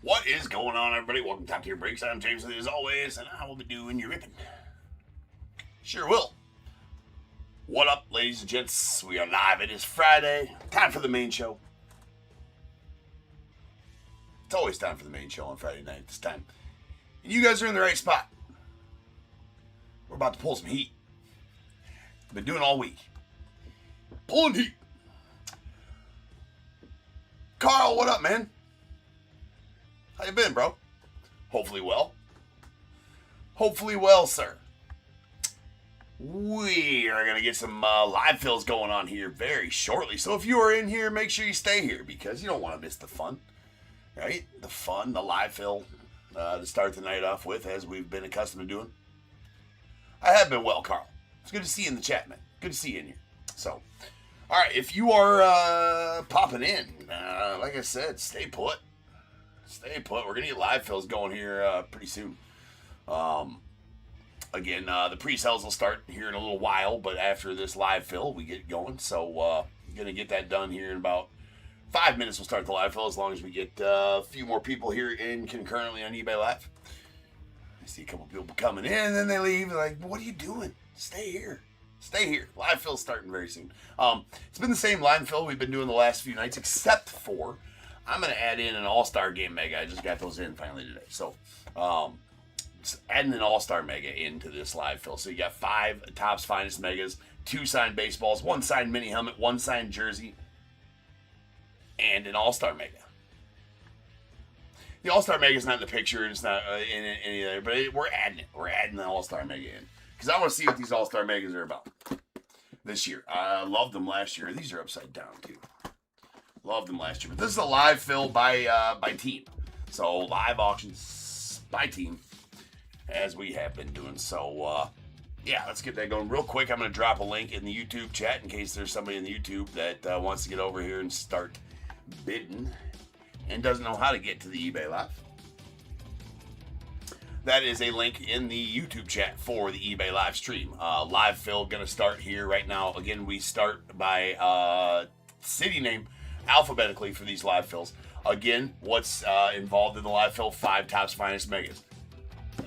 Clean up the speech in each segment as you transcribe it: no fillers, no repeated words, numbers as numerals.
What is going on, everybody? Welcome to Top Tier Breaks. I'm James, as always, and I will be doing your ripping. Sure will. What up, ladies and gents? We are live. It is Friday. Time for the main show. It's always time for the main show on Friday night at this time. And you guys are in the right spot. We're about to pull some heat. Been doing all week. Pulling heat. Carl, what up, man? How you been, bro? Hopefully well. Hopefully well, sir. We are going to get some live fills going on here very shortly. So if you are in here, make sure you stay here because you don't want to miss the fun. Right? The fun, the live fill to start the night off with, as we've been accustomed to doing. I have been well, Carl. It's good to see you in the chat, man. Good to see you in here. So, all right, if you are popping in, like I said, stay put. Stay put. We're going to get live fills going here pretty soon. Again, the pre-sales will start here in a little while, but after this live fill, we get going. So, going to get that done here in about 5 minutes. We'll start the live fill as long as we get a few more people here in concurrently on eBay Live. I see a couple people coming in, and then they leave. They're like, what are you doing? Stay here. Stay here. Live fill's starting very soon. It's been the same live fill we've been doing the last few nights, except for I'm going to add in an All-Star Game Mega. I just got those in finally today. So, adding an All-Star Mega into this live fill. So you got 5 Topps Finest Megas, 2 signed baseballs, 1 signed mini helmet, 1 signed jersey, and an All-Star Mega. The All-Star Mega is not in the picture. It's not in any other, but we're adding it. We're adding the All-Star Mega in because I want to see what these All-Star Megas are about this year. I loved them last year. These are upside down too. Loved them last year. But this is a live fill by team. So live auctions by team, as we have been doing. So, yeah, let's get that going real quick. I'm going to drop a link in the YouTube chat in case there's somebody in the YouTube that wants to get over here and start bidding and doesn't know how to get to the eBay Live. That is a link in the YouTube chat for the eBay Live stream. Live fill going to start here right now. Again, we start by city name alphabetically for these live fills. Again, what's involved in the live fill? 5 Topps Finest Megas.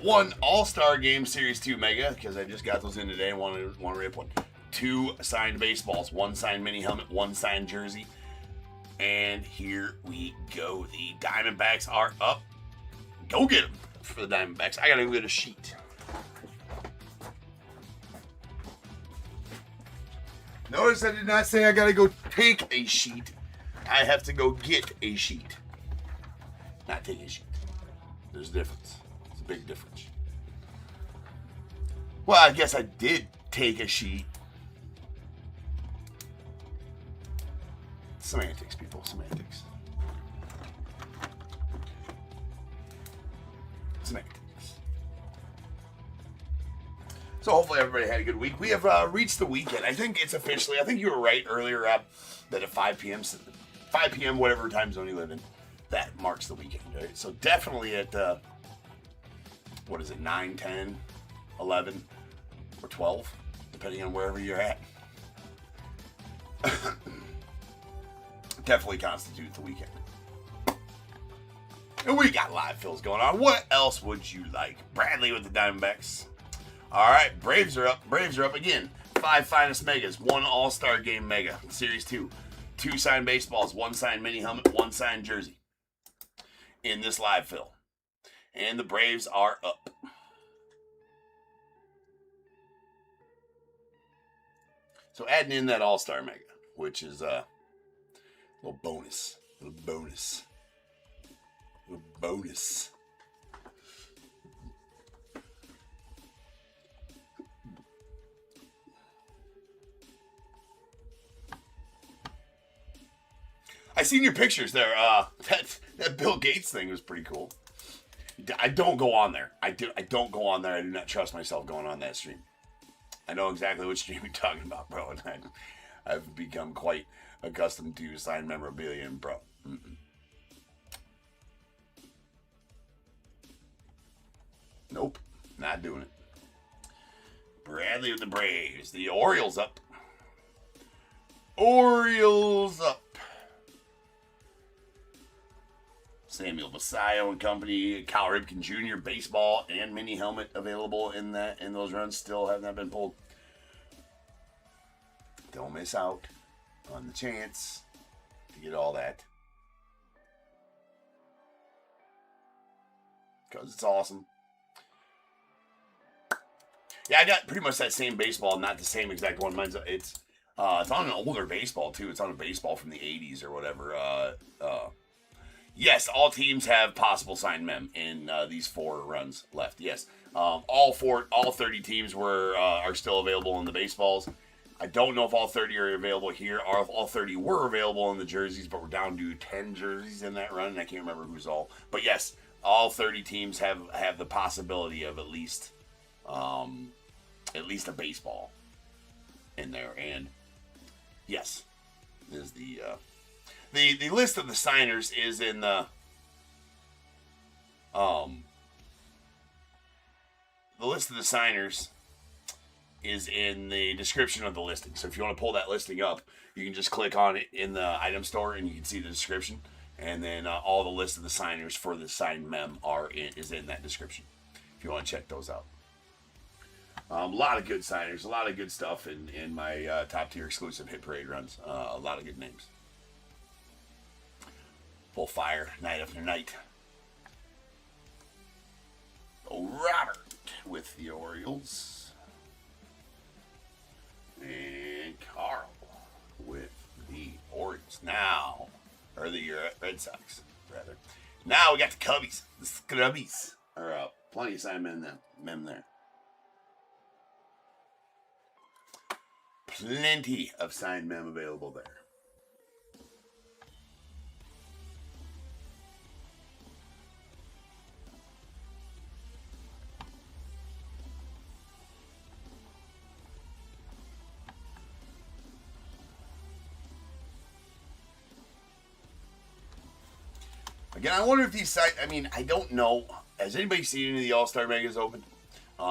1 All-Star Game Series 2 Mega, because I just got those in today and want to rip one. 2 signed baseballs, 1 signed mini helmet, 1 signed jersey. And here we go. The Diamondbacks are up. Go get them for the Diamondbacks. I got to go get a sheet. Notice I did not say I got to go take a sheet. I have to go get a sheet. Not take a sheet. There's a difference. It's a big difference. Well, I guess I did take a sheet. Semantics, people. Semantics. Semantics. So hopefully everybody had a good week. We have reached the weekend. I think it's officially, I think you were right earlier, that at 5 p.m., whatever time zone you live in, that marks the weekend, right? So definitely at, 9, 10, 11, or 12, depending on wherever you're at. Definitely constitutes the weekend. And we got live fills going on. What else would you like? Bradley with the Diamondbacks. All right, Braves are up. Braves are up again. 5 Finest Megas, 1 All-Star Game Mega, Series 2. 2 signed baseballs, 1 signed mini helmet, 1 signed jersey in this live fill. And the Braves are up. So adding in that All-Star Mega, which is a little bonus. Little bonus. Little bonus. I seen your pictures there. That Bill Gates thing was pretty cool. I don't go on there. I don't go on there. I do not trust myself going on that stream. I know exactly what stream you're talking about, bro. And I've become quite accustomed to signed memorabilia, and bro. Nope, not doing it. Bradley with the Braves. The Orioles up. Orioles up. Samuel Basayo and company. Cal Ripken Jr. baseball and mini helmet available in those runs. Still have not been pulled. Don't miss out on the chance to get all that, because it's awesome. Yeah, I got pretty much that same baseball, not the same exact one. It's on an older baseball too. It's on a baseball from the 80s or whatever. Yes, all teams have possible signed mem in these 4 runs left. Yes, all 30 teams are still available in the baseballs. I don't know if all 30 are available here, or if all 30 were available in the jerseys, but we're down to 10 jerseys in that run, and I can't remember who's all. But yes, all 30 teams have the possibility of at least a baseball in there. And yes, is the list of the signers is in the list of the signers is in the description of the listing. So if you want to pull that listing up, you can just click on it in the item store and you can see the description. And then all the list of the signers for the signed mem is in that description if you want to check those out. A lot of good signers, a lot of good stuff in my top tier exclusive hit parade runs. A lot of good names. Full fire night after night. Robert with the Orioles. And Carl with the Orioles. Now, or the Red Sox, rather. Now we got the Cubbies. The Scrubbies. Plenty of signed mem there. Plenty of signed mem available there. Again, I wonder if these sites, I don't know. Has anybody seen any of the All-Star Megas open? I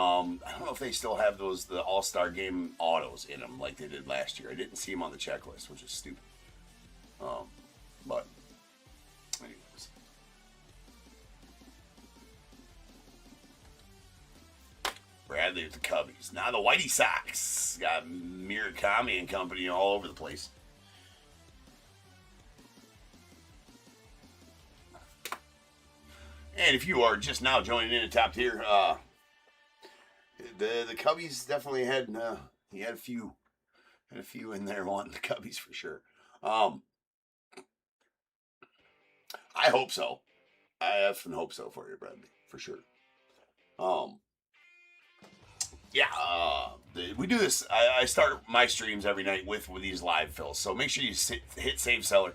don't know if they still have the All-Star Game autos in them like they did last year. I didn't see them on the checklist, which is stupid. But, anyways. Bradley with the Cubbies. Now the Whitey Sox. Got Murakami and company all over the place. And if you are just now joining in the top tier, the Cubbies definitely had a few in there wanting the Cubbies for sure. I hope so. I often hope so for you, Bradley, for sure. We do this. I start my streams every night with these live fills, so make sure you hit save seller.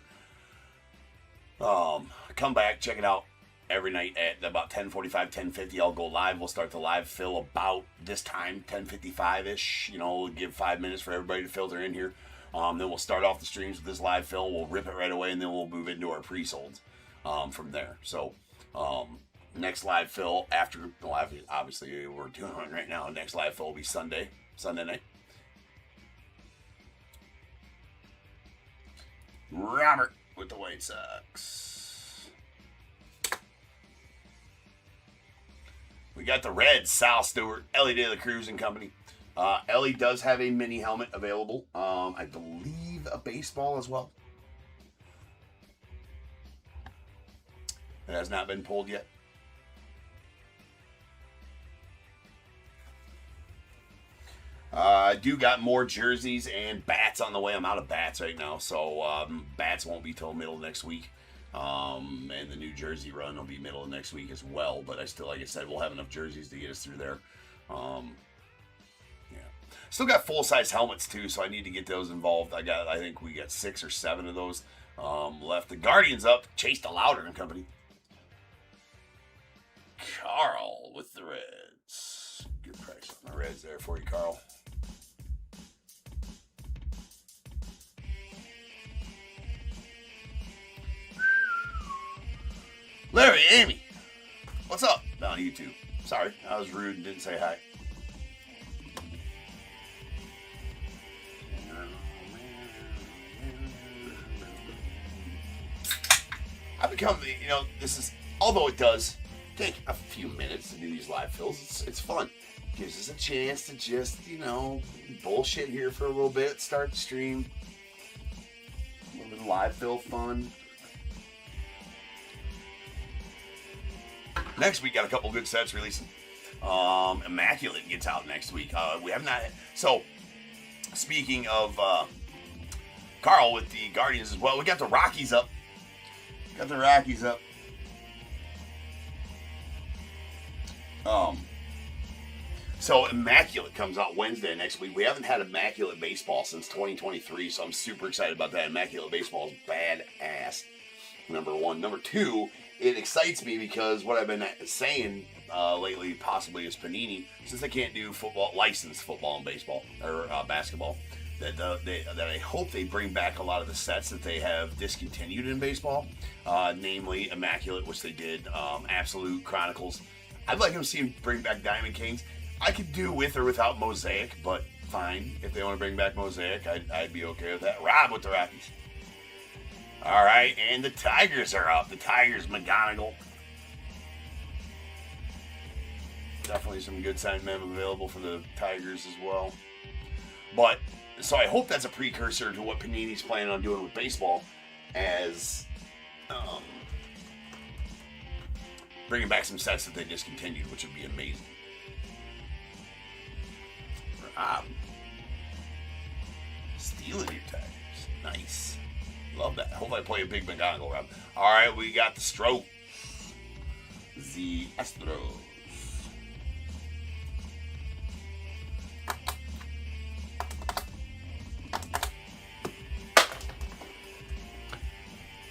Come back, check it out. Every night at about 10:45, 10:50, I'll go live. We'll start the live fill about this time, 10:55-ish. We'll give 5 minutes for everybody to filter in here. Then we'll start off the streams with this live fill. We'll rip it right away, and then we'll move into our pre-solds from there. So, next live fill after, obviously we're doing one right now. Next live fill will be Sunday night. Robert with the White Sox. We got the Reds, Sal Stewart, Ellie De La Cruz and company. Ellie does have a mini helmet available. I believe a baseball as well. It has not been pulled yet. I do got more jerseys and bats on the way. I'm out of bats right now, so bats won't be till middle of next week. And the New Jersey run will be middle of next week as well. But I still, like I said, we'll have enough jerseys to get us through there. Still got full-size helmets too, so I need to get those involved. I think we got 6 or 7 of those left. The Guardians up. Chase DeLauder and company. Carl with the Reds. Good price on the Reds there for you, Carl. Larry, Amy, what's up down on YouTube? Sorry, I was rude and didn't say hi. I've to come, this is, although it does take a few minutes to do these live fills, it's fun. Gives us a chance to just, bullshit here for a little bit, start the stream. A little bit of live fill fun. Next week, got a couple good sets releasing. Immaculate gets out next week. We have not. So, speaking of Carl with the Guardians as well, we got the Rockies up. So Immaculate comes out Wednesday next week. We haven't had Immaculate Baseball since 2023, so I'm super excited about that. Immaculate Baseball is badass, number one. Number two, it excites me because what I've been saying lately possibly is Panini, since they can't do licensed football and baseball, or basketball, that I hope they bring back a lot of the sets that they have discontinued in baseball, namely Immaculate, which they did, Absolute Chronicles. I'd like them to see them bring back Diamond Kings. I could do with or without Mosaic, but fine. If they want to bring back Mosaic, I'd be okay with that. Rob with the Rockies. All right, and the Tigers are up. The Tigers, McGonigal. Definitely some good signed men available for the Tigers as well. But, so I hope that's a precursor to what Panini's planning on doing with baseball, as bringing back some sets that they discontinued, which would be amazing. Stealing your Tigers. Nice. Love that. Hope I play a big McGonigal, Rob. All right, we got the Astros. The Astros.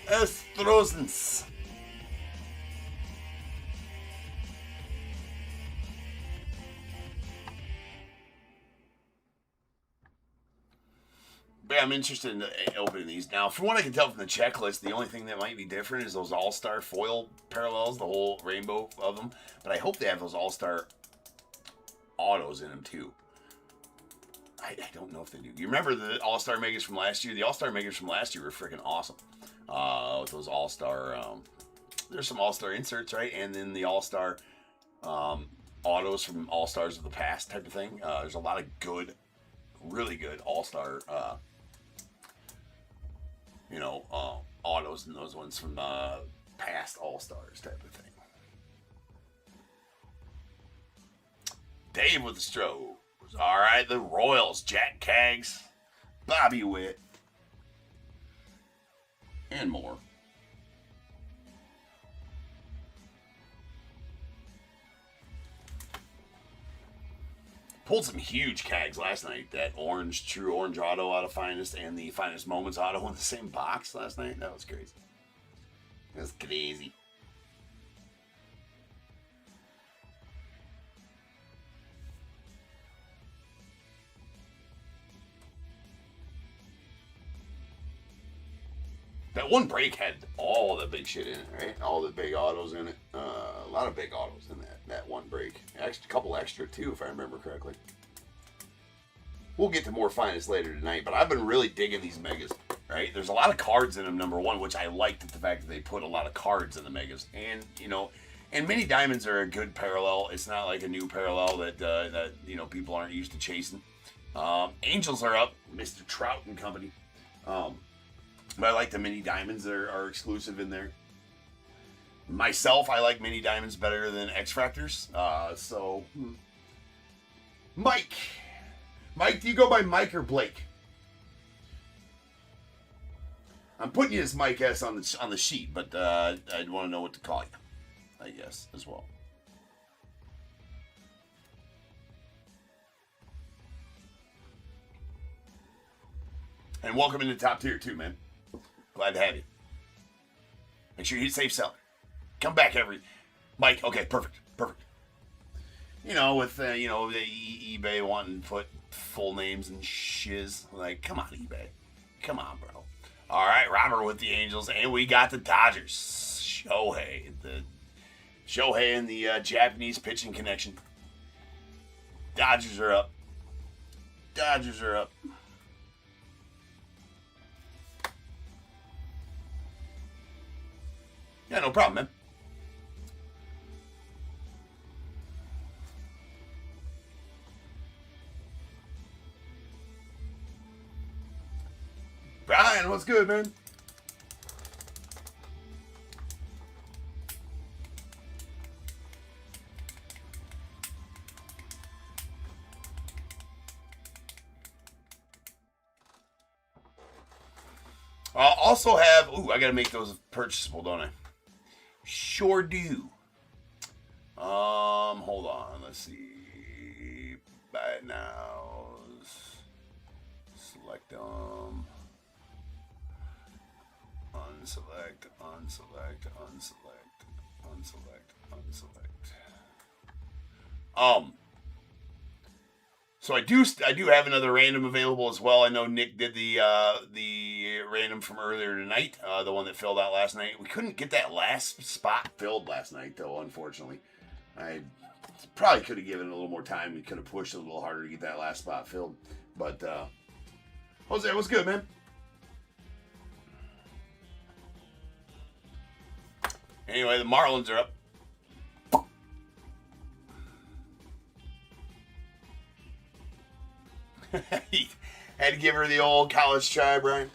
Astrosens. I'm interested in opening these. Now, from what I can tell from the checklist, the only thing that might be different is those All-Star foil parallels, the whole rainbow of them. But I hope they have those All-Star autos in them, too. I don't know if they do. You remember the All-Star Megas from last year? The All-Star Megas from last year were freaking awesome. With those All-Star... there's some All-Star inserts, right? And then the All-Star autos from All-Stars of the past type of thing. There's a lot of good, really good All-Star... autos and those ones from past All-Stars type of thing. Dave with the Stros. All right, the Royals. Jack Kaggs, Bobby Witt, and more. Pulled some huge Kaggs last night. That true orange auto out of Finest and the Finest Moments auto in the same box last night. That was crazy. That was crazy. That one break had all the big shit in it, right? All the big autos in it. A lot of big autos in that one break. Actually, a couple extra, too, if I remember correctly. We'll get to more Finest later tonight, but I've been really digging these Megas, right? There's a lot of cards in them, number one, which I liked the fact that they put a lot of cards in the Megas. And, and Mini Diamonds are a good parallel. It's not like a new parallel that people aren't used to chasing. Angels are up, Mr. Trout and company. But I like the Mini Diamonds that are exclusive in there. Myself, I like Mini Diamonds better than X-Fractors. Mike, do you go by Mike or Blake? I'm putting you as Mike S on the sheet, but I'd want to know what to call you, I guess, as well. And welcome into top tier too, man. Glad to have you. Make sure you hit safe seller. Come back Mike, okay, perfect. With the eBay wanting to put full names and shiz. Like, come on, eBay. Come on, bro. All right, Robert with the Angels, and we got the Dodgers. Shohei and the Japanese pitching connection. Dodgers are up. Yeah, no problem, man. Brian, what's good, man? I'll also have... Ooh, I got to make those purchasable, don't I? Sure do. Hold on. Let's see. Buy it now. Select them. Unselect, unselect, unselect, unselect, unselect. So I do have another random available as well. I know Nick did the random from earlier tonight, the one that filled out last night. We couldn't get that last spot filled last night, though, unfortunately. I probably could have given it a little more time. We could have pushed it a little harder to get that last spot filled. But, Jose, what's good, man? Anyway, the Marlins are up. Had to give her the old college try, Brian.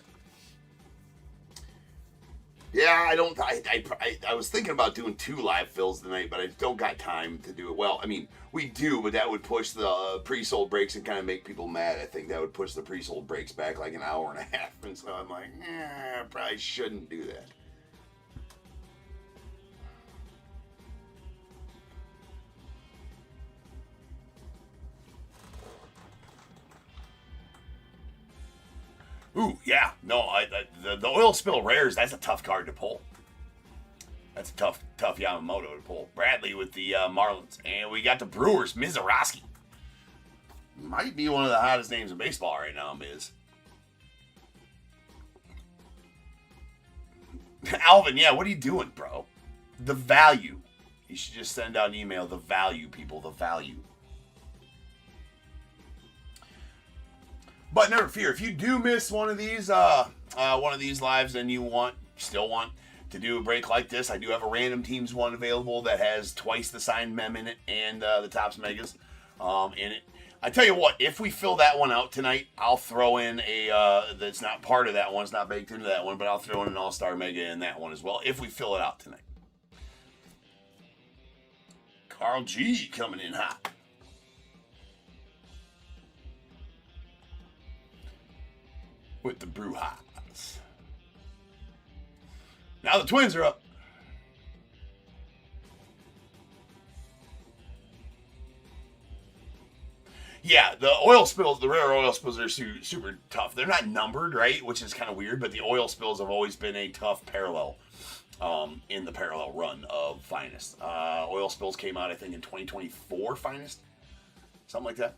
Yeah, I was thinking about doing 2 live fills tonight, but I don't got time to do it. Well, I mean, we do, but that would push the pre-sold breaks and kind of make people mad. I think that would push the pre-sold breaks back like an hour and a half. And so I'm like, I probably shouldn't do that. Ooh, yeah. No, the oil spill rares, that's a tough card to pull. That's a tough Yamamoto to pull. Bradley with the Marlins. And we got the Brewers, Mizorowski. Might be one of the hottest names in baseball right now, Miz. Alvin, yeah, what are you doing, bro? The value. You should just send out an email. The value, people. The value. But never fear, if you do miss one of these lives and you still want to do a break like this, I do have a random teams one available that has twice the signed mem in it and the Topps Megas in it. I tell you what, if we fill that one out tonight, I'll throw in that's not part of that one, it's not baked into that one, but I'll throw in an All-Star Mega in that one as well, if we fill it out tonight. Carl G coming in hot. With the Brewhots. Now the Twins are up. Yeah, the oil spills, the rare oil spills are super tough. They're not numbered, right? Which is kind of weird, but the oil spills have always been a tough parallel in the parallel run of Finest. Oil spills came out, I think, in 2024, Finest. Something like that.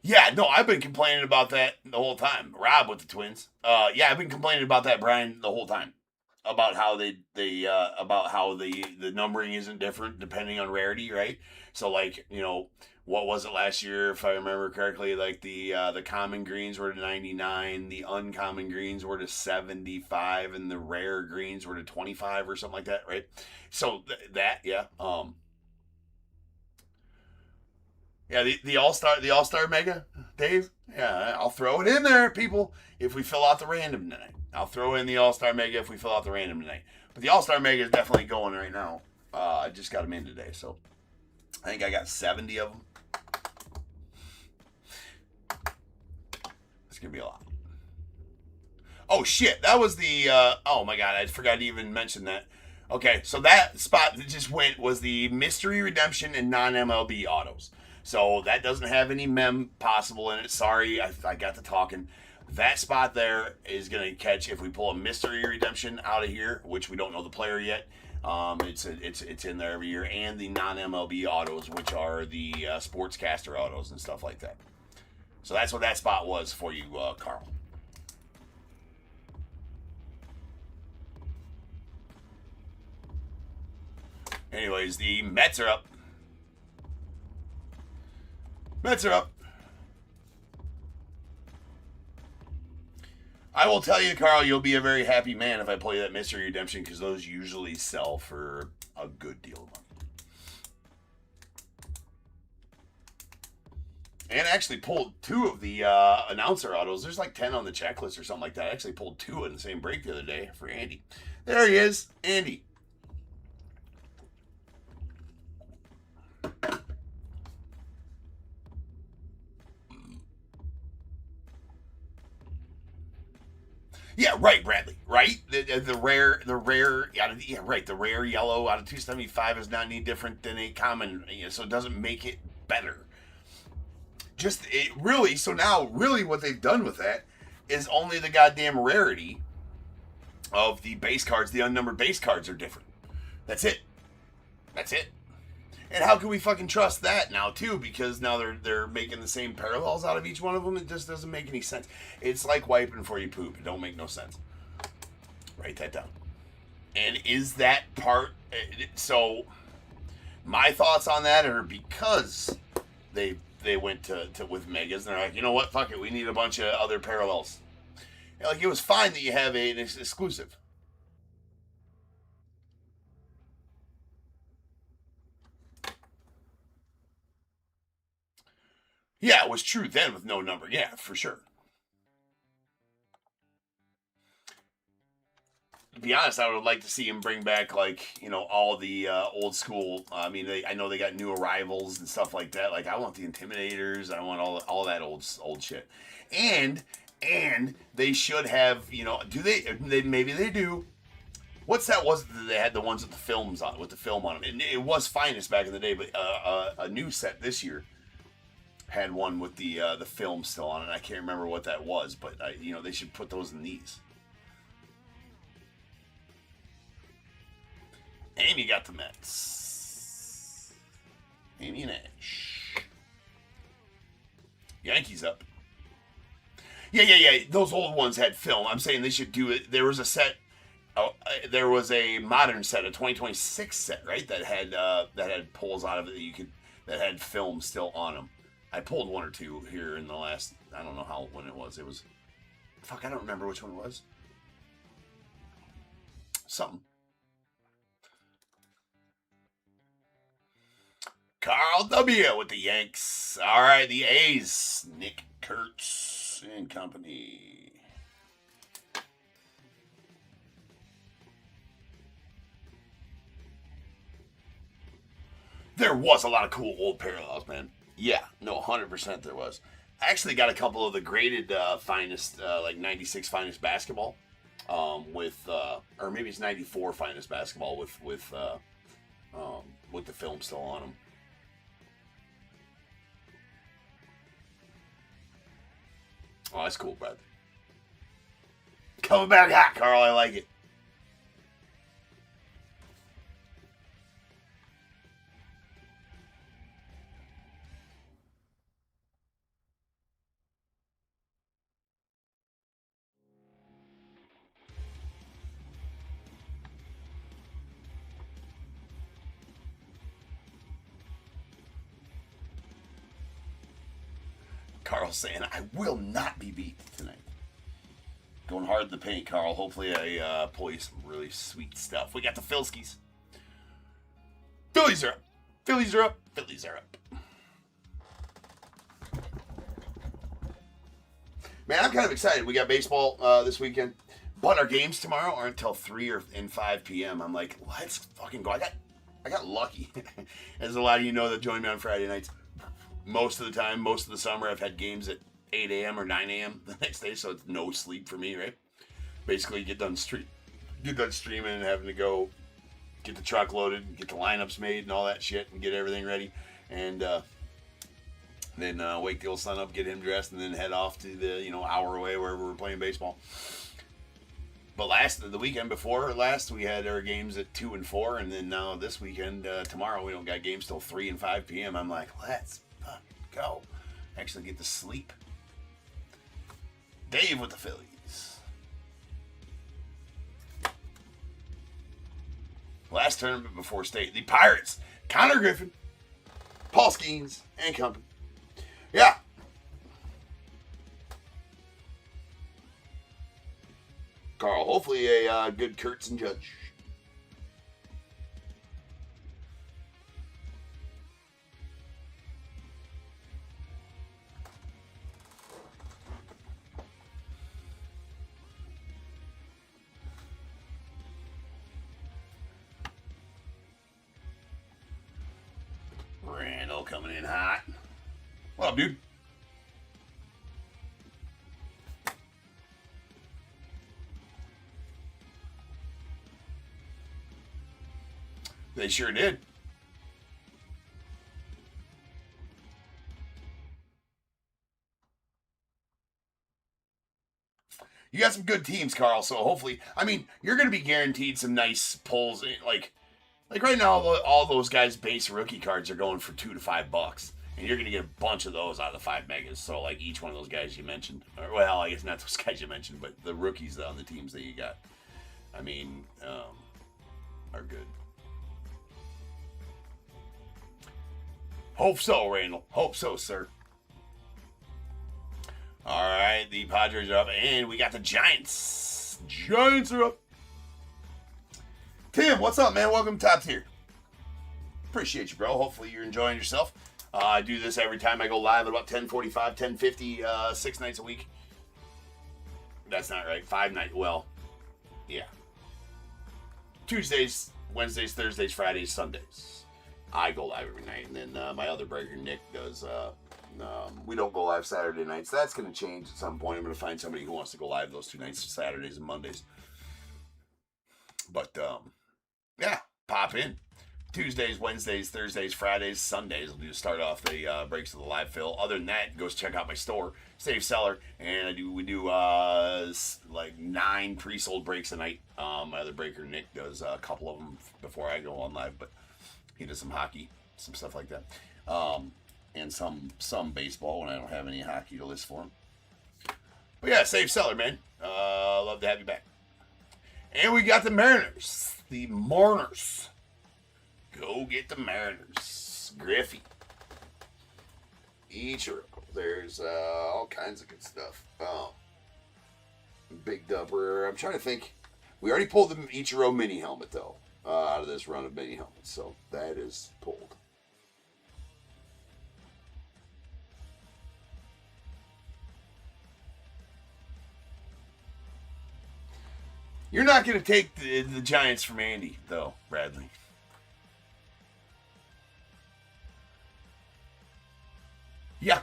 Yeah, no, I've been complaining about that the whole time. Rob with the Twins. Yeah, I've been complaining about that, Brian, the whole time. About how about how the numbering isn't different depending on rarity, right? So like, what was it last year, if I remember correctly? Like the common greens were to 99, the uncommon greens were to 75, and the rare greens were to 25 or something like that, right? So yeah. Yeah, the All-Star Mega, Dave. Yeah, I'll throw it in there, people, if we fill out the random tonight. I'll throw in the All-Star Mega if we fill out the random tonight. But the All-Star Mega is definitely going right now. I just got them in today, so I think I got 70 of them. It's going to be a lot. Oh, shit. That was the... oh, my God. I forgot to even mention that. Okay, so that spot that just went was the Mystery Redemption and non-MLB autos. So that doesn't have any mem possible in it. Sorry, I got to talking. That spot there is going to catch if we pull a Mystery Redemption out of here, which we don't know the player yet. It's in there every year, and the non-MLB autos, which are the sportscaster autos and stuff like that. So that's what that spot was for you, Carl. Anyways, the Mets are up. Mets are up. I will tell you, Carl, you'll be a very happy man if I play that Mystery Redemption, because those usually sell for a good deal of money. And actually pulled 2 of the announcer autos. There's like 10 on the checklist or something like that. I actually pulled 2 in the same break the other day for Andy. There he is, Andy. Yeah, right, Bradley. Right, the rare, yeah, right. The rare yellow out of 275 is not any different than a common, so it doesn't make it better. Just it really. So now, really, what they've done with that is only the goddamn rarity of the base cards. The unnumbered base cards are different. That's it. That's it. And how can we fucking trust that now too? Because now they're making the same parallels out of each one of them. It just doesn't make any sense. It's like wiping before you poop. It don't make no sense. Write that down. And is that part? So my thoughts on that are because they went to with megas and they're like, you know what? Fuck it. We need a bunch of other parallels. And like it was fine that you have an exclusive. Yeah, it was true then with no number. Yeah, for sure. To be honest, I would like to see him bring back like all the old school. I mean, I know they got new arrivals and stuff like that. Like I want the Intimidators. I want all that old shit. And they should have. Do they? Maybe they do. What's that? Was that they had the ones with the films on with the film on them? It was Finest back in the day, but a new set this year had one with the film still on it. I can't remember what that was, but they should put those in these. Amy got the Mets. Amy and Ash. Yankees up. Yeah. Those old ones had film. I'm saying they should do it. There was a set. There was a modern set, a 2026 set, right? That had pulls out of it that had film still on them. I pulled 1 or 2 here in the last, I don't know when it was. It was, I don't remember which one it was. Something. Carl W. with the Yanks. All right, the A's. Nick Kurtz and company. There was a lot of cool old parallels, man. Yeah, no, 100% there was. I actually got a couple of the graded finest, like 96 finest basketball, or maybe it's 94 finest basketball with the film still on them. Oh, that's cool, Brad. Coming back hot, Carl. I like it. Carl's saying, I will not be beat tonight. Going hard in the paint, Carl. Hopefully I pull you some really sweet stuff. We got the Philskies. Phillies are up. Phillies are up. Phillies are up. Man, I'm kind of excited. We got baseball this weekend. But our games tomorrow aren't until 3 and 5 p.m. I'm like, let's fucking go. I got lucky. As a lot of you know that join me on Friday nights. Most of the time, most of the summer, I've had games at 8 a.m. or 9 a.m. the next day, so it's no sleep for me, right? Basically, get done streaming and having to go get the truck loaded, get the lineups made and all that shit, and get everything ready. And then wake the old son up, get him dressed, and then head off to the hour away wherever we're playing baseball. But the weekend before last, we had our games at 2 and 4, and then now this weekend, tomorrow, we don't got games till 3 and 5 p.m. I'm like, let's go. Actually get to sleep. Dave with the Phillies. Last tournament before state, the Pirates. Connor Griffin, Paul Skeens, and company. Yeah. Carl. Hopefully a good Kurtz and Judge. Randall coming in hot. What up, dude? They sure did. You got some good teams, Carl, so hopefully, I mean, you're going to be guaranteed some nice pulls. Like right now, all those guys' base rookie cards are going for $2 to $5, and you're going to get a bunch of those out of the 5 megas. So, like, each one of those guys you mentioned, or, well, I guess not those guys you mentioned, but the rookies on the teams that you got, I mean, are good. Hope so, Randall. Hope so, sir. All right, the Padres are up, and we got the Giants. Giants are up. Tim, what's up, man? Welcome to Top Tier. Appreciate you, bro. Hopefully you're enjoying yourself. I do this every time I go live at about 10:45, 10:50, 6 nights a week. That's not right. 5 nights. Well, yeah. Tuesdays, Wednesdays, Thursdays, Fridays, Sundays. I go live every night, and then my other breaker, Nick, does... we don't go live Saturday nights. That's going to change at some point. I'm going to find somebody who wants to go live those 2 nights, Saturdays and Mondays. But, yeah, pop in. Tuesdays, Wednesdays, Thursdays, Fridays, Sundays will do start off the breaks of the live fill. Other than that, go check out my store, Save Seller, and we do like 9 pre-sold breaks a night. My other breaker, Nick, does a couple of them before I go on live, but he does some hockey, some stuff like that. And some baseball when I don't have any hockey to list for him. But yeah, Save Seller, man. Love to have you back. And we got the Mariners. The Mourners. Go get the Mariners. Griffey. Ichiro. There's all kinds of good stuff. Big Dubber. I'm trying to think. We already pulled the Ichiro mini helmet, though, out of this run of mini helmets. So that is pulled. You're not going to take the Giants from Andy, though, Bradley. Yeah.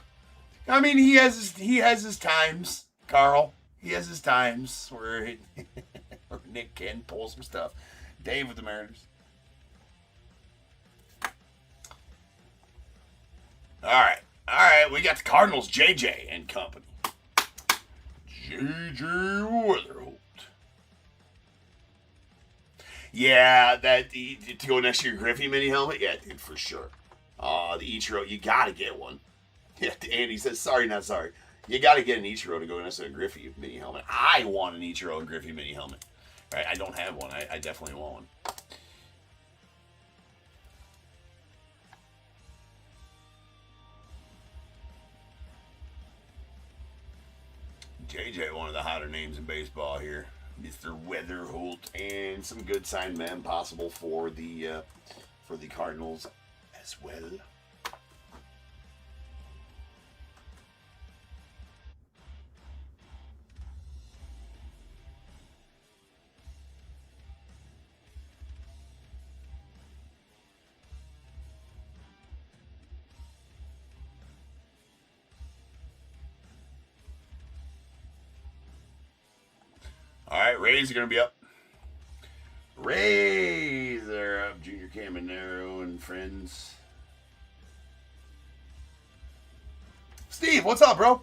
I mean, he has his times, Carl. He has his times where Nick can pull some stuff. Dave with the Mariners. All right. We got the Cardinals, JJ and company. JJ Weatherholt. Yeah, to go next to your Griffey mini helmet? Yeah, dude, for sure. The Ichiro, you gotta get one. Yeah, Andy says, sorry, not sorry. You gotta get an Ichiro to go next to a Griffey mini helmet. I want an Ichiro and Griffey mini helmet. Right? I don't have one. I definitely want one. JJ, one of the hotter names in baseball here. Mr. Weatherholt, and some good signed men possible for the Cardinals as well. All right, Rays are going to be up. Rays are up. Junior Caminero and friends. Steve, what's up, bro?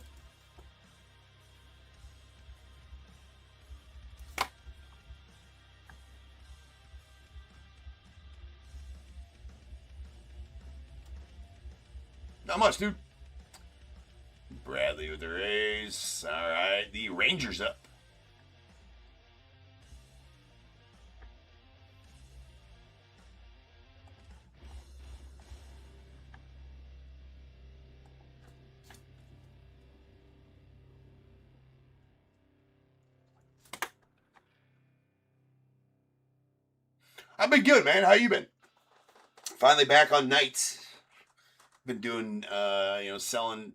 Not much, dude. Bradley with the Rays. All right, the Rangers up. I've been good, man. How you been? Finally back on nights. Been doing, selling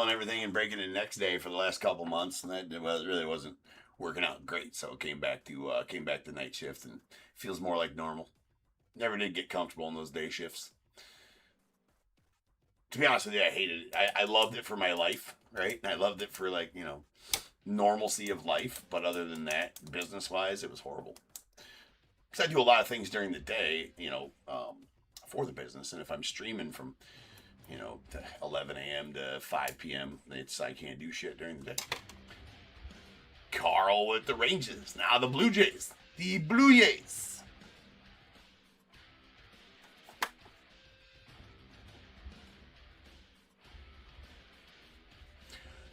everything and breaking it next day for the last couple months, and that really wasn't working out great. So came back to night shift, and feels more like normal. Never did get comfortable in those day shifts. To be honest with you, I hated it. I loved it for my life, right? And I loved it for normalcy of life. But other than that, business wise, it was horrible. Because I do a lot of things during the day, for the business, and if I'm streaming from to 11 a.m. to 5 p.m. I can't do shit during the day. Carl with the Rangers. Now the Blue Jays. The Blue Jays.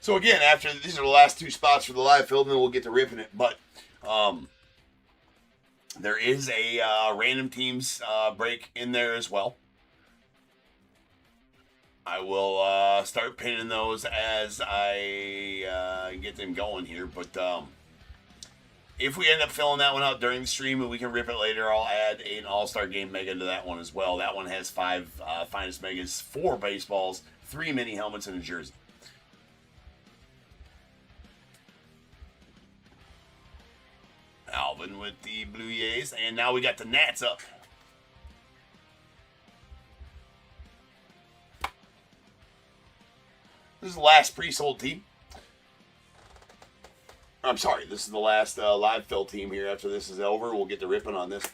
So again, after these are the last two spots for the live film, then we'll get to ripping it. But there is a random teams break in there as well. I will start pinning those as I get them going here. But if we end up filling that one out during the stream and we can rip it later, I'll add an All-Star Game Mega to that one as well. That one has 5 Finest Megas, 4 baseballs, 3 mini helmets, and a jersey. Alvin with the Blue Jays. And now we got the Nats up. This is the last pre-sold team. I'm sorry, this is the last live fill team here. After this is over, we'll get to ripping on this.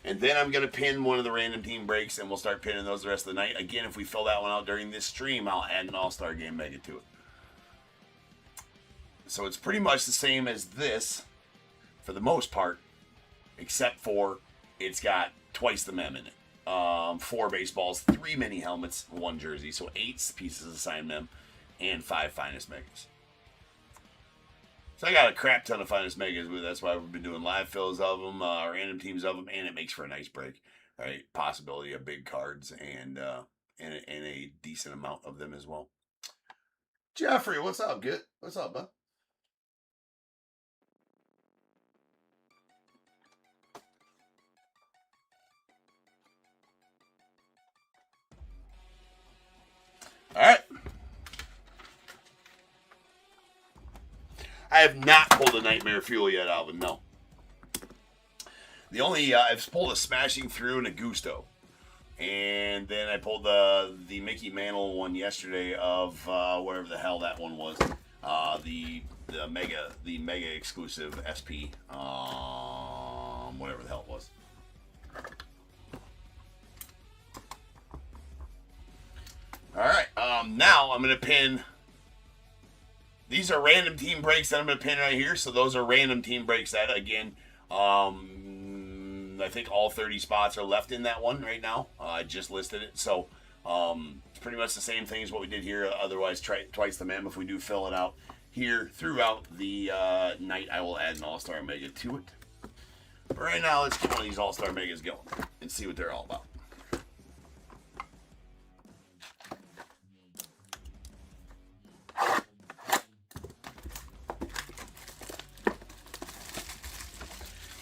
And then I'm going to pin one of the random team breaks, and we'll start pinning those the rest of the night. Again, if we fill that one out during this stream, I'll add an All-Star Game Mega to it. So it's pretty much the same as this, for the most part, except for it's got twice the mem in it. 4 baseballs, 3 mini helmets, 1 jersey. So 8 pieces of signed mem. And 5 Finest Megas. So I got a crap ton of Finest Megas. That's why we've been doing live fills of them, random teams of them, and it makes for a nice break. Right? Possibility of big cards and a decent amount of them as well. Jeffrey, what's up? Good. What's up, bud? All right. I have not pulled a Nightmare Fuel yet, Alvin. No. The only I've pulled a Smashing Through and a Gusto, and then I pulled the Mickey Mantle one yesterday of whatever the hell that one was, the mega exclusive SP, whatever the hell it was. All right. Now I'm gonna pin. These are random team breaks that I'm going to pin right here. So those are random team breaks that, again, I think all 30 spots are left in that one right now. I just listed it. So it's pretty much the same thing as what we did here. Otherwise, twice the mem. If we do fill it out here throughout the night, I will add an All-Star Mega to it. But right now, let's get one of these All-Star Megas going and see what they're all about.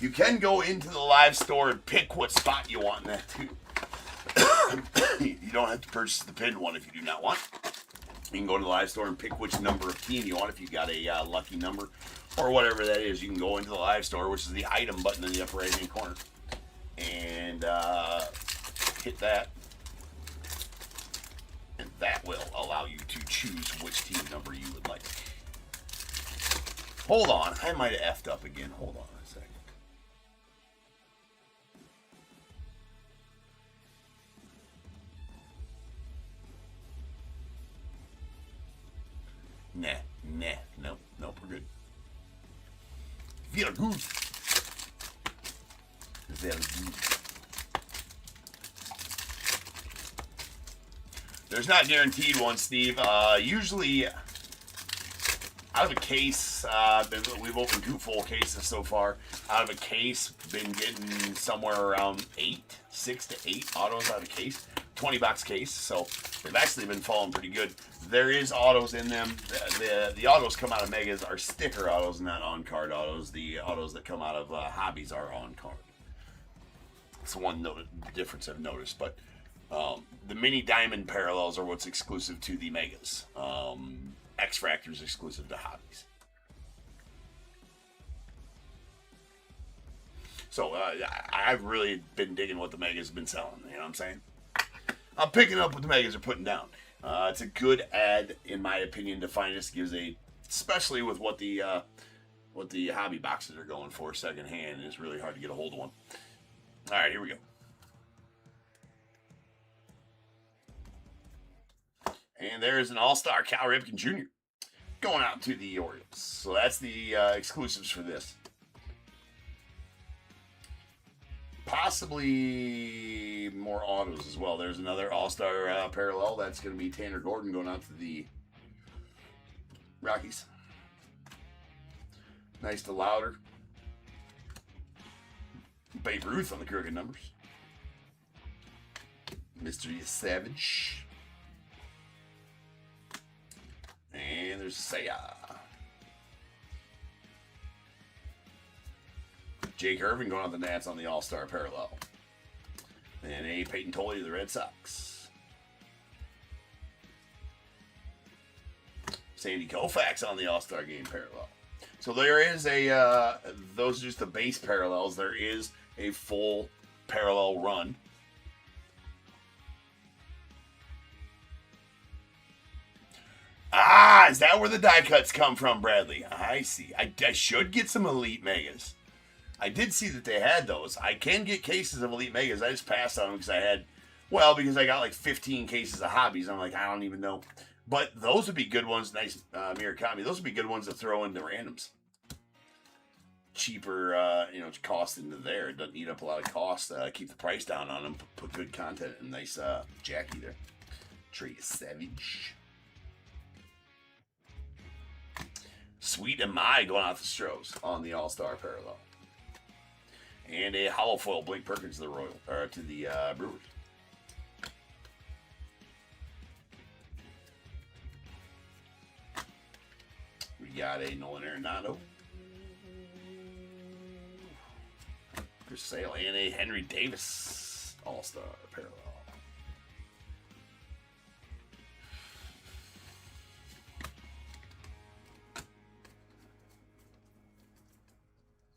You can go into the live store and pick what spot you want in that too. You don't have to purchase the pinned one if you do not want. You can go to the live store and pick which number of team you want if you got a lucky number or whatever that is. You can go into the live store, which is the item button in the upper right hand corner, and hit that. And that will allow you to choose which team number you would like. Hold on, I might have effed up again. Hold on a second. Nope, we're good. Very good. Very good. There's not guaranteed one, Steve. Usually, out of a case, we've opened 2 full cases so far. Out of a case, been getting somewhere around 6 to 8 autos out of a case. $20 case, so they've actually been falling pretty good. There is autos in them. The autos come out of Megas are sticker autos, not on-card autos. The autos that come out of hobbies are on-card. It's the one difference I've noticed. But the mini diamond parallels are what's exclusive to the megas. X-Fractor is exclusive to hobbies. So I've really been digging what the megas have been selling. You know what I'm saying? I'm picking up what the megas are putting down. It's a good ad, in my opinion, to Finest. Gives especially with what the hobby boxes are going for secondhand. It's really hard to get a hold of one. All right, here we go. And there's an all-star Cal Ripken Jr. going out to the Orioles. So that's the exclusives for this. Possibly more autos as well. There's another all-star parallel. That's going to be Tanner Gordon going out to the Rockies. Nice to Louder. Babe Ruth on the crooked numbers. Mr. Savage. And there's Saya. Jake Irvin going on the Nats on the All-Star parallel. And a Peyton Tolley to the Red Sox. Sandy Koufax on the All-Star game parallel. So there is those are just the base parallels. There is a full parallel run. Ah, is that where the die cuts come from, Bradley? I see. I should get some Elite Megas. I did see that they had those. I can get cases of Elite Megas. I just passed on them because I got like 15 cases of hobbies. I'm like, I don't even know. But those would be good ones. Nice Murakami. Those would be good ones to throw into randoms. Cheaper, cost into there. It doesn't eat up a lot of cost. Keep the price down on them. Put good content and nice Jackie there. Trey Savage. Sweet Am I going out the Stros on the All-Star parallel. And a hollow foil Blake Perkins to the Brewers. We got a Nolan Arenado. Chris Sale and a Henry Davis All-Star parallel.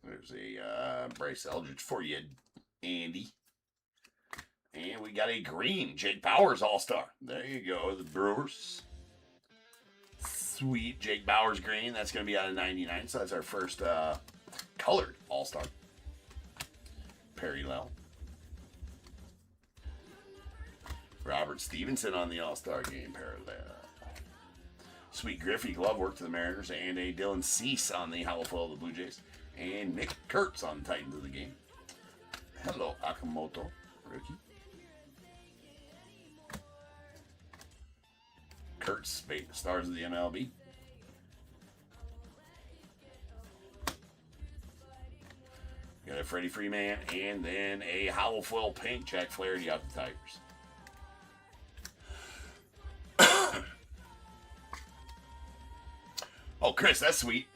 There's a Bryce Eldridge for you, Andy. And we got a green Jake Bauers All-Star. There you go, the Brewers. Sweet Jake Bauers green. That's going to be out of 99. So that's our first colored All-Star. Perry Lell. Robert Stevenson on the All-Star game parallel. Sweet Griffey glove work to the Mariners. And a Dylan Cease on the hollow foil of the Blue Jays. And Nick Kurtz on the Titans of the game. Hello, Akamoto, rookie. Kurtz, stars of the MLB. Got a Freddie Freeman, and then a hollow foil pink Jack Flaherty out the Tigers. Oh, Chris, that's sweet.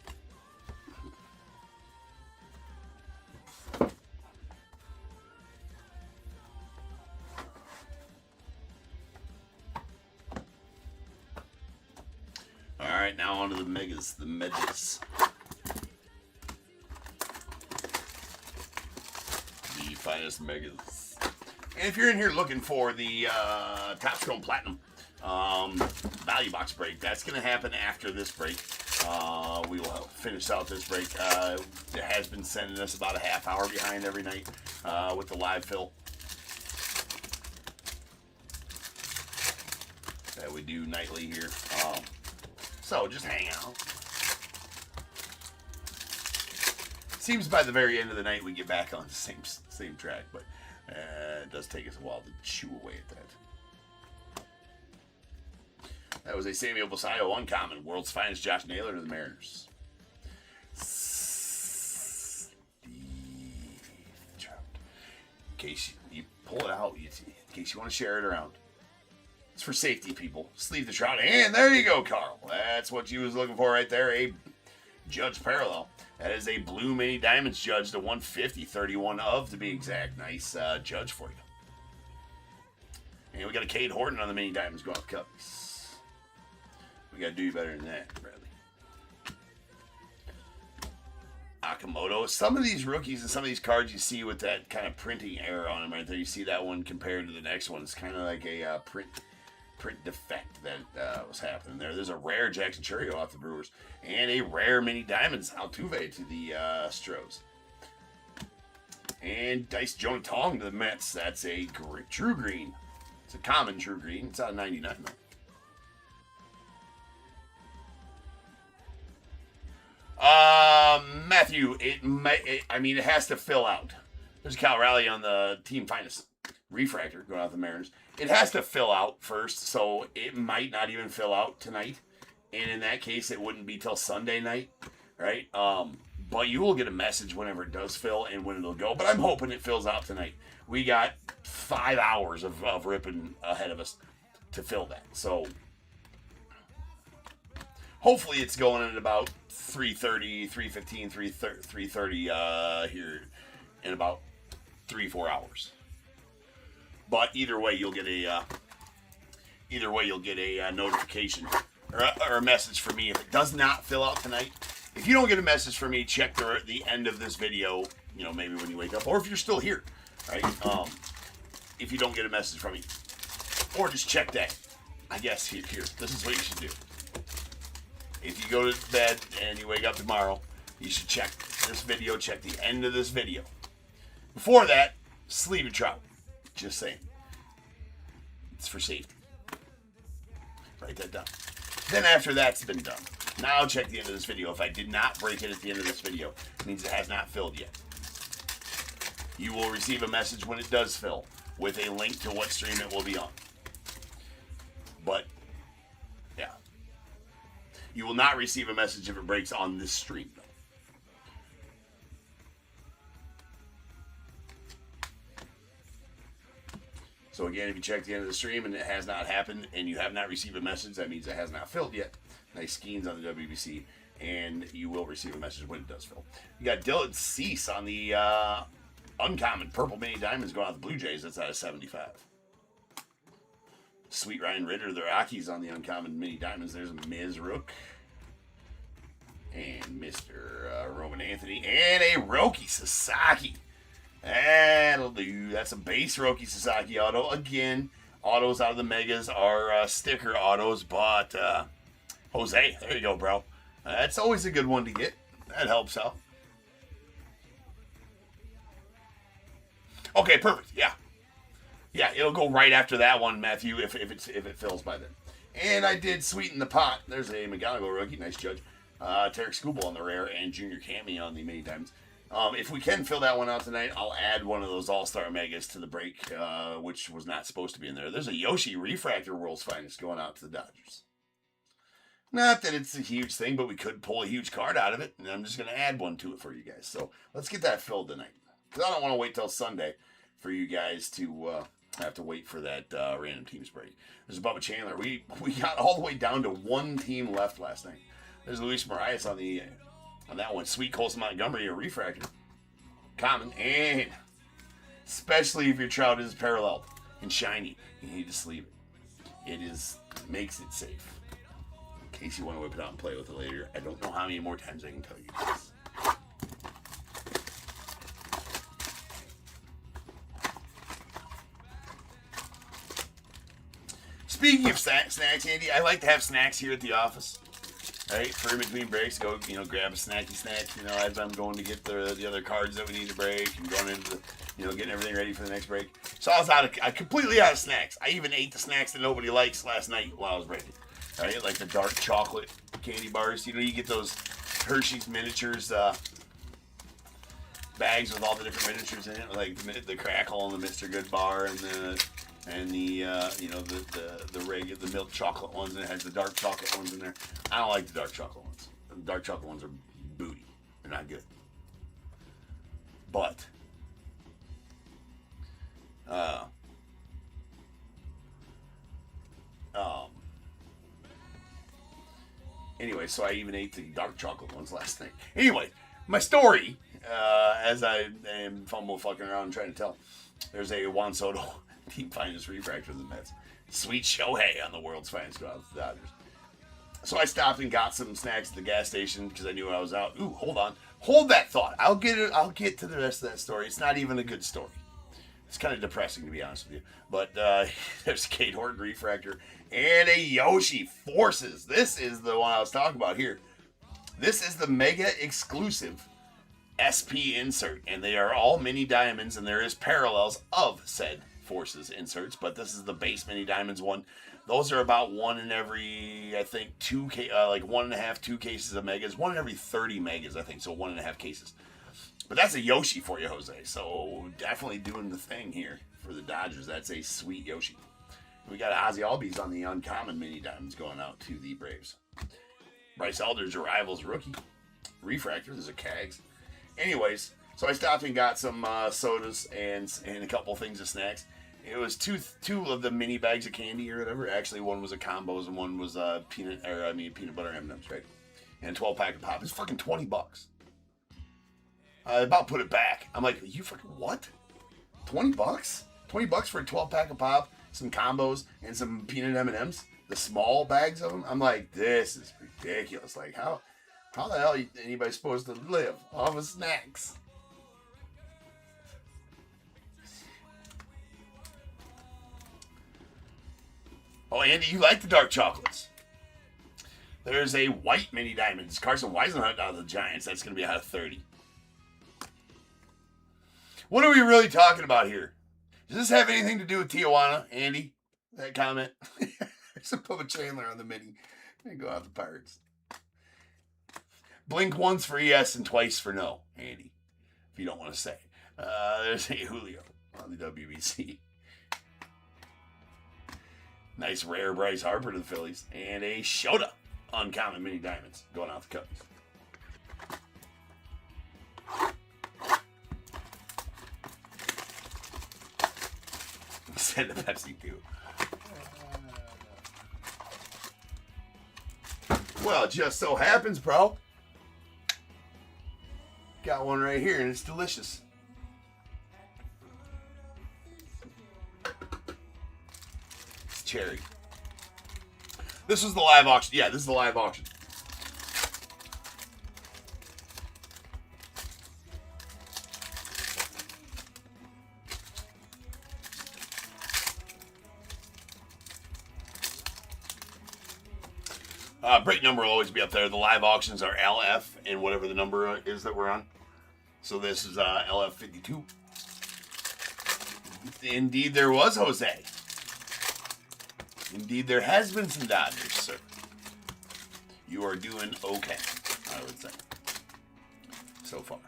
Alright, now on to the megas, the megas. The finest megas. And if you're in here looking for the Topps Chrome Platinum value box break, that's going to happen after this break. We will finish out this break. It has been sending us about a half hour behind every night with the live fill that we do nightly here. So just hang out. Seems by the very end of the night we get back on the same track, but it does take us a while to chew away at that. That was a Samuel Basayo uncommon. World's finest Josh Naylor to the Mariners. In case you pull it out, in case you want to share it around. It's for safety, people. Sleeve the Trout. And there you go, Carl. That's what you was looking for right there. A Judge Parallel. That is a blue mini diamonds judge to 150, 31 of to be exact. Nice judge for you. And we got a Cade Horton on the mini diamonds going up cups. We got to do better than that, Bradley. Akamoto. Some of these rookies and some of these cards you see with that kind of printing error on them right there. You see that one compared to the next one. It's kind of like a print defect that was happening there. There's a rare Jackson Churio off the Brewers. And a rare mini diamonds Altuve to the Stros. And Dice Jonah Tong to the Mets. That's a true green. It's a common true green. It's out of 99 though. Matthew, it has to fill out. There's Cal Raleigh on the team finest refractor going out the Mariners. It has to fill out first, so it might not even fill out tonight. And in that case, it wouldn't be till Sunday night, right? But you will get a message whenever it does fill and when it'll go. But I'm hoping it fills out tonight. We got 5 hours of ripping ahead of us to fill that. So hopefully it's going at about 3:30, 3:15, 3:30 here in about 3-4 hours. But either way, you'll get a notification or a message from me if it does not fill out tonight. If you don't get a message from me, check the end of this video. You know, maybe when you wake up, or if you're still here, right? If you don't get a message from me, or just check that. I guess here, this is what you should do. If you go to bed and you wake up tomorrow, you should check this video, check the end of this video. Before that, sleeve it trout. Just saying. It's for safety. Write that down. Then after that's been done, now check the end of this video. If I did not break it at the end of this video, it means it has not filled yet. You will receive a message when it does fill with a link to what stream it will be on. But, yeah. You will not receive a message if it breaks on this stream, though. So again, if you check the end of the stream and it has not happened and you have not received a message, that means it has not filled yet. Nice skeins on the WBC, and you will receive a message when it does fill. You got Dylan Cease on the uncommon purple mini diamonds going out the Blue Jays. That's out of 75. Sweet Ryan Ritter, the Rockies on the uncommon mini diamonds. There's Ms. Rook and Mr. Roman Anthony and a Roki Sasaki. That'll do. That's a base Roki Sasaki auto. Again, autos out of the megas are sticker autos, but Jose, there you go, bro. That's always a good one to get. That helps out. Okay, perfect. Yeah, it'll go right after that one, Matthew, if it fills by then. And I did sweeten the pot. There's a McGonigal rookie, nice judge. Tarek Skubal on the rare and Junior Cammy on the mini diamonds. If we can fill that one out tonight, I'll add one of those All-Star Megas to the break, which was not supposed to be in there. There's a Yoshi Refractor World's Finest going out to the Dodgers. Not that it's a huge thing, but we could pull a huge card out of it, and I'm just going to add one to it for you guys. So let's get that filled tonight, because I don't want to wait till Sunday for you guys to have to wait for that random teams break. There's Bubba Chandler. We got all the way down to one team left last night. There's Luis Marias on that one. Sweet Colson Montgomery, a refractor. Common. And especially if your trout is paralleled and shiny, you need to sleeve it. It makes it safe. In case you want to whip it out and play with it later. I don't know how many more times I can tell you this. Speaking of snacks, Andy, I like to have snacks here at the office. Right, for in between breaks, go grab a snacky snack. As I'm going to get the other cards that we need to break, and going into getting everything ready for the next break. So I completely out of snacks. I even ate the snacks that nobody likes last night while I was breaking. Right, like the dark chocolate candy bars. You get those Hershey's miniatures bags with all the different miniatures in it, like the Crackle and the Mr. Good bar and the the milk chocolate ones, and it has the dark chocolate ones in there. I don't like the dark chocolate ones. The dark chocolate ones are booty. They're not good. But Anyway, so I even ate the dark chocolate ones last night. Anyway, my story, as I am fucking around and trying to tell, there's a Juan Soto, the finest refractor of the Mets. Sweet Shohei on the world's finest ground with the Dodgers. So I stopped and got some snacks at the gas station because I knew I was out. Ooh, hold on. Hold that thought. I'll get to the rest of that story. It's not even a good story. It's kind of depressing, to be honest with you. But there's a Kate Horton refractor and a Yoshi Forces. This is the one I was talking about here. This is the mega exclusive SP insert. And they are all mini diamonds, and there is parallels of said Forces inserts. But this is the base mini diamonds one. Those are about one in every, I think, 1.5, 2 cases of megas. One in every 30 megas, I think. So 1.5 cases. But that's a Yoshi for you, Jose. So definitely doing the thing here for the Dodgers. That's a sweet Yoshi. We got Ozzy Albies on the uncommon mini diamonds going out to the Braves. Bryce Elder's your Rivals rookie. Refractor. There's a Cags. Anyways, so I stopped and got some sodas and a couple things of snacks. It was two of the mini bags of candy or whatever. Actually, one was a combos and one was peanut butter M&Ms, right? And 12-pack of pop. It's fucking $20. I about put it back. I'm like, you fucking what? $20? $20 for a 12-pack of pop, some combos, and some peanut M&Ms? The small bags of them? I'm like, this is ridiculous. Like, how the hell anybody supposed to live off of snacks? Oh, Andy, you like the dark chocolates. There's a white mini diamonds. Carson Weisenhunt out of the Giants. That's going to be out of 30. What are we really talking about here? Does this have anything to do with Tijuana, Andy? That comment? There's a Bubba Chandler on the mini. And go out the Pirates. Blink once for yes and twice for no, Andy. If you don't want to say. There's a Julio on the WBC. Nice rare Bryce Harper to the Phillies. And a Shota uncommon mini diamonds going out the Cubs. Said the Pepsi too. Well, it just so happens, bro. Got one right here and it's delicious. It's cherry. This is the live auction. Yeah, this is the live auction. Break number will always be up there. The live auctions are LF and whatever the number is that we're on. So this is LF 52. Indeed, there was Jose. Indeed, there has been some Dodgers, sir. You are doing okay, I would say, so far.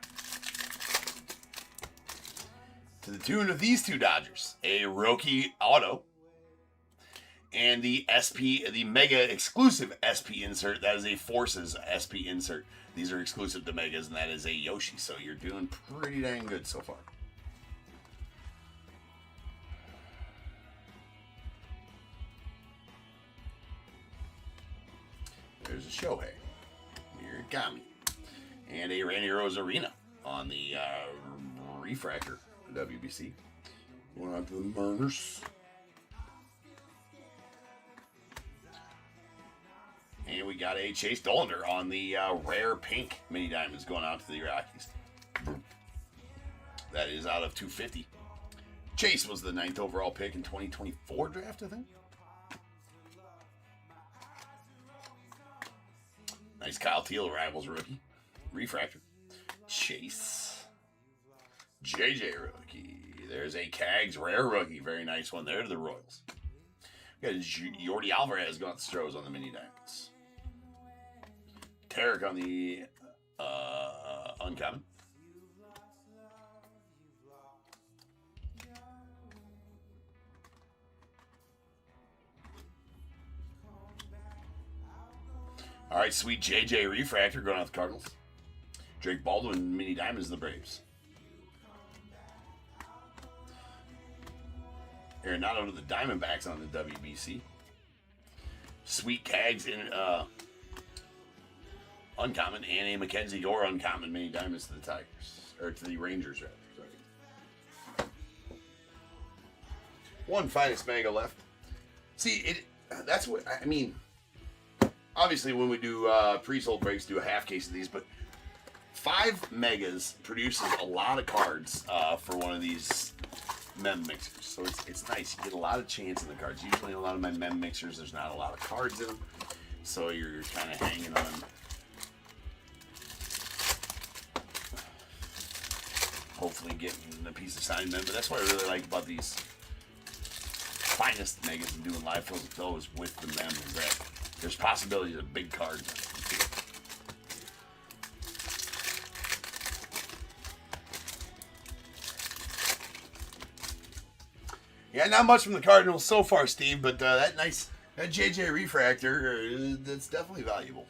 To the tune of these two Dodgers, a rookie auto. And the SP, the Mega exclusive SP insert, that is a Forces SP insert. These are exclusive to Megas, and that is a Yoshi. So you're doing pretty dang good so far. There's a Shohei. Here it got me. And a Randy Rosarina on the refractor, the WBC. Going out to the Mariners. And we got a Chase Dollander on the rare pink mini diamonds going out to the Rockies. That is out of 250. Chase was the 9th overall pick in 2024 draft, I think. Nice Kyle Teal, Rivals rookie. Refractor. Chase. JJ rookie. There's a Cags rare rookie. Very nice one there to the Royals. We got Jordy Alvarez going to throws on the mini diamonds. Tarek on the uncommon. All right, sweet JJ refractor going out the Cardinals. Drake Baldwin mini diamonds the Braves. Arenado to the Diamondbacks on the WBC. Sweet Cags in uncommon, and a Mackenzie Gore uncommon mini diamonds to the Tigers, or to the Rangers rather. Sorry. One finest mega left. See, that's what I mean. Obviously, when we do pre-sold breaks, do a half case of these, but 5 megas produces a lot of cards for one of these mem mixers. So it's nice. You get a lot of chance in the cards. Usually, in a lot of my mem mixers, there's not a lot of cards in them, so you're kind of hanging on. Hopefully, getting a piece of signed mem. But that's what I really like about these finest megas and doing live fills with those with the mem is that there's possibilities of big cards. Yeah, not much from the Cardinals so far, Steve, but that JJ refractor, that's definitely valuable.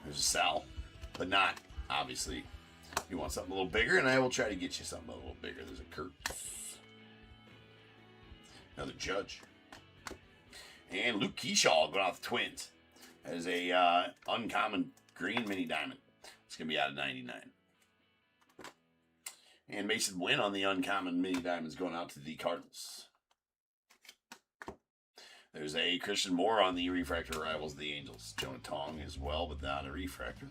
There's a Sal, but not, obviously. You want something a little bigger, and I will try to get you something a little bigger. There's a Kurt. Another Judge. And Luke Keyshaw going off the Twins. That is a uncommon green mini diamond. It's going to be out of 99. And Mason Wynn on the uncommon mini diamonds going out to the Cardinals. There's a Christian Moore on the refractor rivals, the Angels. Jonah Tong as well, but not a refractor.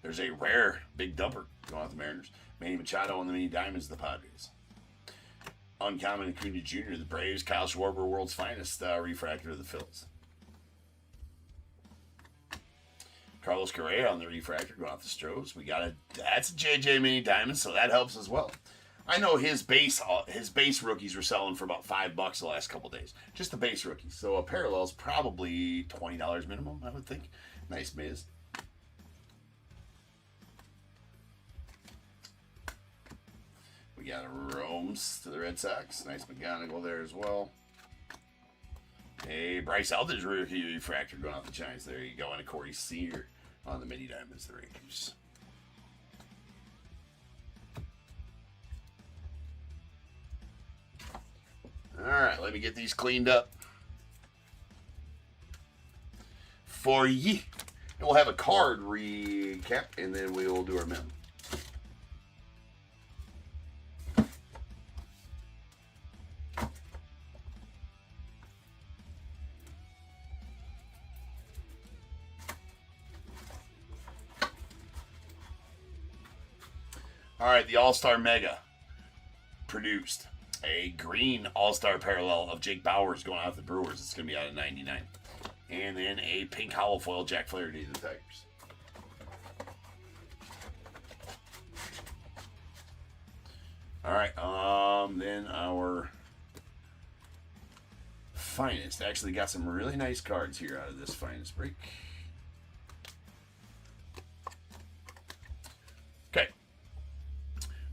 There's a rare big dumper going out to the Mariners. Manny Machado on the mini diamonds, the Padres. Uncommon Acuna Jr., the Braves. Kyle Schwarber, world's finest refractor of the Phils. Carlos Correa on the refractor going off the Stros. That's a JJ mini diamond, so that helps as well. I know his base rookies were selling for about $5 the last couple days. Just the base rookies. So a parallel is probably $20 minimum, I would think. Nice Miz. We got a Romes to the Red Sox. Nice McGonigal there as well. A Bryce Eldridge rookie refractor going off the Giants. There you go. And a Corey Seager on the mini diamonds, the Rangers. All right, let me get these cleaned up for ye. And we'll have a card recap, and then we will do our mem. All right, the All-Star Mega produced a green All-Star parallel of Jake Bauers going out to the Brewers. It's going to be out of 99. And then a pink hollow foil Jack Flaherty to the Tigers. All right, then our finest. Actually got some really nice cards here out of this finest break. Okay.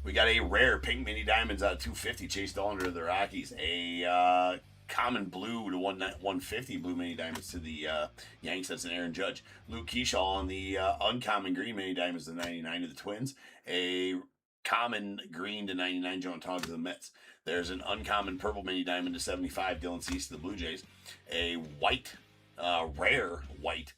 We got a rare pink mini diamonds out of 250. Chase Dollander of the Rockies. A common blue to 150 blue mini diamonds to the Yanks. That's an Aaron Judge. Luke Keyshaw on the uncommon green mini diamonds to 99 to the Twins. A common green to 99 Jonah Tong to the Mets. There's an uncommon purple mini diamond to 75 Dylan Cease to the Blue Jays. A white, rare white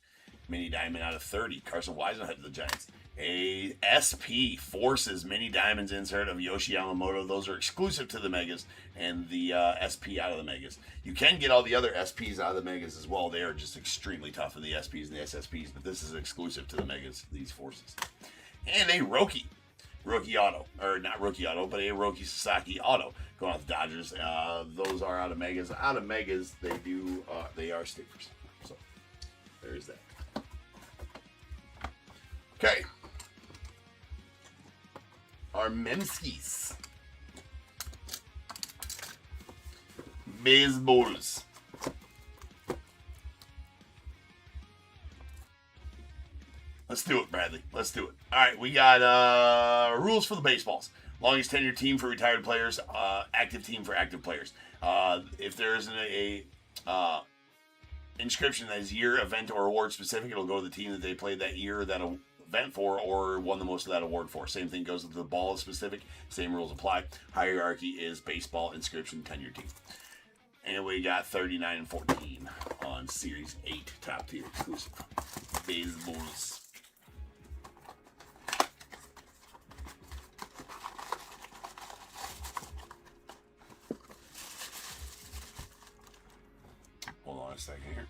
mini diamond out of 30 Carson Weisenhunt to the Giants. A SP Forces mini diamonds insert of Yoshi Yamamoto. Those are exclusive to the Megas, and the SP out of the Megas. You can get all the other SPs out of the Megas as well. They are just extremely tough in the SPs and the SSPs, but this is exclusive to the Megas, these Forces. And a rookie auto, or not rookie auto, but a Roki Sasaki auto going out the Dodgers. Those are out of Megas. Out of Megas, they are stickers. So there's that. Okay. Our Memskis. Baseballs. Let's do it, Bradley. Let's do it. All right, we got rules for the baseballs. Longest tenure team for retired players, active team for active players. If there isn't a inscription that is year, event, or award specific, it'll go to the team that they played that year, that event for, or won the most of that award for. Same thing goes with the ball specific. Same rules apply. Hierarchy is baseball inscription tenure team. And we got 39 and 14 on Series 8 top tier exclusive baseballs. Hold on a second here.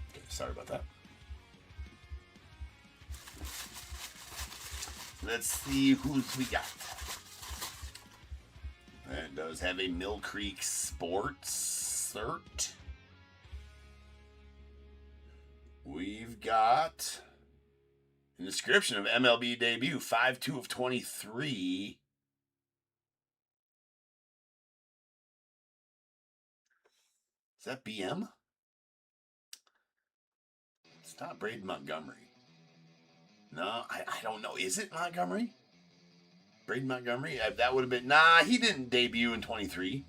Okay, sorry about that. Let's see who's we got. That does have a Mill Creek Sports cert. We've got a description of MLB debut, 5/2 of 23. Is that BM? It's not Braden Montgomery. No, I don't know. Is it Montgomery? Braden Montgomery? That would have been... Nah, he didn't debut in 23.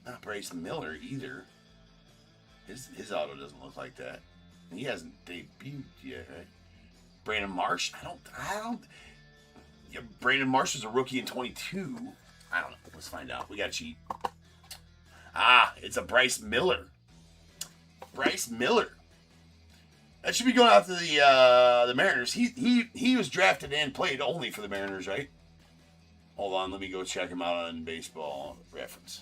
Not Bryce Miller either. His auto doesn't look like that. He hasn't debuted yet, right? Brandon Marsh? I don't... Yeah, Brandon Marsh was a rookie in 22. I don't know. Let's find out. We got to cheat. Ah, it's a Bryce Miller. Bryce Miller. That should be going out to the Mariners. He was drafted and played only for the Mariners, right? Hold on, let me go check him out on Baseball Reference.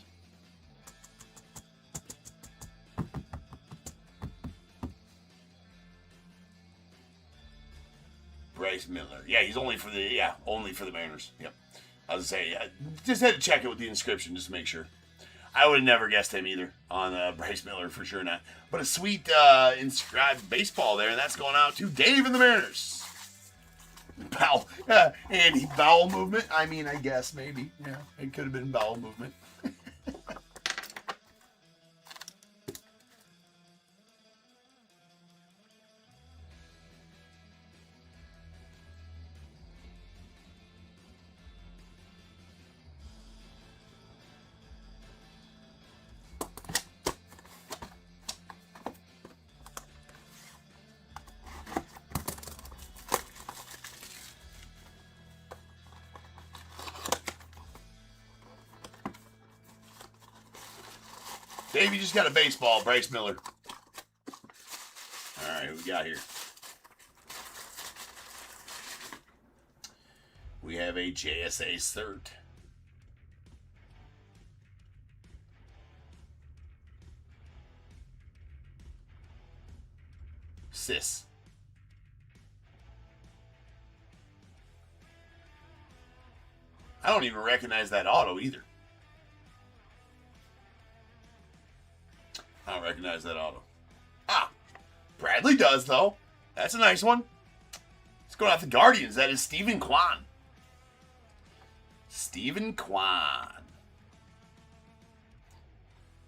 Bryce Miller. Yeah, he's only for the Mariners. Yep. I was gonna say, I just had to check it with the inscription just to make sure. I would have never guessed him either on Bryce Miller, for sure not. But a sweet inscribed baseball there, and that's going out to Dave and the Mariners. Bowel, Andy, bowel movement? I mean, I guess, maybe. Yeah, it could have been bowel movement. Dave, you just got a baseball, Bryce Miller. All right, who we got here? We have a JSA cert. Sis. I don't even recognize that auto either. I don't recognize that auto. Ah, Bradley does, though. That's a nice one. Let's go out the Guardians. That is Stephen Kwan. Stephen Kwan.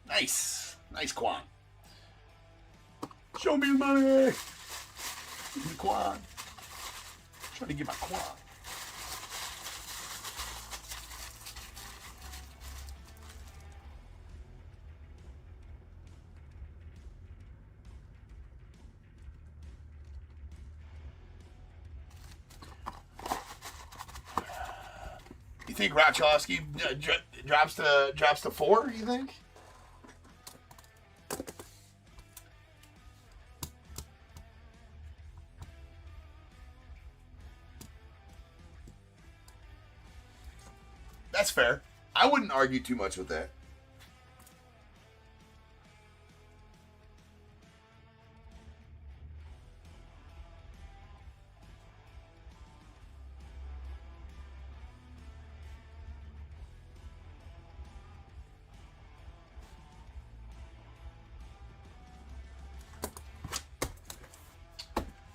Nice. Nice Kwan. Show me the money. Stephen Kwan. Trying to get my Kwan. You think Rachowski drops to 4? You think? That's fair. I wouldn't argue too much with that.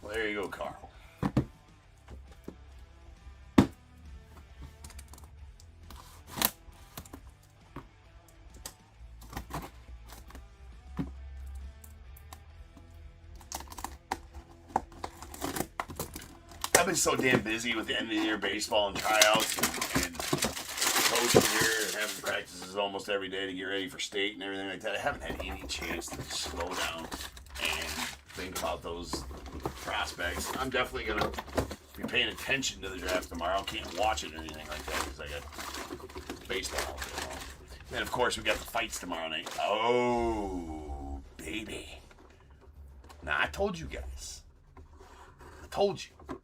Well, there you go, Carl. I've been so damn busy with the end of the year baseball and tryouts and coaching here and having practices almost every day to get ready for state and everything like that. I haven't had any chance to slow down and think about those prospects. I'm definitely going to be paying attention to the draft tomorrow. Can't watch it or anything like that because I got baseball. And then, of course, we got the fights tomorrow night. Oh, baby. Now, I told you guys. I told you.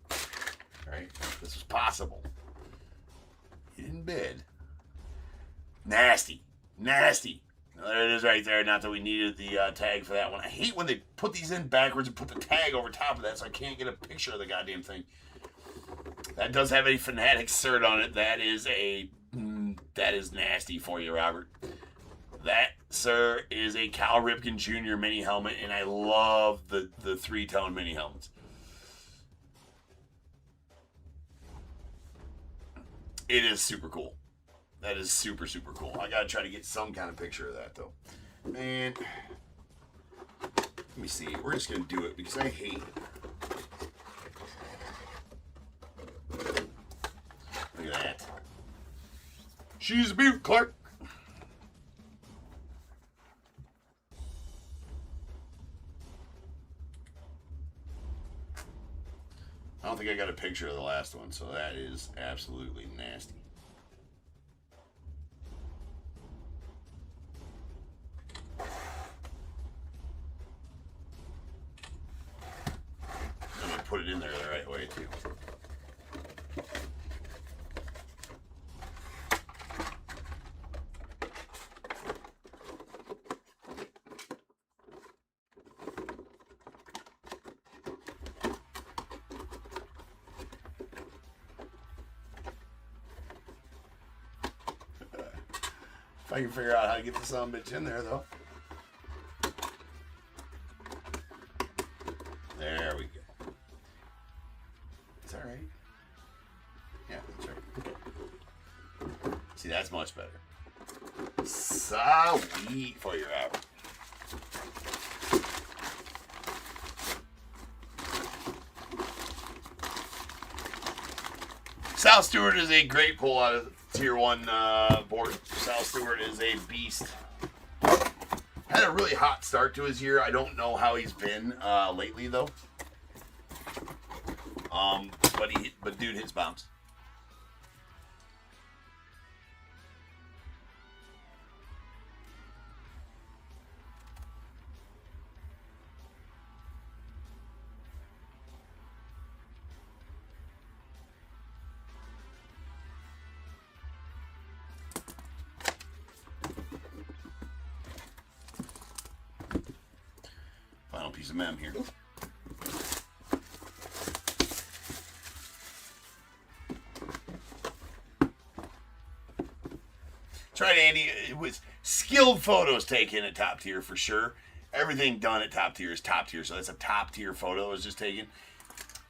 Right? This was possible. You didn't bid. Nasty. Nasty. There it is right there. Not that we needed the tag for that one. I hate when they put these in backwards and put the tag over top of that so I can't get a picture of the goddamn thing. That does have a Fanatic cert on it. That is nasty for you, Robert. That, sir, is a Cal Ripken Jr. mini helmet, and I love the three-tone mini helmets. It is super cool. That is super, super cool. I gotta try to get some kind of picture of that, though. Man, let me see. We're just gonna do it because I hate it. Look at that. She's a beaut, Clark. I don't think I got a picture of the last one, so that is absolutely nasty. I'm going to put it in there the right way, too. If I can figure out how to get the son of a bitch in there, though. There we go. Is that right? Yeah, that's right. See, that's much better. Sweet for your average. Sal Stewart is a great pull out of Tier 1 board. Sal Stewart is a beast. Had a really hot start to his year. I don't know how he's been lately, though. But dude hits bounce. Final piece of mem here. Tried Andy. It was skilled photos taken at top tier for sure. Everything done at top tier is top tier. So that's a top tier photo that was just taken.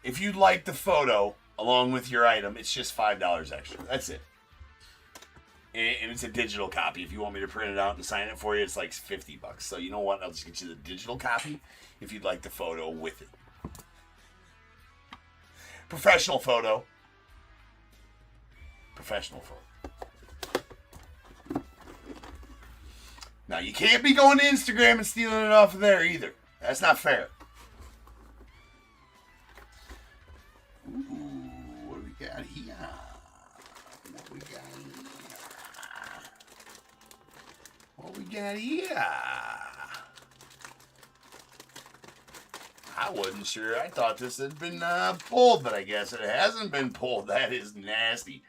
If you like the photo along with your item, it's just $5 extra. That's it. And it's a digital copy. If you want me to print it out and sign it for you, it's like $50. So you know what? I'll just get you the digital copy if you'd like the photo with it. Professional photo. Professional photo. Now, you can't be going to Instagram and stealing it off of there either. That's not fair. Ooh, what do we got here? What we got here? What we got here? I wasn't sure. I thought this had been pulled, but I guess it hasn't been pulled. That is nasty.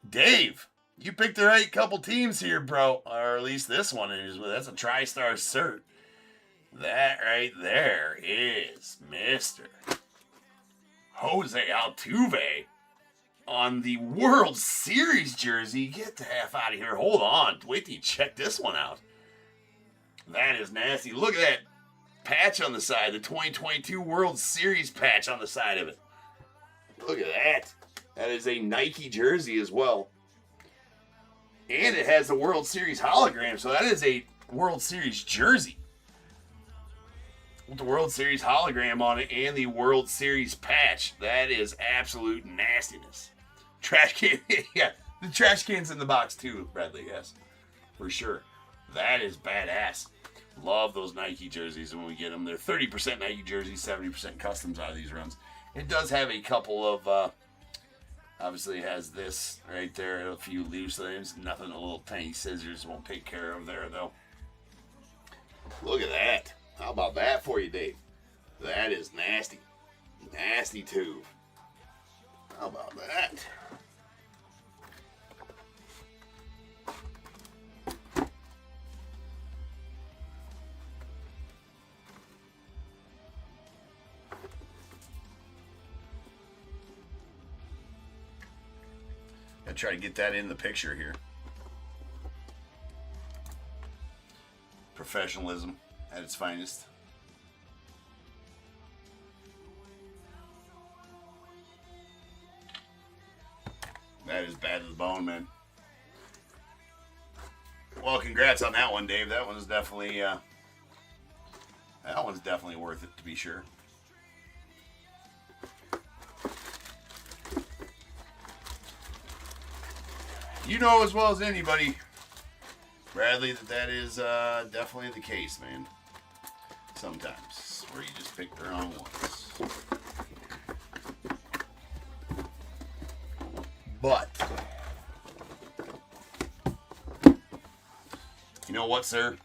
Dave. You picked the right couple teams here, bro. Or at least this one is. That's a TriStar cert. That right there is Mr. Jose Altuve on the World Series jersey. Get the half out of here. Hold on. Wait till you check this one out. That is nasty. Look at that patch on the side. The 2022 World Series patch on the side of it. Look at that. That is a Nike jersey as well. And it has the World Series hologram, so that is a World Series jersey. With the World Series hologram on it and the World Series patch. That is absolute nastiness. Trash can, yeah, the trash can's in the box too, Bradley, yes. For sure. That is badass. Love those Nike jerseys when we get them. They're 30% Nike jerseys, 70% customs out of these runs. It does have a couple of, obviously it has this right there, a few loose things. Nothing a little tiny scissors won't take care of there, though. Look at that. How about that for you, Dave? That is nasty. Nasty tube. How about that? I try to get that in the picture here. Professionalism at its finest. That is bad to the bone, man. Well, congrats on that one, Dave. That one's definitely worth it, to be sure. You know as well as anybody, Bradley, that is definitely the case, man. Sometimes, where you just pick the wrong ones. But, you know what, sir?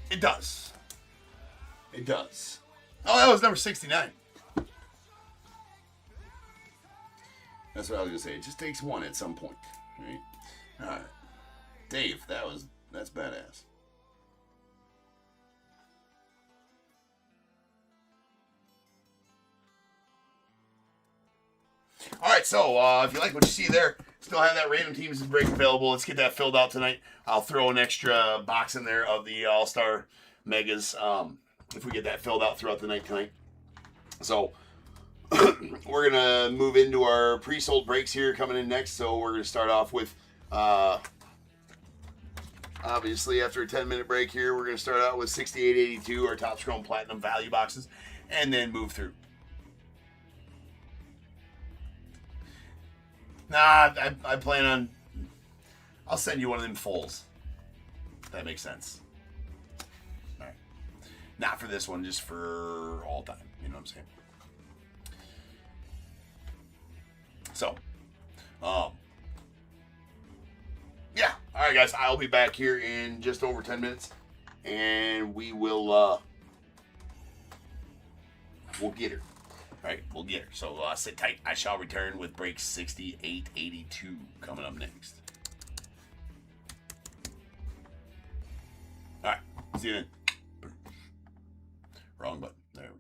It does. It does. Oh, that was number 69. That's what I was going to say. It just takes one at some point. Right? All right. Dave, that's badass. All right, so if you like what you see there, still have that random teams break available. Let's get that filled out tonight. I'll throw an extra box in there of the All-Star Megas if we get that filled out throughout the night tonight. So we're going to move into our pre-sold breaks here coming in next. So we're going to start off with, obviously, after a 10-minute break here, we're going to start out with 6882, our Topps Chrome Platinum value boxes, and then move through. Nah, I plan on, I'll send you one of them fulls. If that makes sense. All right. Not for this one, just for all time. You know what I'm saying? So, yeah. All right, guys. I'll be back here in just over 10 minutes, and we will, we'll get her. All right, we'll get her. So sit tight. I shall return with break 6882 coming up next. All right, see you then. Wrong button. There we go.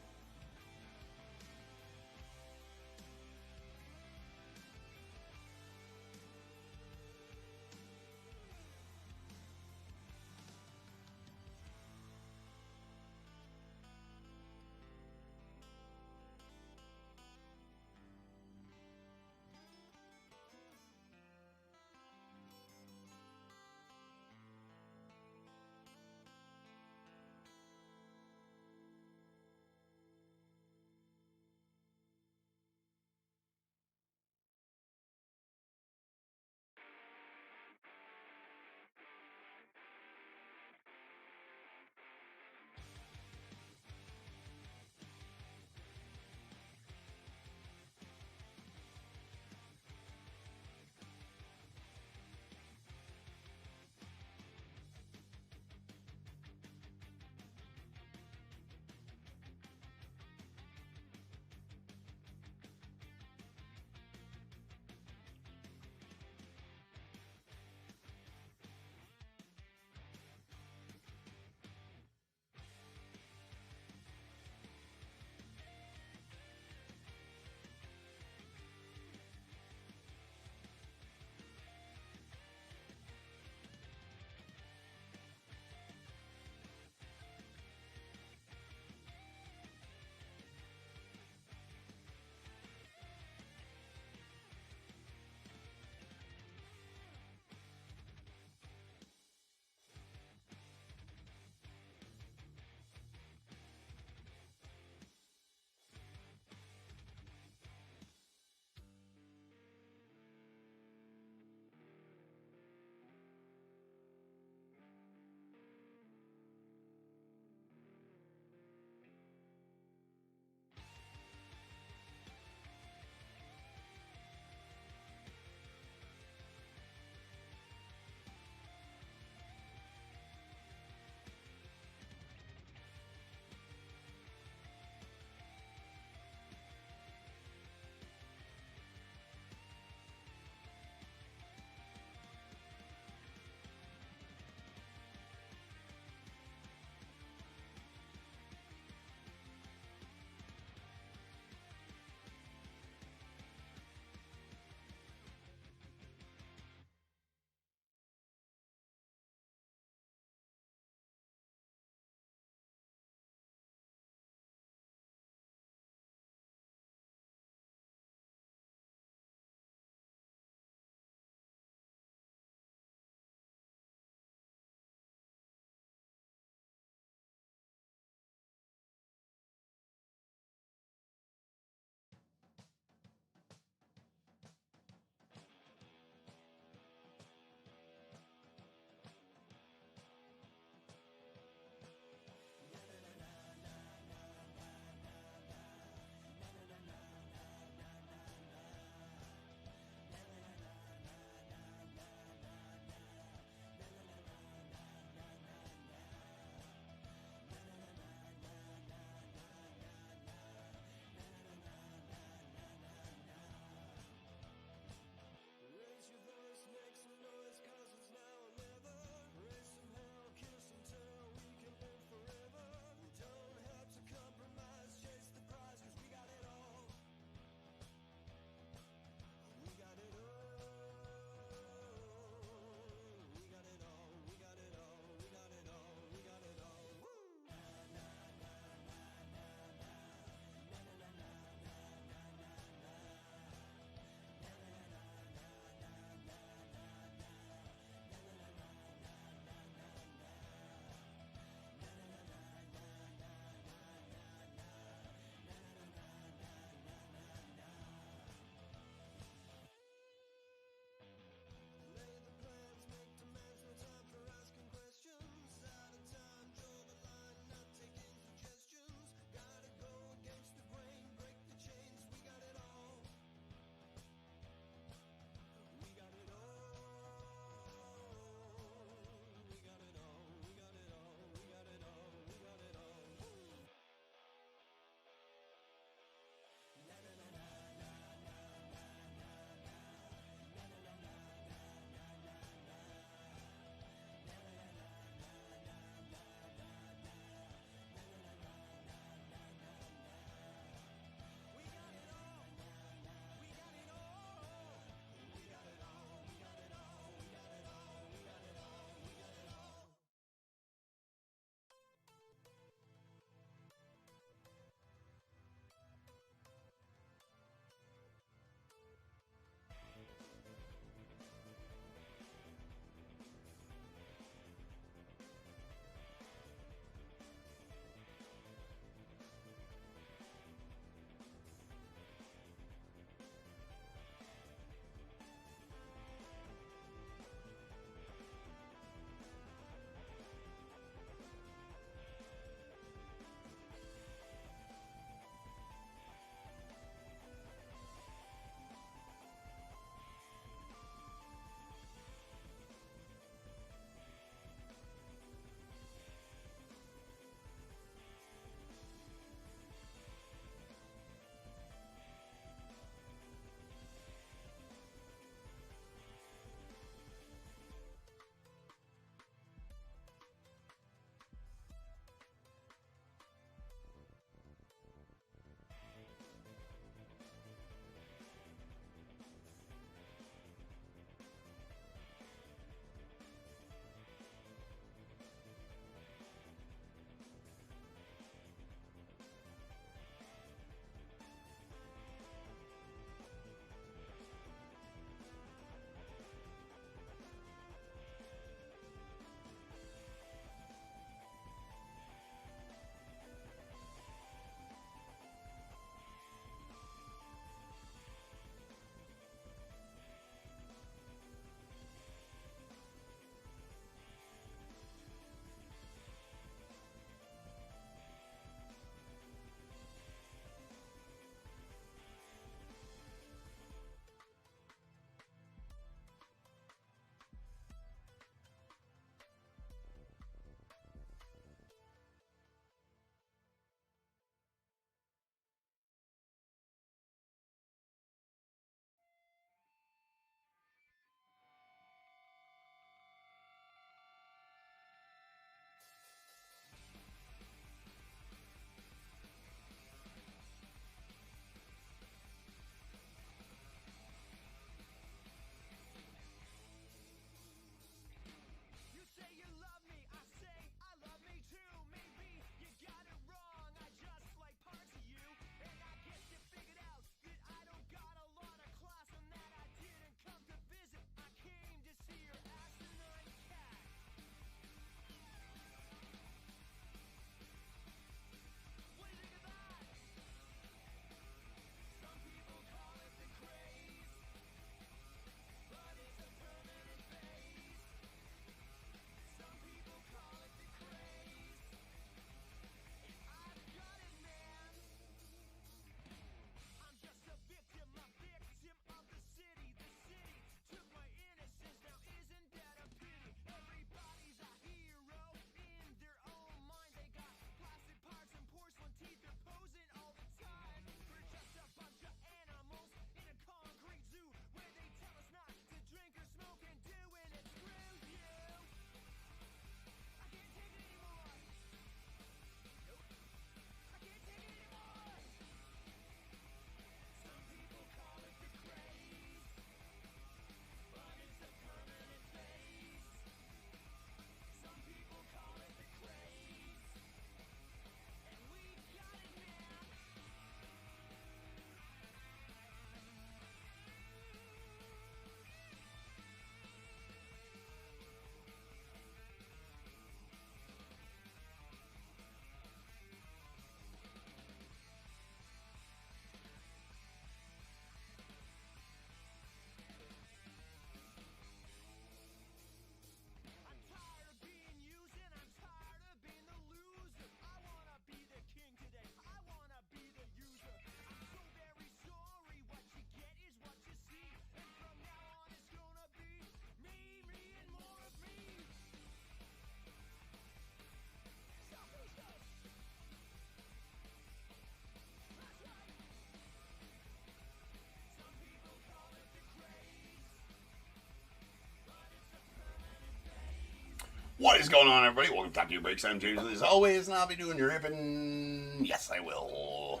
What is going on, everybody? Welcome to Top Tier Breaks. I'm James, as always, and I'll be doing your ripping. Yes, I will.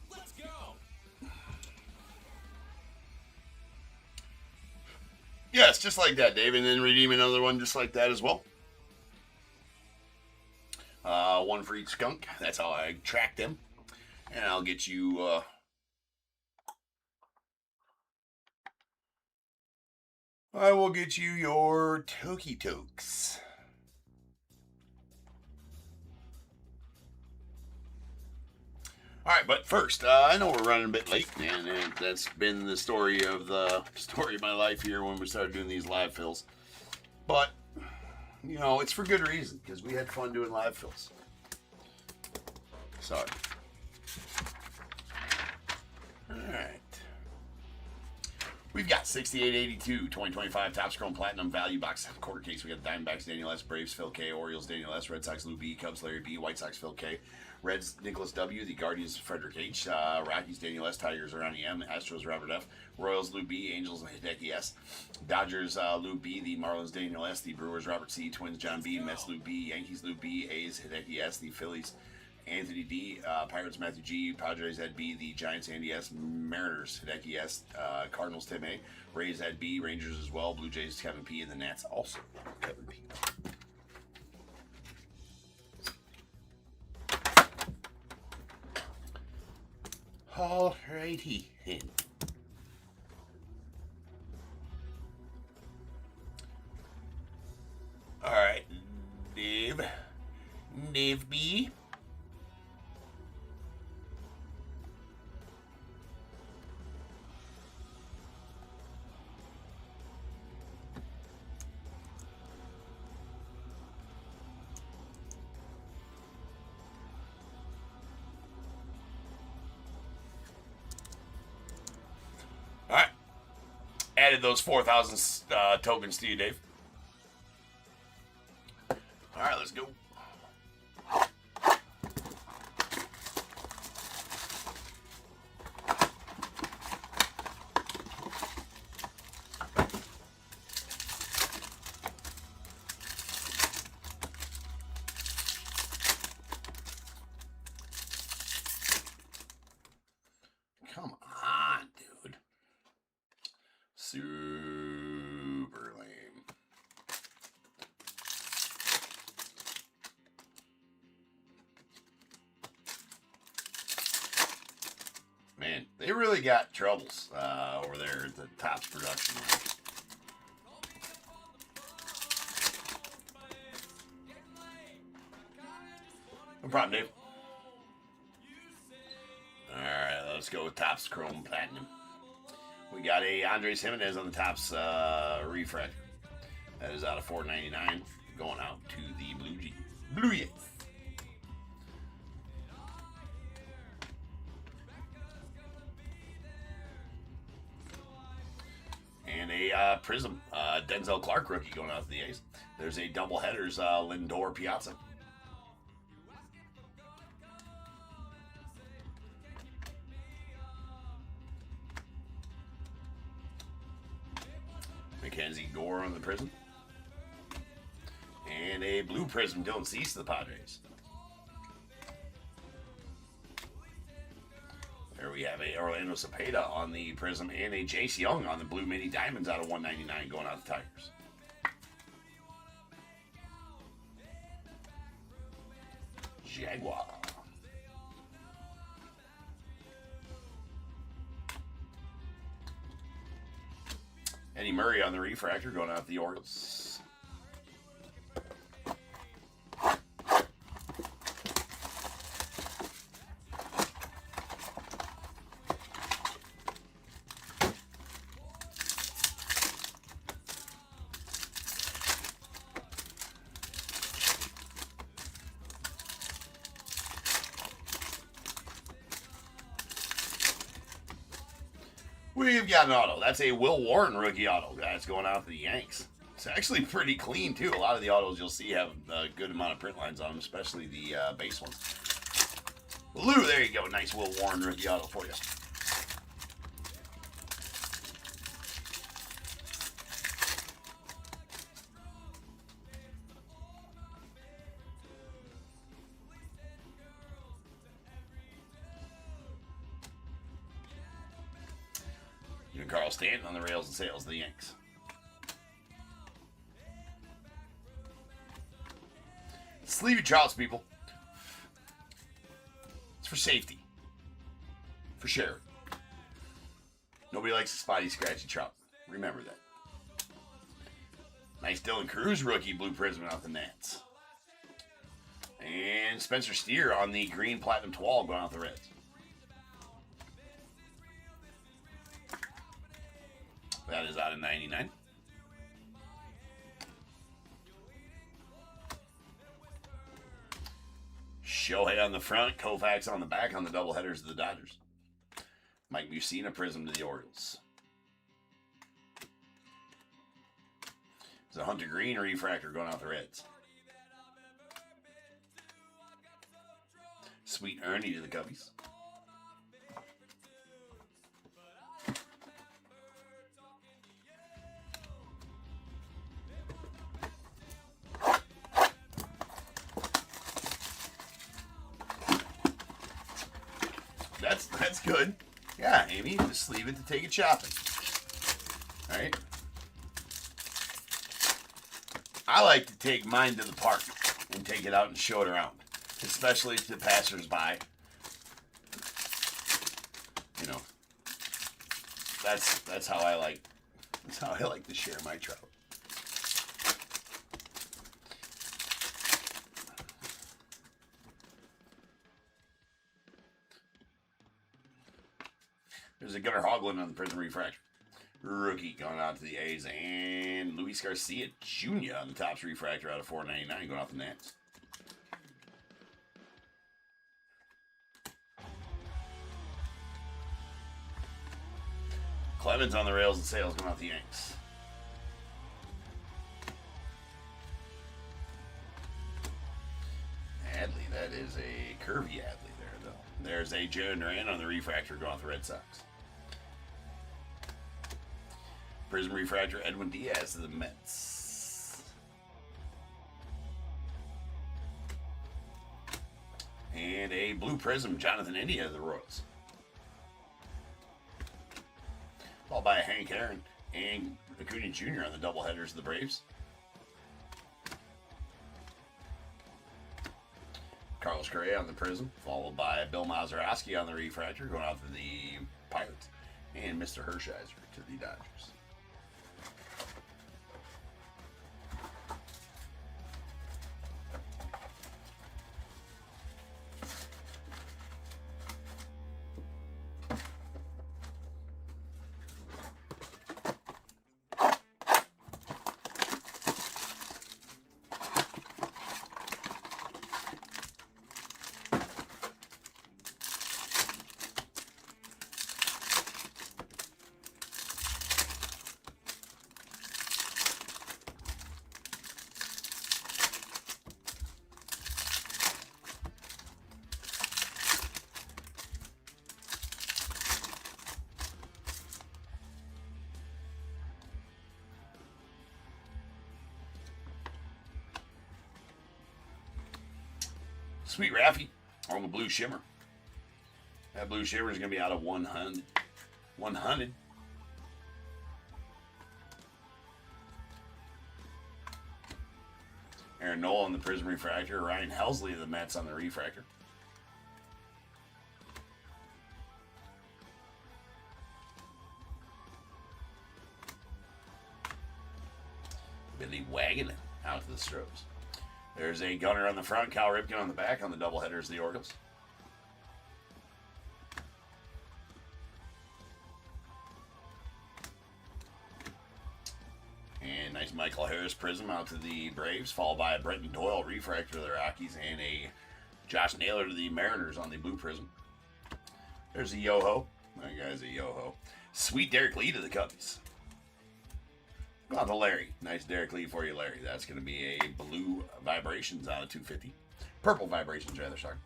Let's go. Yes, just like that, Dave, and then redeem another one just like that as well. One for each skunk. That's how I track them. And I'll get you, I will get you your Toki Tokes. All right, but first, I know we're running a bit late, and that's been the story of my life here when we started doing these live fills. But you know, it's for good reason, because we had fun doing live fills. Sorry. All right. We've got 6882 2025 Topps Chrome Platinum Value Box quarter case. We got Diamondbacks Daniel S, Braves Phil K, Orioles Daniel S, Red Sox Lou B, Cubs Larry B, White Sox Phil K, Reds Nicholas W, the Guardians Frederick H, Rockies Daniel S, Tigers Ronnie M, Astros Robert F, Royals Lou B, Angels Hideki S, Dodgers Lou B, the Marlins Daniel S, the Brewers Robert C, Twins John B, Mets Lou B, Yankees Lou B, A's Hideki S, the Phillies Anthony D, Pirates Matthew G, Padres Ed B, the Giants Andy S, Mariners Hideki S, Cardinals Tim A, Rays Ed B, Rangers as well, Blue Jays Kevin P, and the Nats also Kevin P. Alrighty then. Alright, Dave B. Alright. Added those 4,000 tokens to you, Dave. Alright, let's go. Come on, dude. Super lame. Man, they really got troubles over there at the Topps production. No problem, Dave. Alright, let's go with Topps Chrome Platinum. We got a Andres Jimenez on the Topps refractor. That is out of $4.99, going out to the Blue Jays. And a Prism Denzel Clark rookie going out to the A's. There's a double headers Lindor Piazza. Mackenzie Gore on the Prism. And a blue Prism Dylan Cease to the Padres. There we have a Orlando Cepeda on the Prism and a Jace Young on the blue mini diamonds out of $1.99 going out to Tigers. Jaguar. Eddie Murray on the refractor going out the Orioles. We've got an auto. That's a Will Warren rookie auto. That's going out to the Yanks. It's actually pretty clean, too. A lot of the autos you'll see have a good amount of print lines on them, especially the base ones. Blue, there you go. Nice Will Warren rookie auto for you. You and Carl Stanton on the rails and sails of the Yanks. Sleeve your trouts, people. It's for safety. For sure. Nobody likes a spotty, scratchy trout. Remember that. Nice Dylan Cruz rookie blue prism out the Nats. And Spencer Steer on the green platinum toile going out the Reds. That is out of 99. Shohei on the front, Koufax on the back on the doubleheaders of the Dodgers. Mike Mussina prism to the Orioles. It's a Hunter Green refractor going out the Reds. Sweet Ernie to the Cubbies. That's good. Yeah, Amy, just leave it to take it shopping. All right. I like to take mine to the park and take it out and show it around, especially to passersby. You know, that's how I like. That's how I like to share my trout. There's a Gunnar Hoglund on the Prism Refractor. Rookie going out to the A's. And Luis Garcia Jr. on the Topps Refractor out of 499 going off the Nats. Clemens on the rails and sails going off the Yanks. Adley, that is a curvy Adley there, though. There's a Jaron Duran on the Refractor going off the Red Sox. Prism Refractor, Edwin Diaz to the Mets. And a blue prism, Jonathan India to the Royals. Followed by a Hank Aaron and Acuna Jr. on the doubleheaders of the Braves. Carlos Correa on the prism, followed by Bill Mazeroski on the refractor, going out to the Pirates. And Mr. Hershiser to the Dodgers. Sweet Raffy on the Blue Shimmer. That Blue Shimmer is going to be out of 100. 100. Aaron Nola on the Prism Refractor. Ryan Helsley of the Mets on the Refractor. Billy Wagner out to the Stros. There's a Gunner on the front, Cal Ripken on the back on the doubleheaders of the Orioles. And nice Michael Harris prism out to the Braves, followed by a Brenton Doyle refractor to the Rockies and a Josh Naylor to the Mariners on the blue prism. There's a Yoho. That guy's a Yoho. Sweet Derek Lee to the Cubbies. Go on to Larry. Nice Derek Lee for you, Larry. That's going to be a blue Vibrations out of 250. Purple Vibrations, rather, sorry.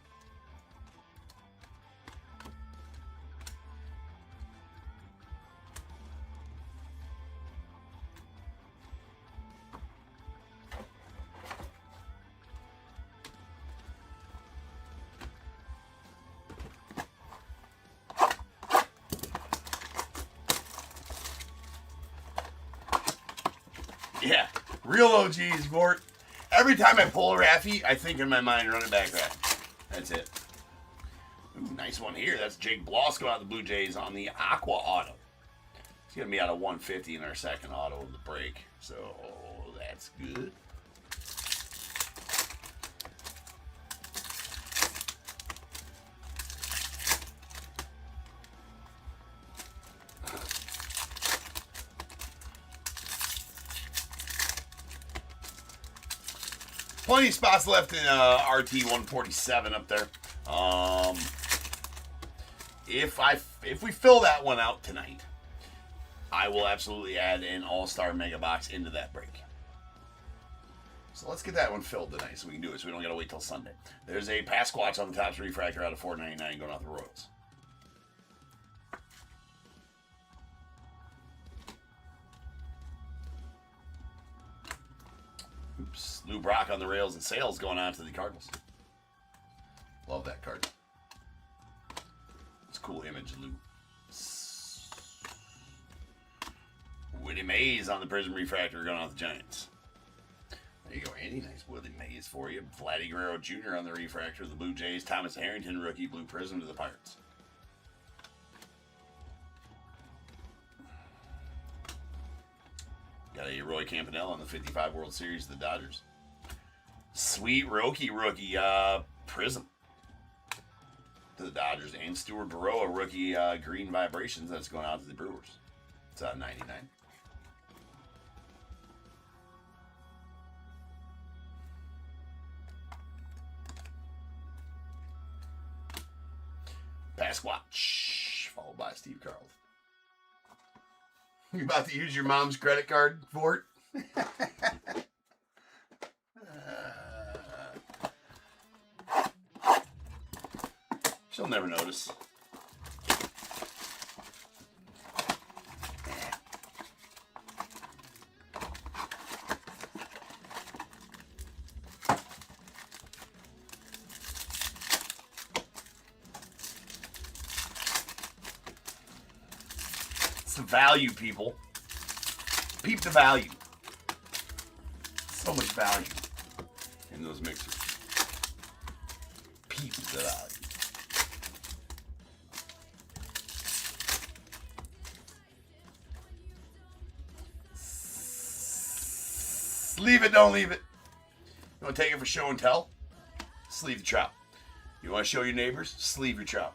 Yeah, real OGs, Mort. Every time I pull a Raffy, I think in my mind, run it back, Raffy. That's it. Ooh, nice one here. That's Jake Bloss going out the Blue Jays on the Aqua Auto. He's going to be out of 150 in our second auto of the break. So, that's good. Plenty of spots left in RT 147 up there. If we fill that one out tonight, I will absolutely add an All-Star Mega Box into that break. So let's get that one filled tonight so we can do it, so we don't got to wait till Sunday. There's a Pasquatch on the Topps Refractor out of $4.99 going out the Royals. Oops. Lou Brock on the rails and sales going on to the Cardinals. Love that card. It's a cool image, Lou. Willie Mays on the Prism Refractor going on the Giants. There you go, Andy. Nice Willie Mays for you. Vladdy Guerrero Jr. on the Refractor of the Blue Jays. Thomas Harrington, rookie Blue Prism to the Pirates. Got a Roy Campanella on the 55 World Series of the Dodgers. Sweet rookie Prism to the Dodgers. And Stuart Burrow, a rookie Green Vibrations that's going out to the Brewers. It's 99. Pasquatch, followed by Steve Carlton. You about to use your mom's credit card for it? She'll never notice. It's the value, people. Peep the value. So much value in those mixers. Peep the value. Leave it, don't leave it. You want to take it for show and tell? Sleeve the trout. You want to show your neighbors? Sleeve your trout.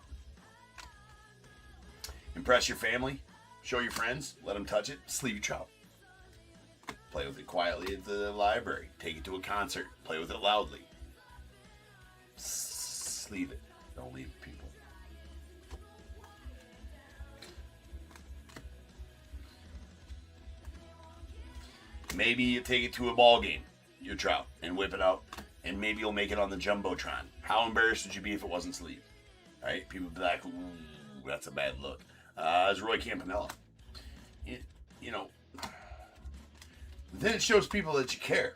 Impress your family? Show your friends? Let them touch it? Sleeve your trout. Play with it quietly at the library. Take it to a concert. Play with it loudly. Sleeve it. Don't leave it, people. Maybe you take it to a ball game, your trout, and whip it out, and maybe you'll make it on the Jumbotron. How embarrassed would you be if it wasn't sleeved? Right? People would be like, ooh, that's a bad look. It's Roy Campanella. You know, then it shows people that you care.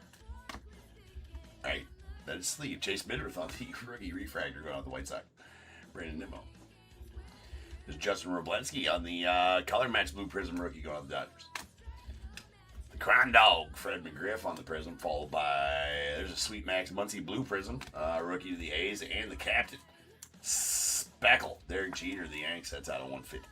Right? That is sleeve. Chase Midworth on the rookie refractor going out the White Sox. Brandon Nimmo. There's Justin Roblensky on the color match blue prism rookie going out the Dodgers. The Crown Dog, Fred McGriff on the prism, followed by, there's a Sweet Max Muncy blue prism, rookie to the A's, and the captain, Speckle, Derek Jeter, the Yanks, that's out of 150.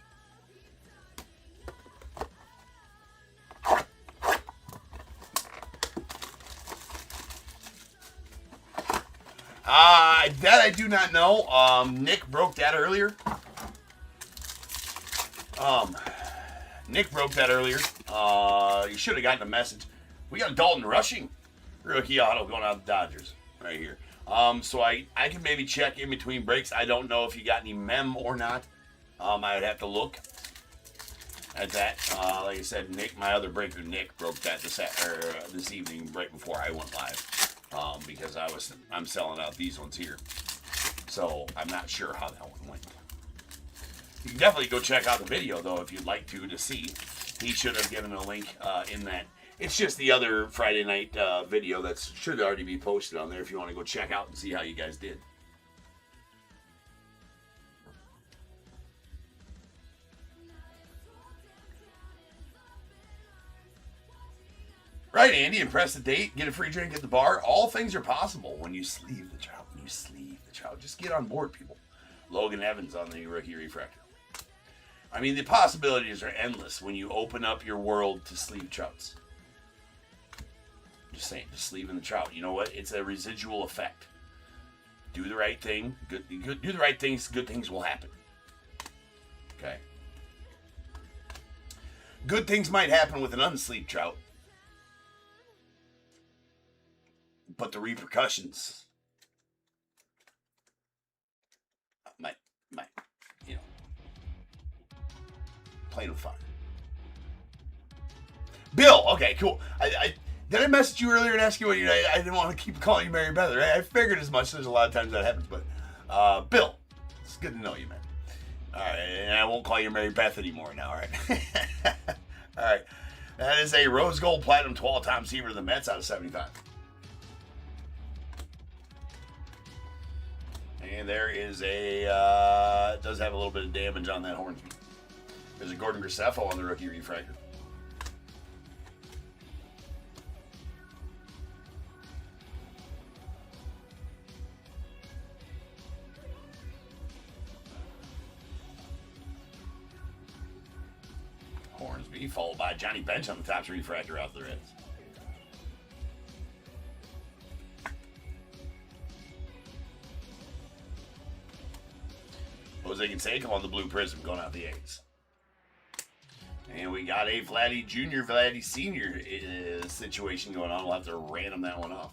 That I do not know. Nick broke that earlier. You should have gotten a message. We got a Dalton Rushing rookie auto going out the Dodgers right here. So I can maybe check in between breaks. I don't know if you got any mem or not. I would have to look at that. Like I said, Nick, my other breaker, Nick, broke that this evening right before I went live. Because I'm selling out these ones here. So I'm not sure how that one went. You can definitely go check out the video, though, if you'd like to see. He should have given a link in that. It's just the other Friday night video that should already be posted on there if you want to go check out and see how you guys did. Right, Andy, and press the date, get a free drink at the bar. All things are possible when you sleeve the trout. When you sleeve the trout. Just get on board, people. Logan Evans on the Rookie Refractor. I mean, the possibilities are endless when you open up your world to sleeve trouts. Just saying, just sleeving the trout. You know what? It's a residual effect. Do the right thing. Do the right things. Good things will happen. Okay. Good things might happen with an unsleeved trout. But the repercussions might, you know, plain with fire. Bill, okay, cool. Did I message you earlier and ask you what you? I didn't want to keep calling you Mary Beth. I figured as much. There's a lot of times that happens, but Bill, it's good to know you, man. All right, and I won't call you Mary Beth anymore now. All right, all right. That is a rose gold platinum 12-time receiver of the Mets out of 75. And there is a, does have a little bit of damage on that Hornsby. There's a Gordon Graceffo on the Rookie Refractor. Hornsby, followed by Johnny Bench on the TOPP Refractor out the Reds. Jose Canseco on the blue prism going out the A's. And we got a Vladdy Jr., Vladdy Sr. Situation going on. We'll have to random that one off.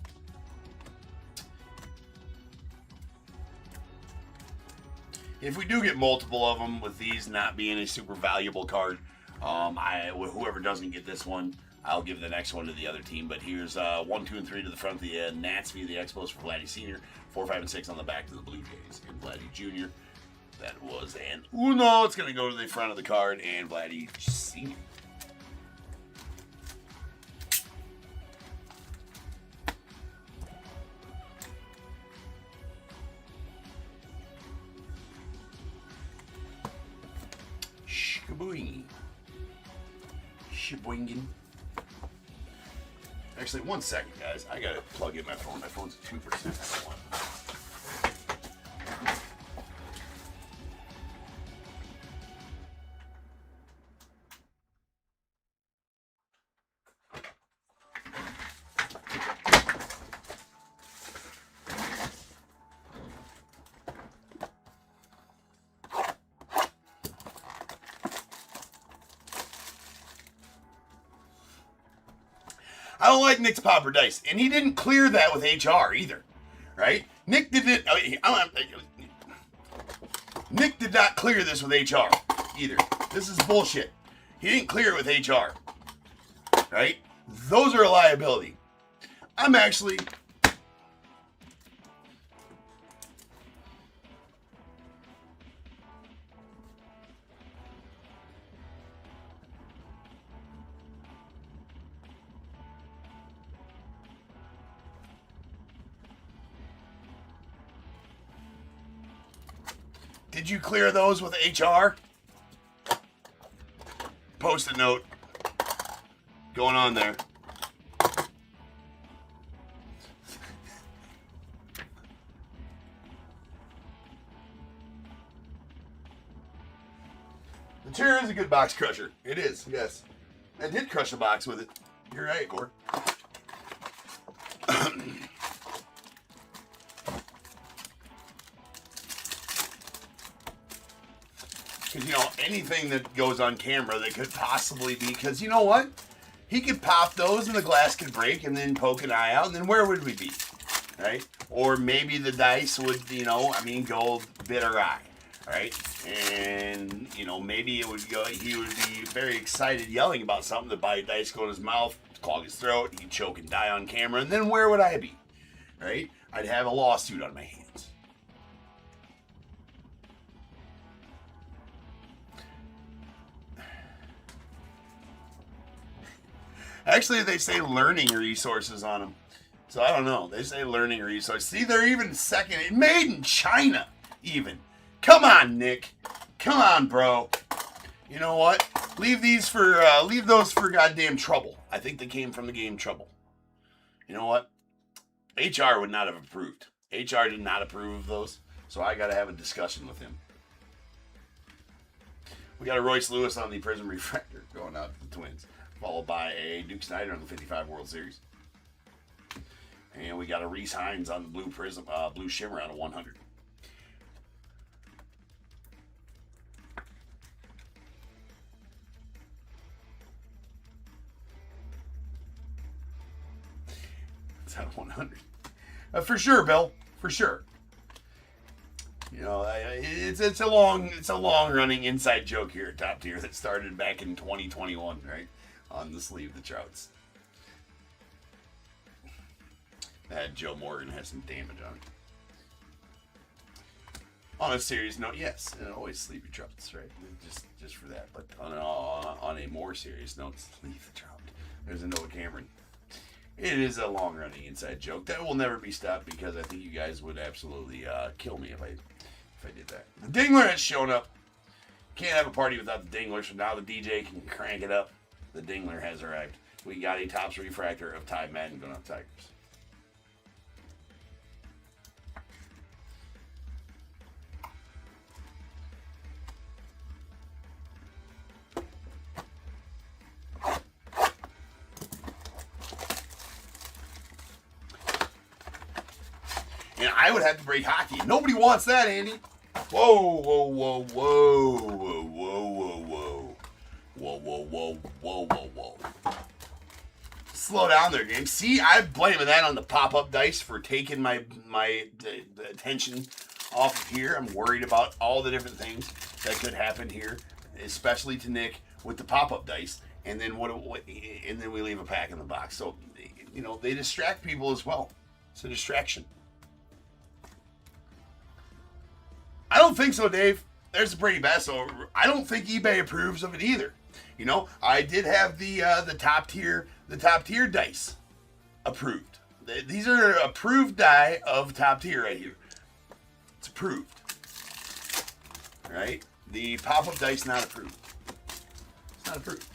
If we do get multiple of them with these not being a super valuable card, whoever doesn't get this one, I'll give the next one to the other team. But here's 1, 2, and 3 to the front of the Nats via the Expos for Vladdy Sr., 4, 5, and 6 on the back to the Blue Jays. And Vladdy Jr., that was an Uno. It's going to go to the front of the card, and Vladdy Sr. Shkaboing. Sheboingen. Actually, 1 second, guys. I got to plug in my phone. My phone's at 2%. I don't like Nick's popper dice, and he didn't clear that with HR either, right? Nick didn't. Nick did not clear this with HR either. This is bullshit. He didn't clear it with HR, right? Those are a liability. I'm actually. Did you clear those with HR? Post-it note going on there. The chair is a good box crusher. It is, yes. I did crush a box with it. You're right, Gord. Because, you know, anything that goes on camera that could possibly be, because you know what? He could pop those and the glass could break and then poke an eye out, and then where would we be? Right? Or maybe the dice would, you know, go bit or eye. Right? And, you know, maybe it would go, he would be very excited yelling about something, the dice go in his mouth, clog his throat, he'd choke and die on camera, and then where would I be? Right? I'd have a lawsuit on my hands. Actually, they say learning resources on them. So I don't know. They say learning resources. See, they're even second. Made in China, even. Come on, Nick. Come on, bro. You know what? Leave those for goddamn Trouble. I think they came from the game Trouble. You know what? HR would not have approved. HR did not approve of those, so I got to have a discussion with him. We got a Royce Lewis on the Prism Refractor going out to the Twins, followed by a Duke Snider on the 55 World Series. And we got a Reese Hines on the Blue Prism, Blue Shimmer on a 100. It's on a 100. For sure, Bill. For sure. You know, it's a long running inside joke here at Top Tier that started back in 2021, right? On the sleeve, the Trouts. That Joe Morgan has some damage on it. On a serious note, yes, and always sleeve your Trouts, right? Just for that. But on a more serious note, sleeve the Trout. There's a Noah Cameron. It is a long-running inside joke that will never be stopped because I think you guys would absolutely kill me if I did that. The Dingler has shown up. Can't have a party without the Dingler, so now the DJ can crank it up. The Dingler has arrived. We got a Topps refractor of Ty Madden going up Tigers. And I would have to break hockey. Nobody wants that, Andy. Whoa, whoa, whoa, whoa, whoa, whoa, whoa, whoa. Whoa, whoa, whoa, whoa, whoa, whoa. Slow down there, game. See, I'm blaming that on the pop-up dice for taking my attention off of here. I'm worried about all the different things that could happen here, especially to Nick with the pop-up dice. And then and then we leave a pack in the box. So, you know, they distract people as well. It's a distraction. I don't think so, Dave. There's a Brady Basso. I don't think eBay approves of it either. You know, I did have the top tier dice approved. These are approved die of Top Tier right here. It's approved. Right? The pop-up dice not approved. It's not approved.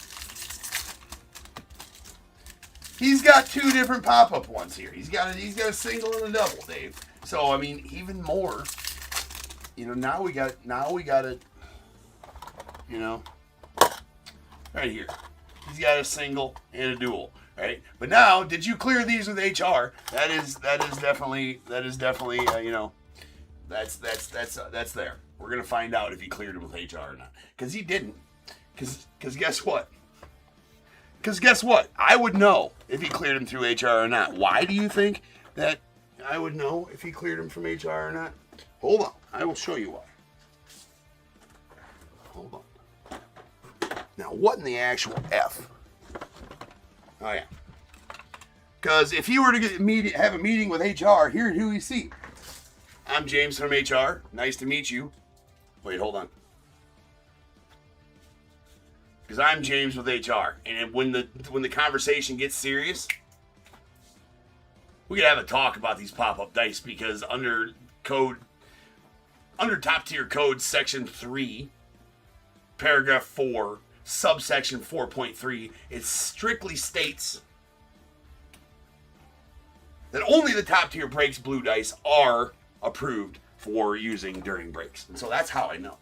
He's got two different pop-up ones here. He's got a single and a double, Dave. So I mean, even more. You know, now we got it, you know, right here. He's got a single and a dual, right? But now, did you clear these with HR? That is definitely, you know, that's there. We're gonna find out if he cleared it with HR or not, because he didn't. Because guess what? I would know if he cleared him through HR or not. Why do you think that I would know if he cleared him from HR or not? Hold on. I will show you why. Hold on. Now, what in the actual F? Oh, yeah. Because if he were to have a meeting with HR, here's who we see. I'm James from HR. Nice to meet you. Wait, hold on. Because I'm James with HR. And when the conversation gets serious, we could have a talk about these pop-up dice because under Top Tier Code Section 3, Paragraph 4, Subsection 4.3, it strictly states that only the Top Tier Breaks blue dice are approved for using during breaks. And so that's how I know.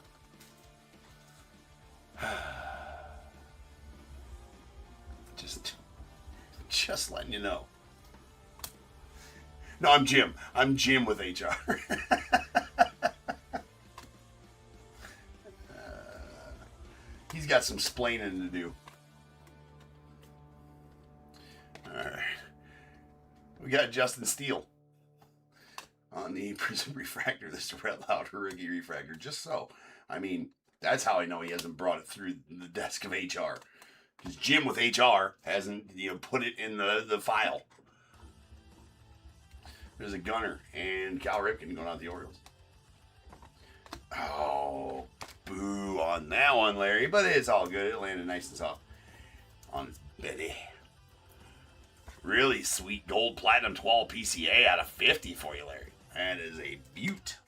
Just letting you know. No, I'm Jim. I'm Jim with HR. He's got some splaining to do. All right. We got Justin Steele on the Prism Refractor. This is Red Loud rookie refractor. Just so. I mean, that's how I know he hasn't brought it through the desk of HR. Because Jim with HR hasn't, put it in the file. There's a Gunner and Cal Ripken going out the Orioles. Oh, boo on that one, Larry. But it's all good. It landed nice and soft on his belly. Really sweet gold platinum 12 PCA out of 50 for you, Larry. That is a beaut.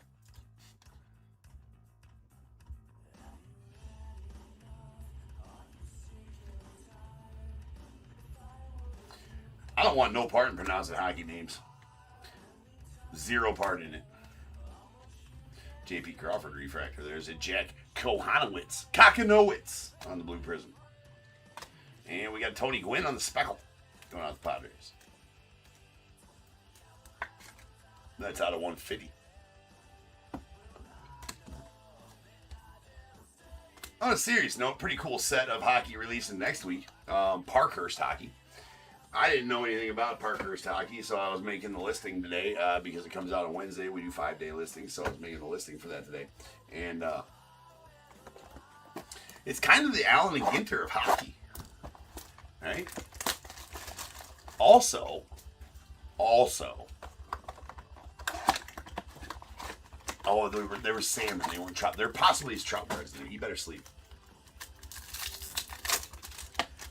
don't want no part in pronouncing hockey names. Zero part in it. J.P. Crawford refractor. There's a Jack Kohanowitz on the blue prism. And we got Tony Gwynn on the speckle going out the Padres. That's out of 150. On a serious note, pretty cool set of hockey releasing next week. Parkhurst hockey. I didn't know anything about Parkhurst hockey, so I was making the listing today because it comes out on Wednesday. We do 5-day listings, so I was making the listing for that today. And it's kind of the Allen and Ginter of hockey, right? Also, oh, they were salmon. They weren't trout. They're possibly trout cards. You better sleep.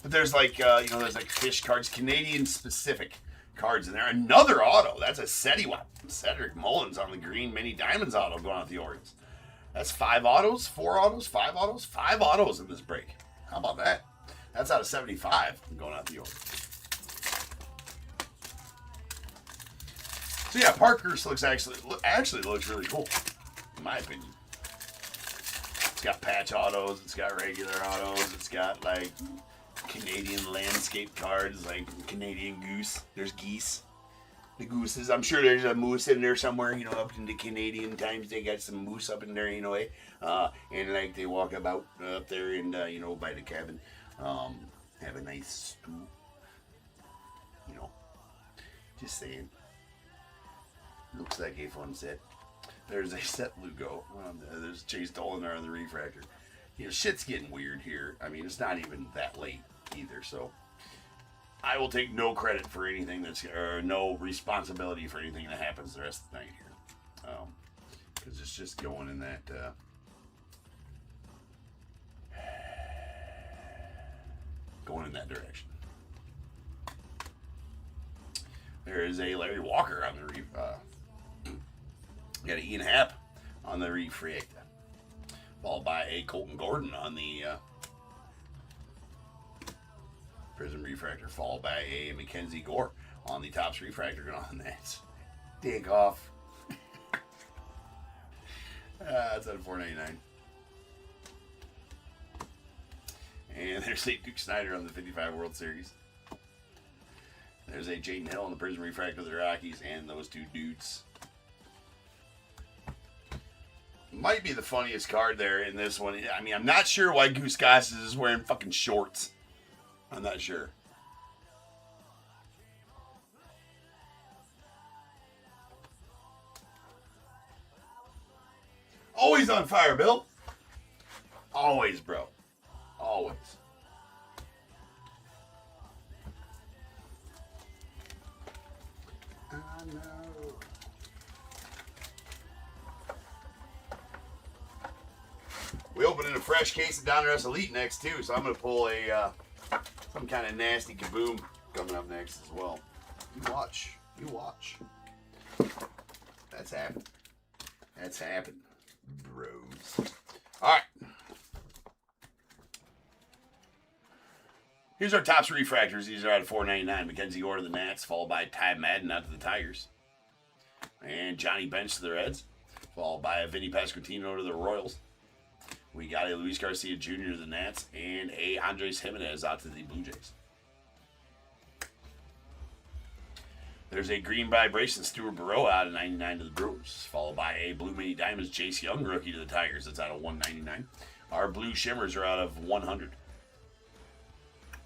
But there's like, there's like fish cards, Canadian specific cards in there. Another auto. That's a Cedric Mullins on the green mini diamonds auto going out the Orioles. That's 5 autos, 4 autos, 5 autos, 5 autos in this break. How about that? That's out of 75 going out the Orioles. So yeah, Parkhurst looks actually looks really cool, in my opinion. It's got patch autos, it's got regular autos, it's got like Canadian landscape cards, like Canadian goose. There's geese. The gooses. I'm sure there's a moose in there somewhere, up in the Canadian times. They got some moose up in there, and like they walk about up there and, by the cabin. Have a nice stew. Just saying. Looks like a fun set. There's a set Lugo. There's Chase Dolan there on the refractor. Shit's getting weird here. I mean, it's not even that late either, so I will take no credit for anything or no responsibility for anything that happens the rest of the night here. Because it's just going in that direction. There is a Larry Walker on the got an Ian Happ on the refractor, followed by a Colton Gordon on the Prism refractor, followed by a Mackenzie Gore on the Topps refractor going on the Nats. Take off. That's out of $4.99. And there's a Duke Snyder on the 55 World Series. There's a Jaden Hill on the Prism refractor of the Rockies, and those two dudes. Might be the funniest card there in this one. I mean, I'm not sure why Goose Gossett is wearing fucking shorts. I'm not sure. Always on fire, Bill. Always, bro. Always. I know. We open in a fresh case of Donruss Elite next too, so I'm gonna pull a some kind of nasty kaboom coming up next as well. You watch. That's happened. Bros. Alright. Here's our Topps refractors. These are out of $4.99. Mackenzie Gore to the Nats, followed by Ty Madden out to the Tigers. And Johnny Bench to the Reds, followed by a Vinny Pasquantino to the Royals. We got a Luis Garcia Jr. to the Nats, and a Andres Jimenez out to the Blue Jays. There's a green vibration Stuart Burrow out of 99 to the Brewers, followed by a blue mini diamonds Jace Young rookie to the Tigers. That's out of 199. Our blue shimmers are out of 100.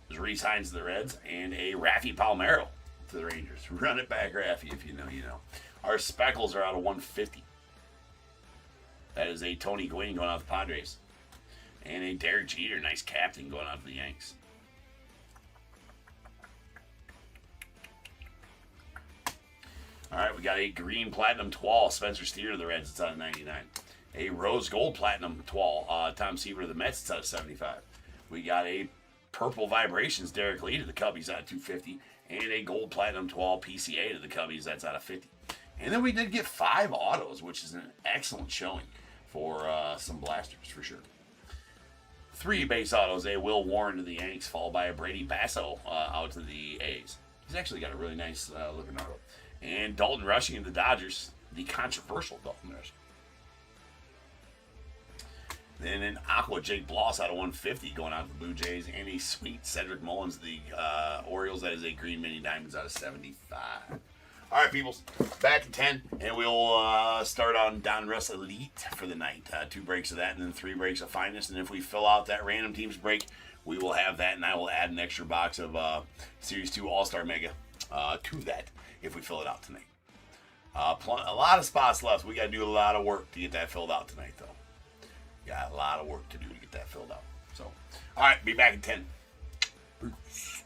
There's Reese Hines to the Reds, and a Raffy Palmeiro to the Rangers. Run it back, Raffy, if you know, you know. Our speckles are out of 150. That is a Tony Gwynn going out to the Padres. And a Derek Jeter, nice captain, going out to the Yanks. All right, we got a green platinum Twal, Spencer Steer to the Reds. It's out of 99. A rose gold platinum Twal, Tom Seaver to the Mets. It's out of 75. We got a purple vibrations Derek Lee to the Cubbies out of 250. And a gold platinum Twal PCA to the Cubbies. That's out of 50. And then we did get 5 autos, which is an excellent showing for some blasters for sure. 3 base autos, a Will Warren to the Yanks, followed by a Brady Basso out to the A's. He's actually got a really nice looking arm. And Dalton Rushing in the Dodgers, the controversial Dalton Rushing. Then in Aqua, Jake Bloss out of 150 going out to the Blue Jays. And a sweet Cedric Mullins, the Orioles. That is a green mini diamonds out of 75. All right, peoples, back in 10, and we'll start on Donruss Elite for the night. 2 breaks of that, and then 3 breaks of Finest. And if we fill out that random teams break, we will have that, and I will add an extra box of Series 2 All-Star Mega to that if we fill it out tonight. A lot of spots left. We got to do a lot of work to get that filled out tonight, though. Got a lot of work to do to get that filled out. So, all right, be back in 10. Peace.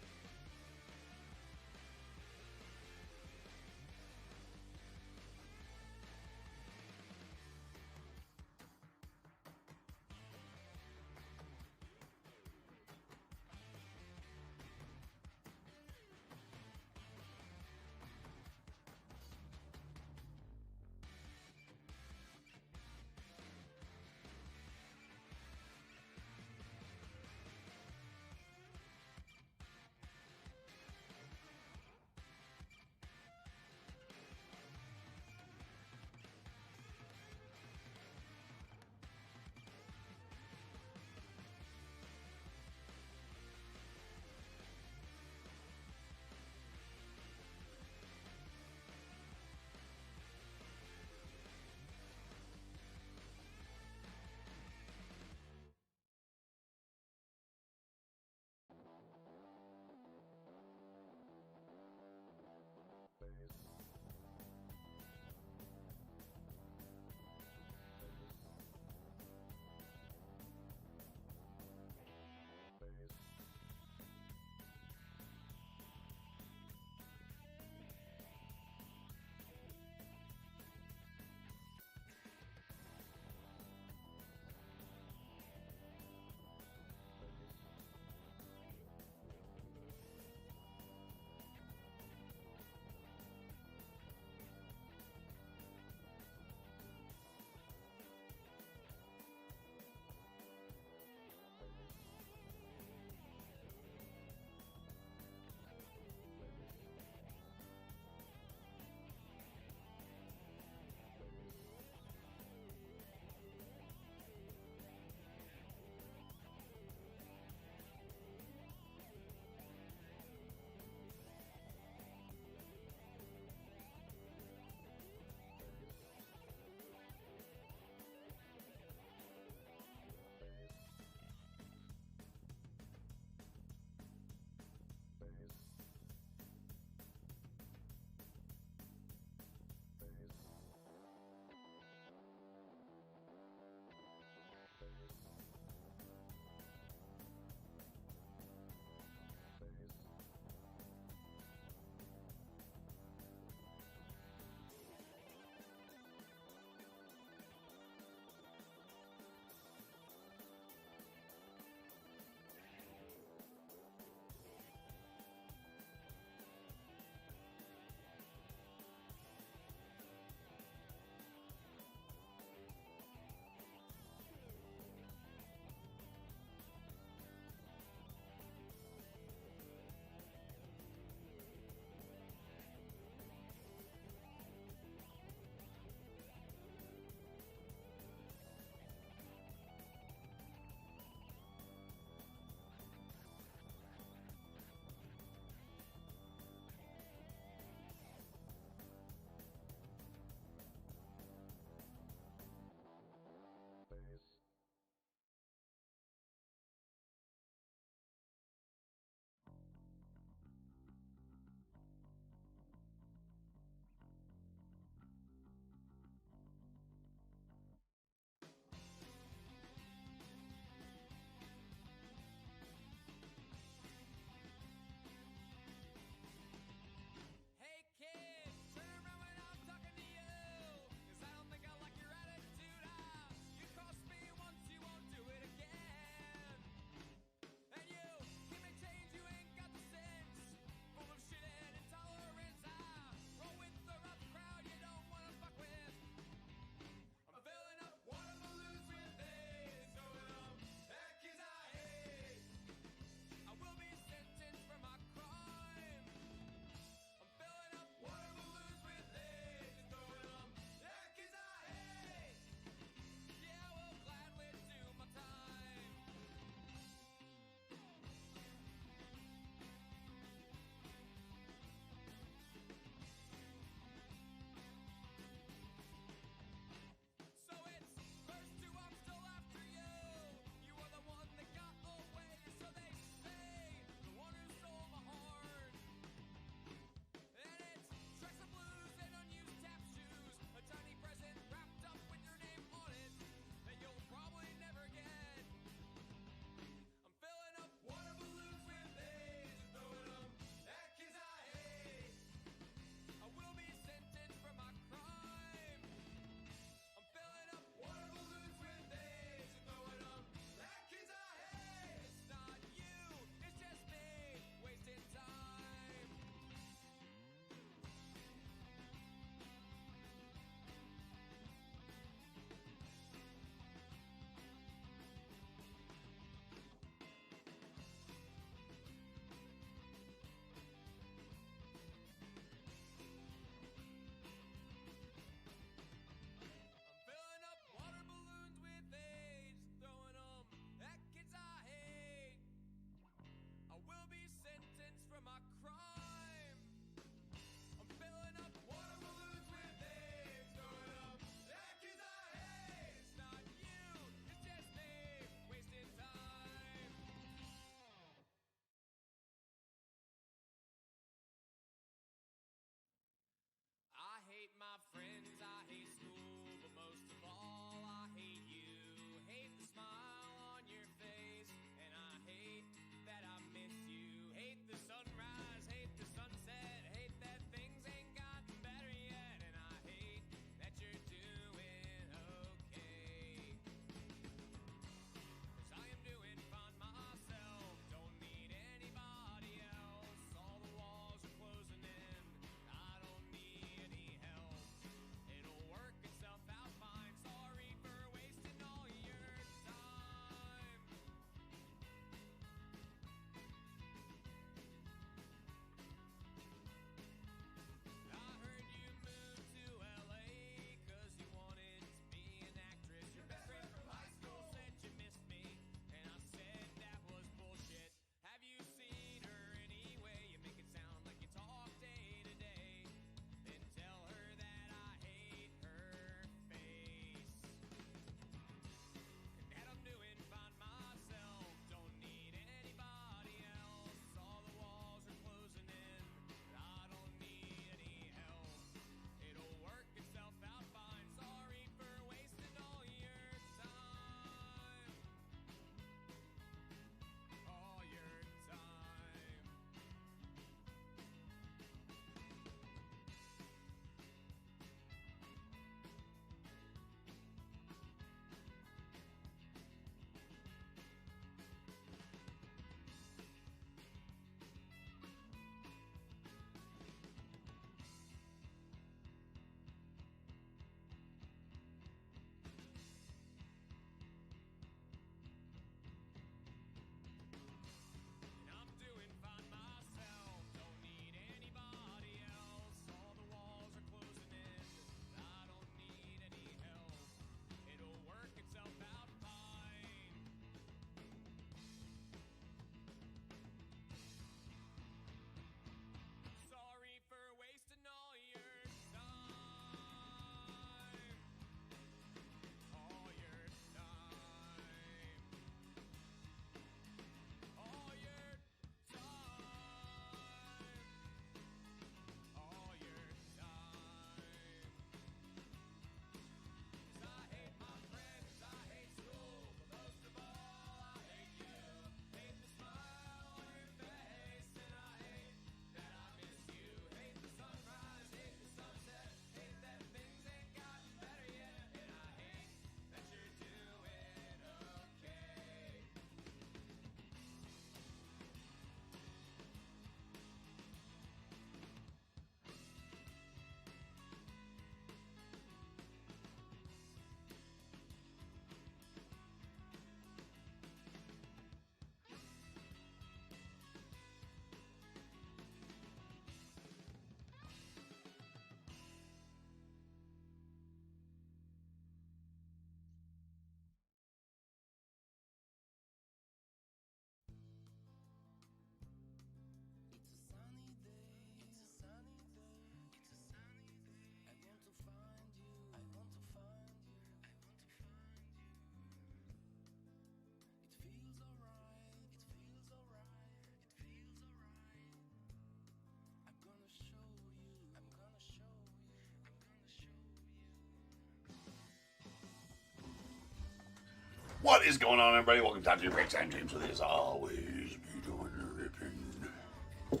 What is going on, everybody? Welcome to Top Tier Breaks. I'm James with you as always. Be doing the ripping.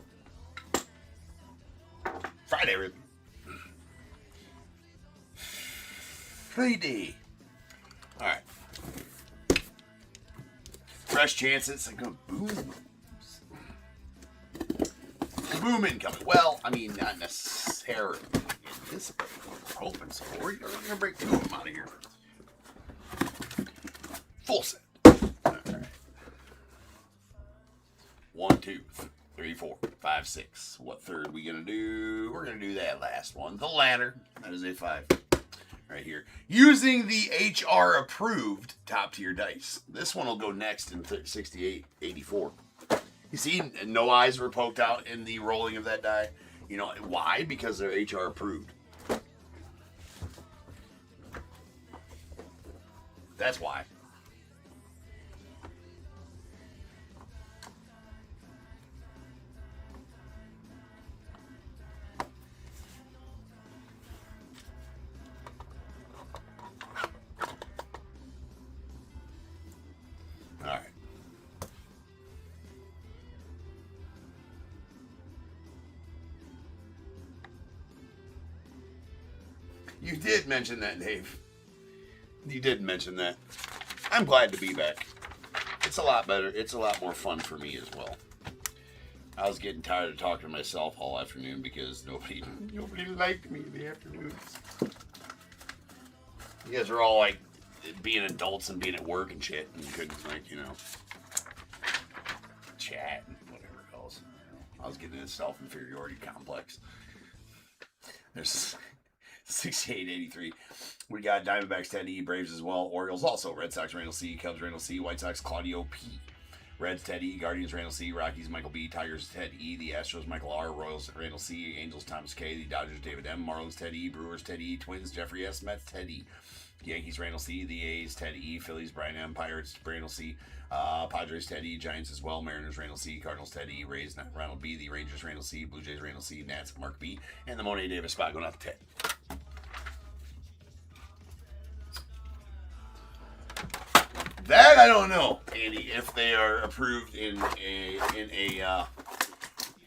Friday ripping. Friday. Alright. Fresh chances. Like a boom. Boom incoming. Well, I mean, not necessarily in this break. We're hoping so. We're going to break 2 of them out of here. Full set. Alright. 1, 2, 3, 4, 5, 6. What third we gonna do? We're gonna do that last one. The ladder. That is a 5. Right here. Using the HR approved top tier dice. This one will go next in 6884. You see, no eyes were poked out in the rolling of that die. You know why? Because they're HR approved. That's why. Alright. You did mention that, Dave. You did mention that. I'm glad to be back. It's a lot better. It's a lot more fun for me as well. I was getting tired of talking to myself all afternoon because nobody liked me in the afternoons. You guys are all like being adults and being at work and shit, and you couldn't, like, you know, chat and whatever else. I was getting a self-inferiority complex. There's 6883. We got Diamondbacks Ted E, Braves as well, Orioles also, Red Sox Randall C, Cubs Randall C, White Sox Claudio P, Reds Ted E, Guardians Randall C, Rockies Michael B, Tigers Ted E, the Astros Michael R, Royals Randall C, Angels Thomas K, the Dodgers David M, Marlins Ted E, Brewers Ted E, Twins Jeffrey S, Mets Ted E, Yankees Randall C, the A's Ted E, Phillies Brian M, Pirates Randall C, Padres Ted E, Giants as well, Mariners Randall C, Cardinals Ted E, Rays Ronald B, the Rangers Randall C, Blue Jays Randall C, Nats Mark B, and the Monet Davis spot going out to Ted. That I don't know, Andy, if they are approved in a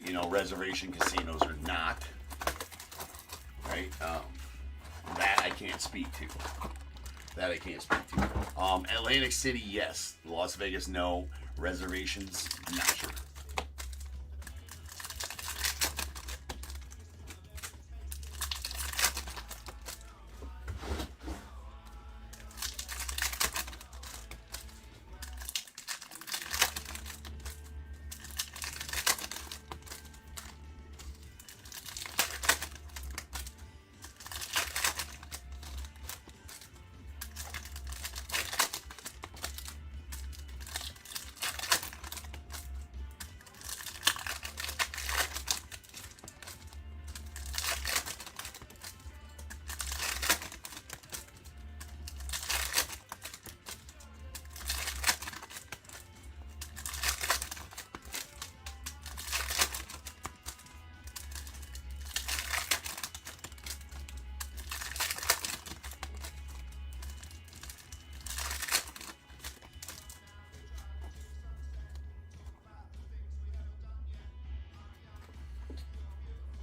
you know, reservation casinos or not. Right? That I can't speak to. Atlantic City, yes. Las Vegas, no. Reservations, not sure.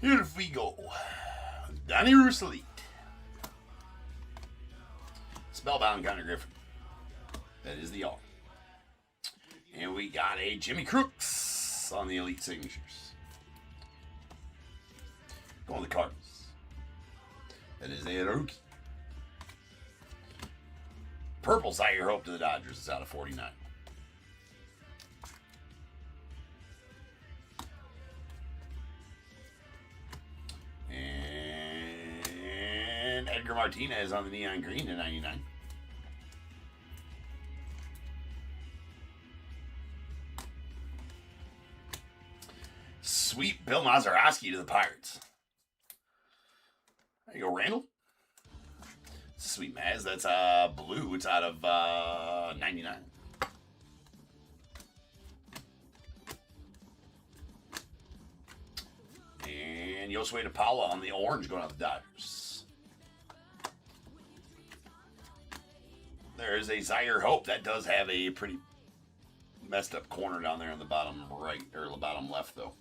Here we go. Donruss Elite. Spellbound Connor Griffin. That is the R. And we got a Jimmy Crooks on the Elite Signatures. Going to the Cardinals. That is a rookie. Purple's out your hope to the Dodgers. It's out of 49. Edgar Martinez on the neon green to 99. Sweet Bill Mazeroski to the Pirates. There you go, Randall. Sweet Maz. That's blue. It's out of 99. And Josue DePaula on the orange going out the Dodgers. There there's a Zaire Hope. That does have a pretty messed up corner down there on the bottom right, or the bottom left, though.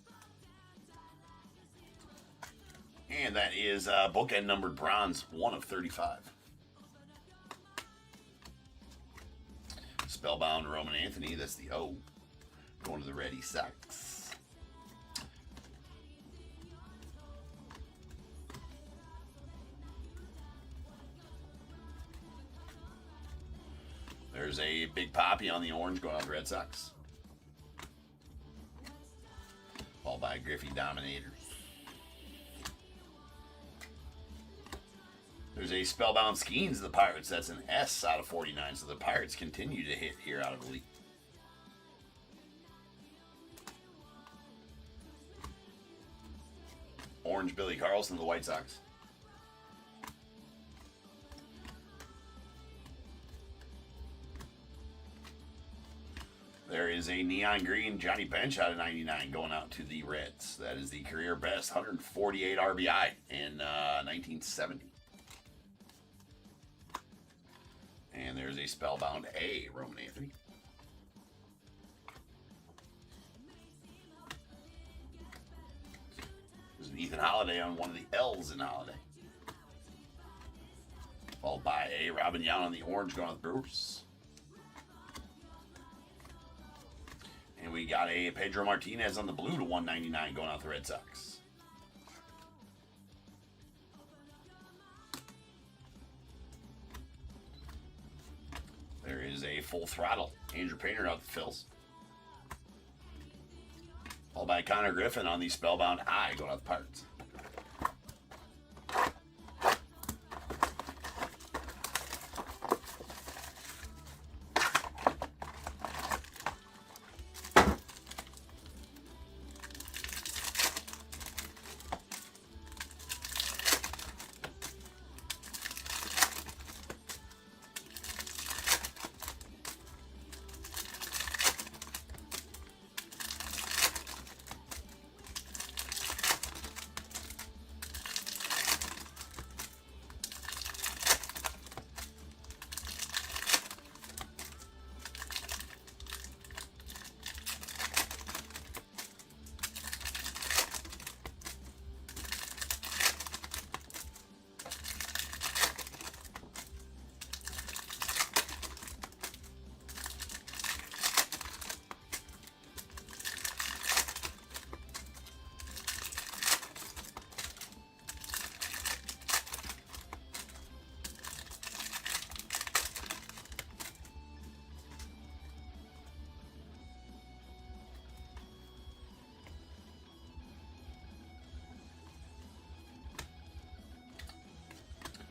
And that is bookend numbered bronze, 1 of 35. Spellbound Roman Anthony, that's the O. Going to the Red Sox. There's a Big Poppy on the orange going on the Red Sox. Followed by Griffey Dominators. There's a Spellbound Skeens of the Pirates. That's an S out of 49. So the Pirates continue to hit here out of the league. Orange Billy Carlson of the White Sox. There is a neon green Johnny Bench out of 99 going out to the Reds. That is the career best 148 RBI in 1970. And there's a Spellbound A, Roman Anthony. There's an Ethan Holiday on one of the L's in Holiday. Followed by a Robin Yount on the orange going on the Brewers. And we got a Pedro Martinez on the blue to 199 going out the Red Sox. There is a Full Throttle Andrew Painter out the Phils. Followed by Connor Griffin on the Spellbound I going out the Pirates.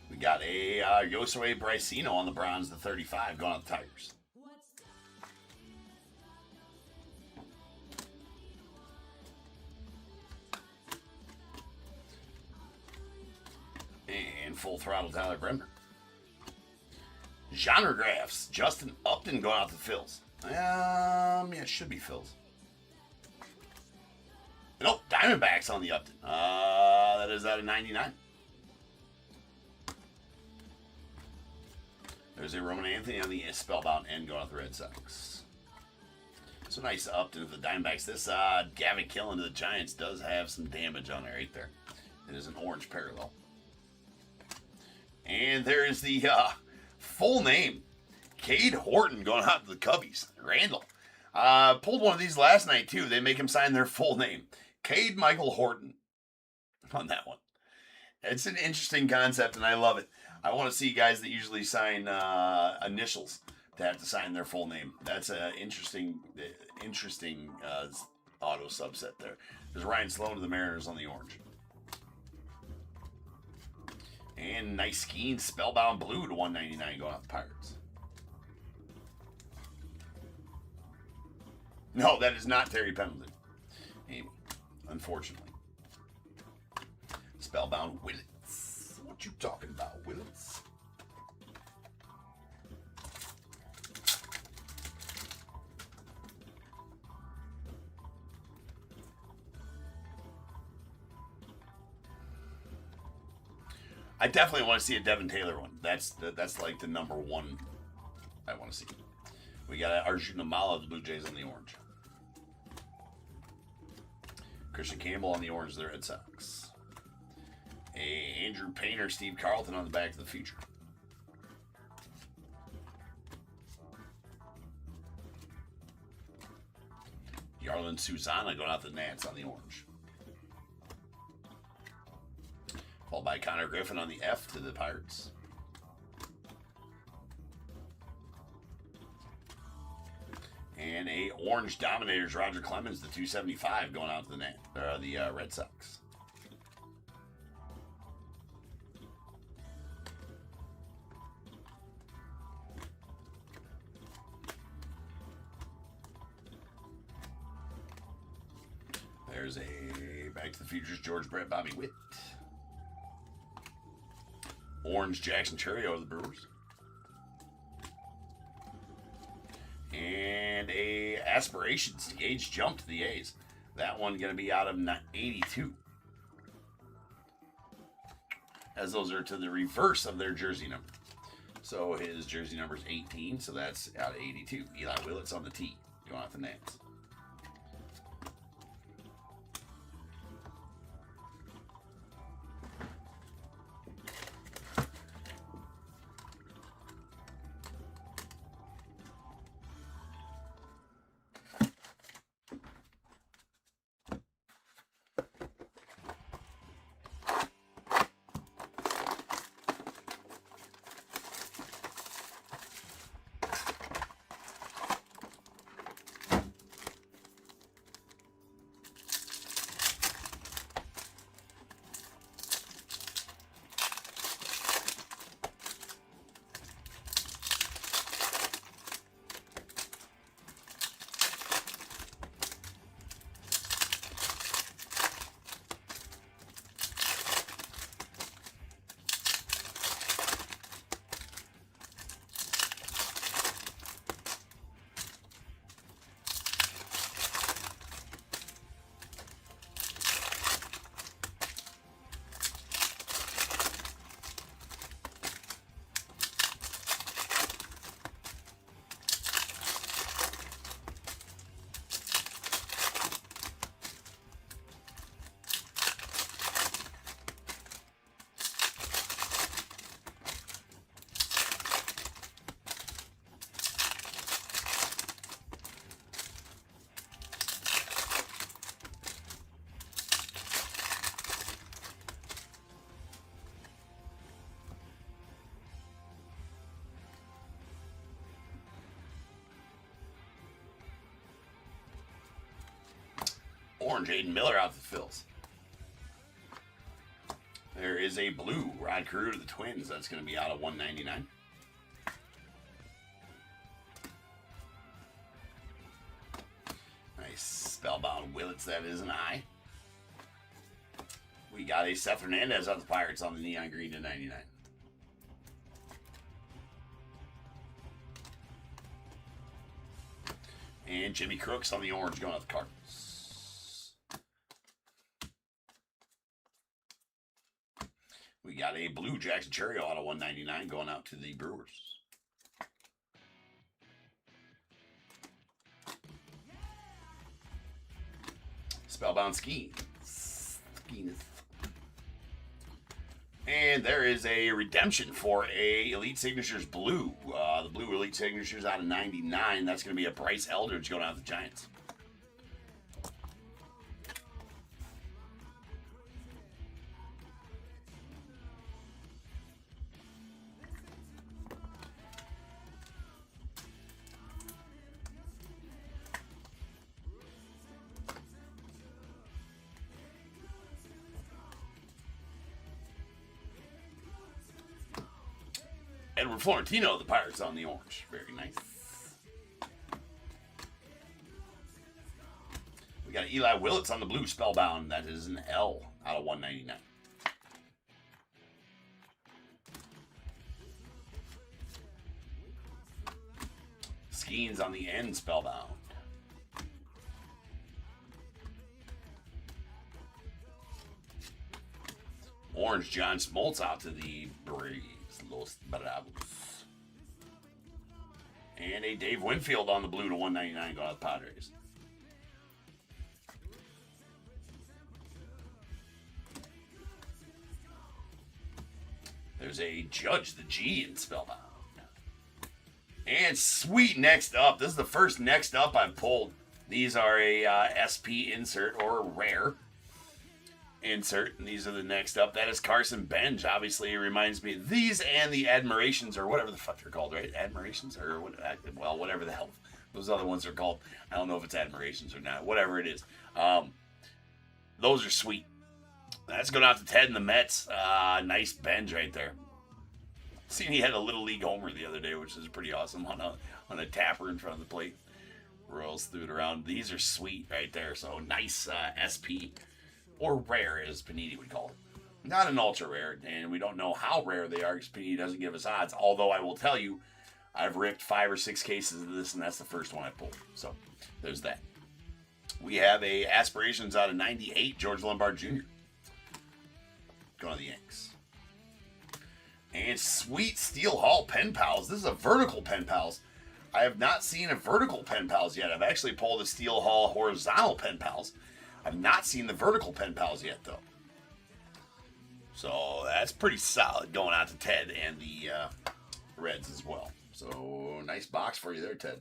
We got a Josue Bricino on the bronze, the 35, going on the Tigers. And Full Throttle Tyler Bremner. Genre Graphs, Justin Upton going out to the Phils. Yeah, it should be Phils. Nope, Diamondbacks on the Upton. That is out of 99. There's a Roman Anthony on the Spellbound N going out the Red Sox. So nice Upton of the Diamondbacks. This Gavin Killen to the Giants does have some damage on it right there. It is an orange parallel. And there is the full name. Cade Horton going out to the Cubbies. Randall. Pulled one of these last night too. They make him sign their full name. Cade Michael Horton on that one. It's an interesting concept and I love it. I want to see guys that usually sign initials to have to sign their full name. That's an interesting auto subset there. There's Ryan Sloan of the Mariners on the orange. And nice Skeen Spellbound Blue to 199 going out the Pirates. No, that is not Terry Pendleton. Amy, unfortunately. Spellbound Willits. What you talking about, Willits? I definitely want to see a Devin Taylor one. That's like the number one I want to see. We got Arjun Namala of the Blue Jays on the orange. Christian Campbell on the orange of the Red Sox. Andrew Painter, Steve Carlton on the back of the future. Yarlin Susana going out the Nats on the orange. Followed by Connor Griffin on the F to the Pirates. And a orange Dominators, Roger Clemens, the 275 going out to the Red Sox. There's a Back to the Futures, George Brett, Bobby Witt. Orange Jackson Churio of the Brewers. And a Aspirations Gage Jump to the A's. That one going to be out of 82. As those are to the reverse of their jersey number. So his jersey number is 18, so that's out of 82. Eli Willits on the T, going out the Nats. Orange Aiden Miller out the fills. There is a blue Rod Carew to the Twins. That's going to be out of 199. Nice spellbound Willits. That is an I. We got a Seth Hernandez out the Pirates on the neon green to 99. And Jimmy Crooks on the orange going out the Cardinals. We got a blue Jackson Churio out of 199 going out to the Brewers. Spellbound Skeens. And there is a redemption for a Elite Signatures blue. The blue Elite Signatures out of 99. That's going to be a Bryce Eldridge going out to the Giants. Edward Florentino, the Pirates on the orange. Very nice. We got Eli Willits on the blue, spellbound. That is an L out of 199. Skeens on the end, spellbound. Orange John Smoltz out to the Braves. Los Bravos. And a Dave Winfield on the blue to 199 going out the Padres. There's a Judge the G in Spellbound. And sweet next up. This is the first next up I've pulled. These are a SP insert or a rare insert. And these are the next up. That is Carson Bench. Obviously, it reminds me of these and the Admirations or whatever the fuck they're called, right? Admirations or well, whatever the hell those other ones are called. I don't know if it's Admirations or not. Whatever it is. Those are sweet. That's going out to Ted and the Mets. Nice Bench right there. Seen he had a Little League homer the other day, which is pretty awesome on a tapper in front of the plate. Royals threw it around. These are sweet right there. So nice SP or rare, as Panini would call it. Not an ultra rare, and we don't know how rare they are because Panini doesn't give us odds. Although I will tell you, I've ripped 5 or 6 cases of this, and that's the first one I pulled. So there's that. We have a Aspirations out of 98, George Lombard Jr. Going to the Yanks. And sweet Steel Hall Pen Pals. This is a vertical Pen Pals. I have not seen a vertical Pen Pals yet. I've actually pulled a Steel Hall horizontal Pen Pals. I've not seen the vertical Pen Pals yet, though. So that's pretty solid going out to Ted and the Reds as well. So nice box for you there, Ted.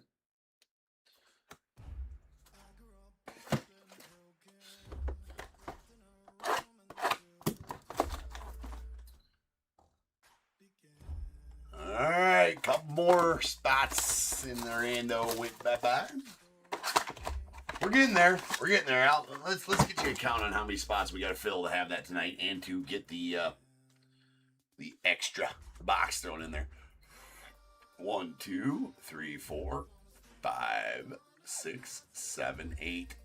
All right, couple more spots in the rando went bye-bye. We're getting there. We're getting there. Al, let's get you a count on how many spots we got to fill to have that tonight, and to get the extra box thrown in there. 1, 2, 3, 4, 5, 6, 7, 8,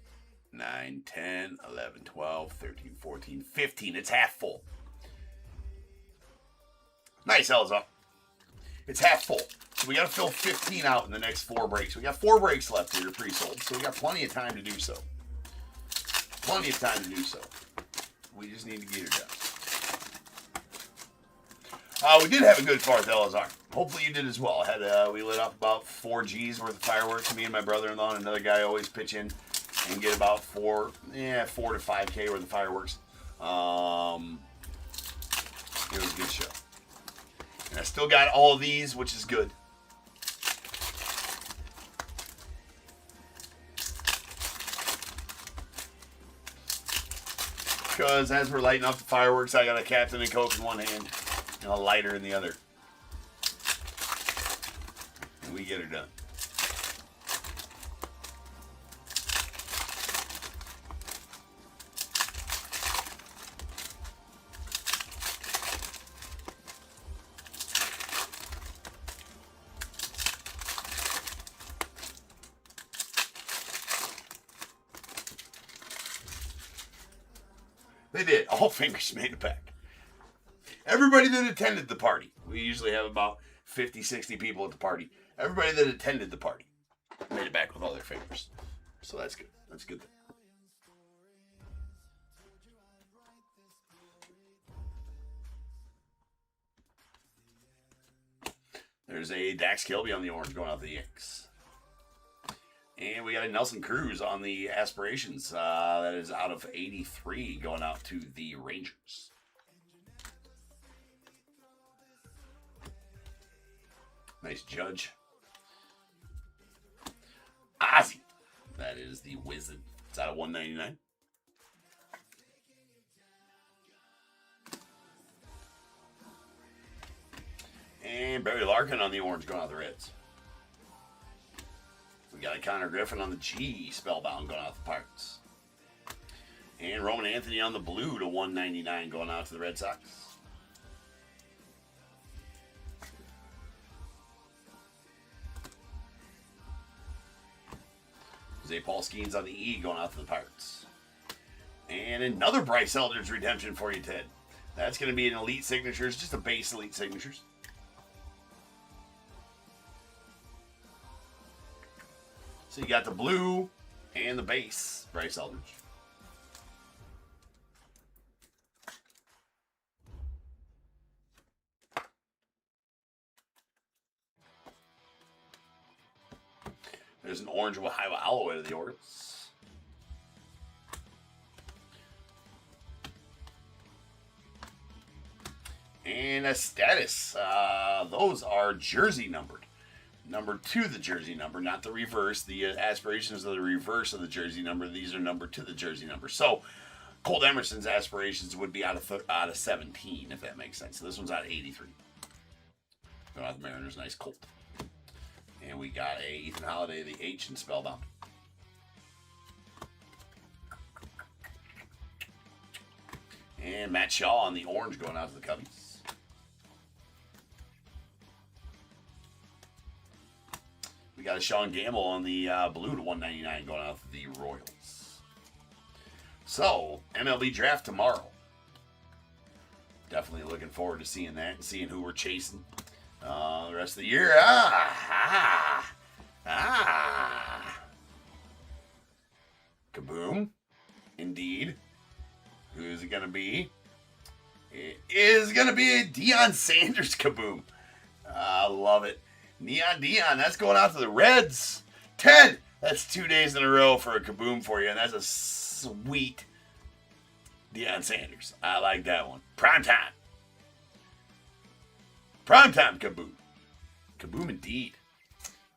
9, 10, 11, 12, 13, 14, 15. It's half full. Nice, Elza. It's half full. So we got to fill 15 out in the next 4 breaks. We got 4 breaks left here pre-sold, so we got plenty of time to do so. Plenty of time to do so. We just need to get it done. We did have a good 4th, Elazar. Hopefully you did as well. We lit up about 4 G's worth of fireworks. Me and my brother-in-law and another guy always pitch in and get about 4 to 5K worth of fireworks. It was a good show. And I still got all of these, which is good. Because as we're lighting up the fireworks, I got a Captain and Coke in one hand and a lighter in the other. And we get her done. They did. All fingers made it back. Everybody that attended the party. We usually have about 50, 60 people at the party. Everybody that attended the party made it back with all their fingers. So that's good. That's good. There's a Dax Kilby on the orange going out the Yanks. And we got a Nelson Cruz on the Aspirations. That is out of 83 going out to the Rangers. Nice Judge. Ozzy. That is the Wizard. It's out of 199. And Barry Larkin on the orange going out the Reds. We got a Connor Griffin on the G, Spellbound, going out the Pirates. And Roman Anthony on the blue to 199 going out to the Red Sox. Jose Paul Skeens on the E going out to the Pirates. And another Bryce Eldridge redemption for you, Ted. That's going to be an Elite Signatures, just a base Elite Signatures. So you got the blue and the base, Bryce Eldridge. There's an orange with all the way to the Orioles. And a status. Those are jersey numbered. Number to the jersey number, not the reverse. The aspirations are the reverse of the jersey number. These are numbered to the jersey number. So Colt Emerson's aspirations would be out of 17, if that makes sense. So this one's out of 83. Going out the Mariners, nice Colt. And we got a Ethan Holiday, the H in Spellbound. And Matt Shaw on the orange going out to the Cubbies. We got a Sean Gamble on the blue to 199 going out to the Royals. So, MLB draft tomorrow. Definitely looking forward to seeing that and seeing who we're chasing the rest of the year. Kaboom. Indeed. Who's it going to be? It is going to be a Deion Sanders kaboom. I love it. Neon Deion, that's going out to the Reds. Ted, that's 2 days in a row for a kaboom for you, and that's a sweet Deion Sanders. I like that one. Prime time. Prime time kaboom. Kaboom indeed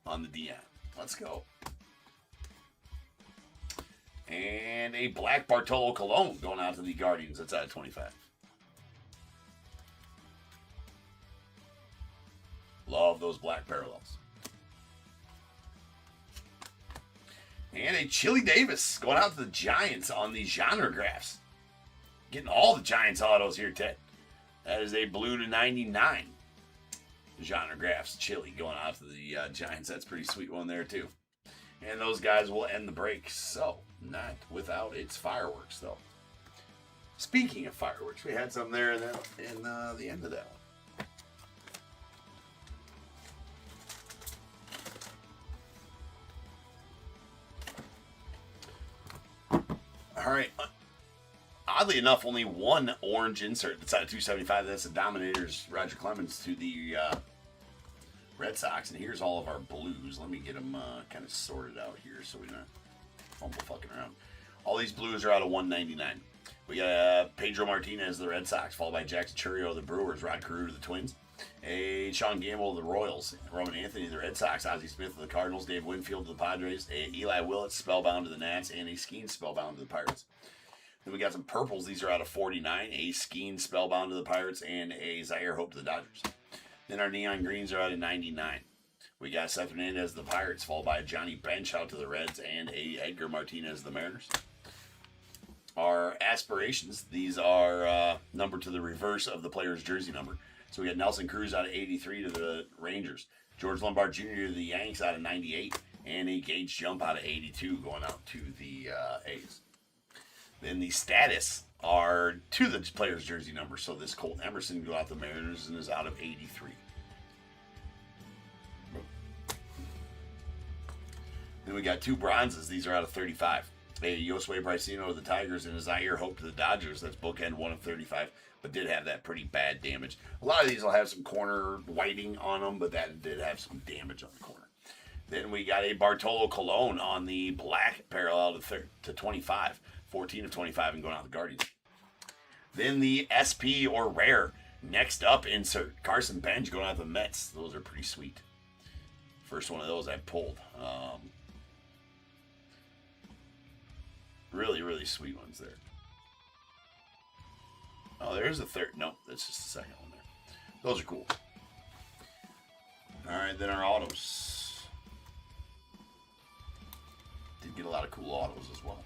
on the Deion. Let's go. And a black Bartolo Colon going out to the Guardians. That's out of 25. Love those black parallels. And a Chili Davis going out to the Giants on the genre graphs. Getting all the Giants autos here, Ted. That is a blue to 99. Genre graphs, Chili going out to the Giants. That's a pretty sweet one there, too. And those guys will end the break. So, not without its fireworks, though. Speaking of fireworks, we had some there in the end of that one. All right. Oddly enough, only one orange insert that's out of 275. That's the Dominators, Roger Clemens, to the Red Sox. And here's all of our blues. Let me get them kind of sorted out here so we're not fumble fucking around. All these blues are out of 199. We got Pedro Martinez, the Red Sox, followed by Jackson Chourio, the Brewers, Rod Carew, the Twins. A Sean Gamble, the Royals, Roman Anthony, the Red Sox, Ozzie Smith, the Cardinals, Dave Winfield, the Padres, a Eli Willett, spellbound to the Nats, and a Skeen, spellbound to the Pirates. Then we got some purples. These are out of 49. A Skeen, spellbound to the Pirates, and a Zaire Hope to the Dodgers. Then our neon greens are out of 99. We got Seth Hernandez, the Pirates, followed by Johnny Bench out to the Reds, and a Edgar Martinez, the Mariners. Our aspirations, these are numbered to the reverse of the player's jersey number. So we got Nelson Cruz out of 83 to the Rangers. George Lombard Jr. to the Yanks out of 98. And a Gage Jump out of 82 going out to the A's. Then the status are to the player's jersey number. So this Colt Emerson go out to the Mariners and is out of 83. Then we got two bronzes. These are out of 35. A Josue Bricino to the Tigers and a Zaire Hope to the Dodgers. That's bookend 1 of 35. But did have that pretty bad damage. A lot of these will have some corner whiting on them, but that did have some damage on the corner. Then we got a Bartolo Colon on the black parallel to 25. 14 of 25 and going out the Guardians. Then the SP or rare. Next up, insert Carson Bench going out the Mets. Those are pretty sweet. First one of those I pulled. Really, really sweet ones there. Oh, there's a third. Nope, that's just the second one there. Those are cool. All right, then our autos. Did get a lot of cool autos as well.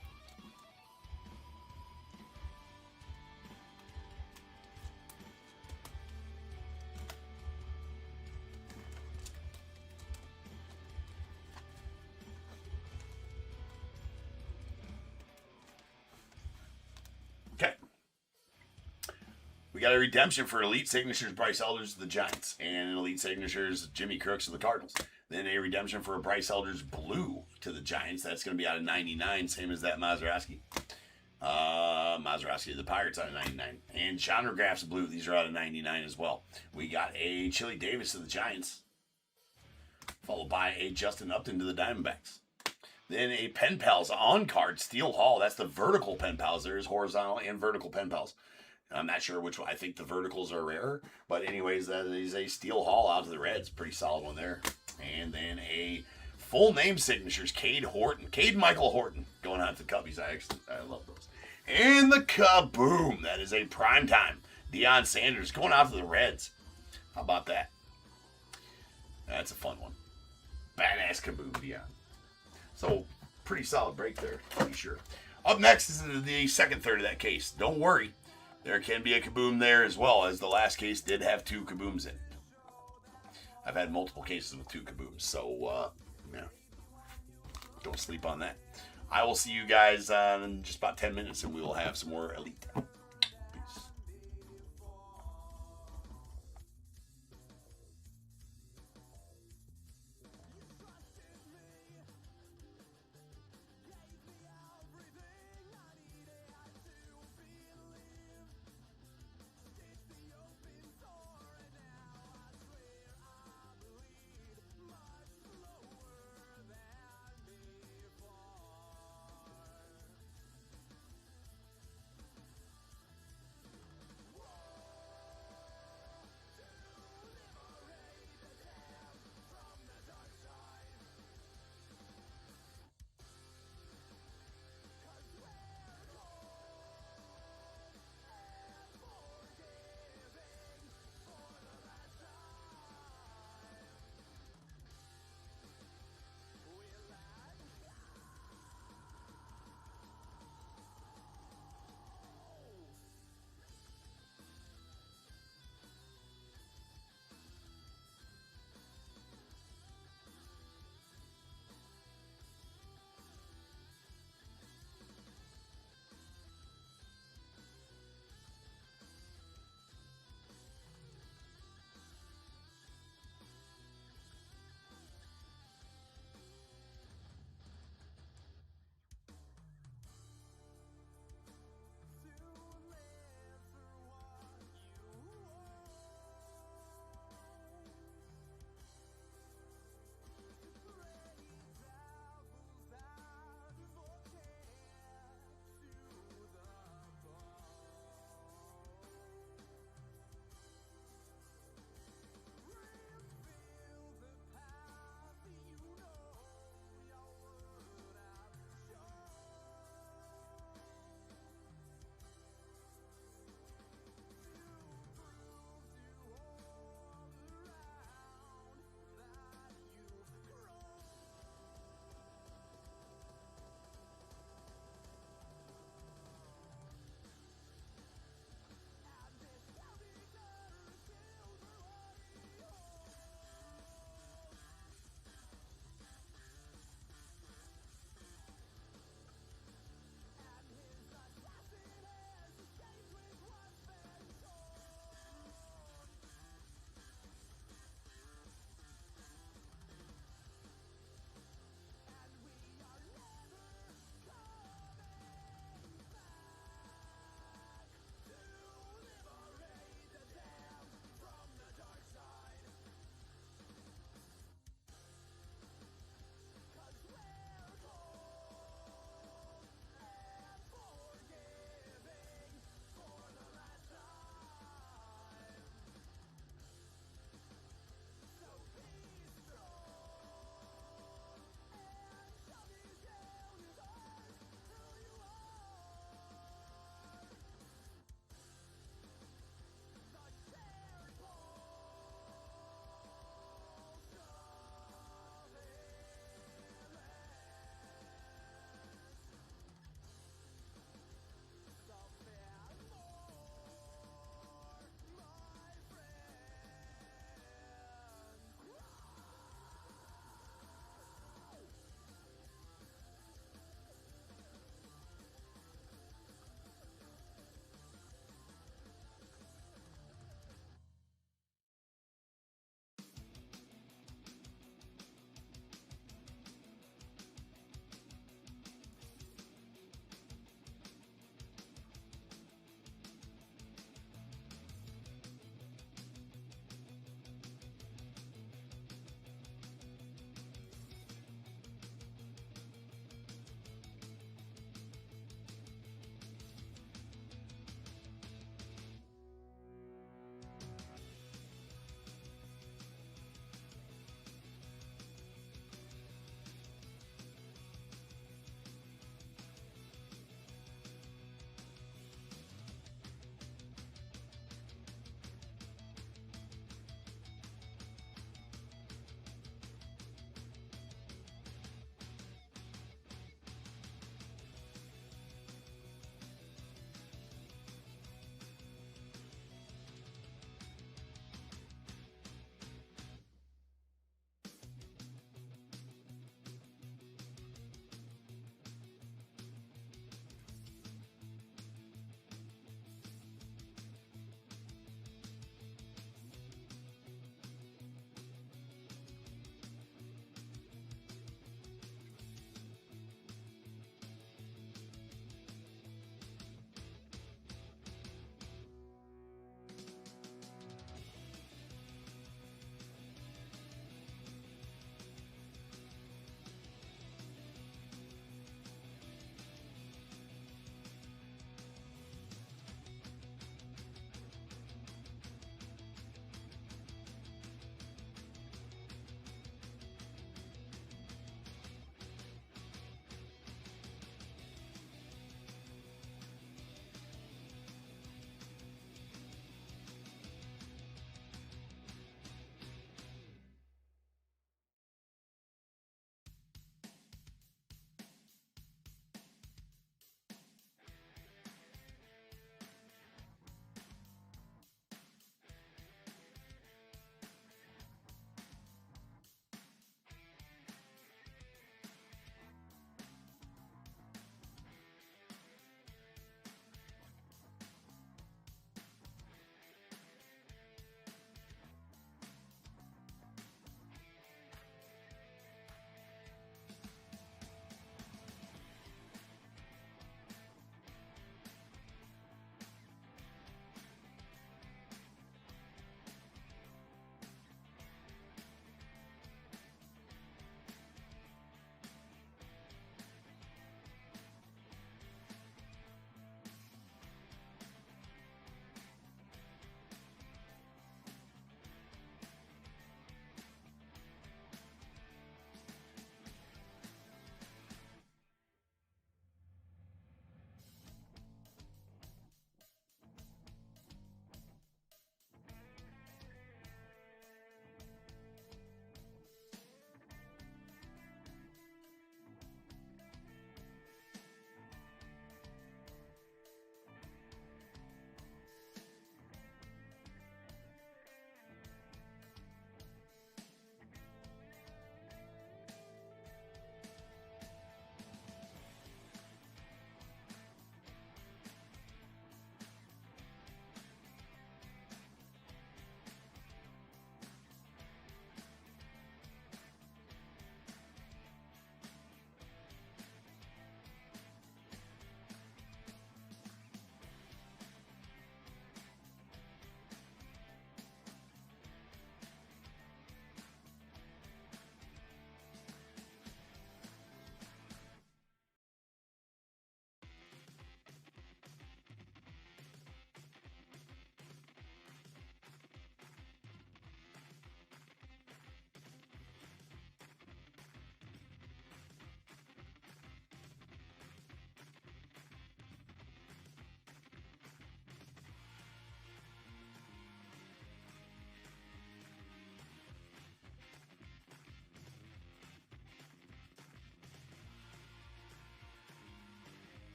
We got a redemption for Elite Signatures, Bryce Elders to the Giants, and Elite Signatures, Jimmy Crooks to the Cardinals. Then a redemption for a Bryce Elders blue to the Giants. That's going to be out of 99, same as that Mazeroski. Mazeroski to the Pirates out of 99. And genre graphs blue, these are out of 99 as well. We got a Chili Davis to the Giants, followed by a Justin Upton to the Diamondbacks. Then a Pen Pals on-card Steel Hall. That's the vertical Pen Pals. There's horizontal and vertical Pen Pals. I'm not sure which one. I think the verticals are rarer. But anyways, that is a Steel Hall out to the Reds. Pretty solid one there. And then a full name signatures. Cade Michael Horton. Going out to the Cubbies. I love those. And the kaboom. That is a primetime Deion Sanders going out to the Reds. How about that? That's a fun one. Badass kaboom, Deion. So, pretty solid break there, to be sure. Up next is the second third of that case. Don't worry. There can be a kaboom there as well, as the last case did have 2 kabooms in it. I've had multiple cases with 2 kabooms, so, yeah. Don't sleep on that. I will see you guys in just about 10 minutes, and we will have some more Elite. Peace.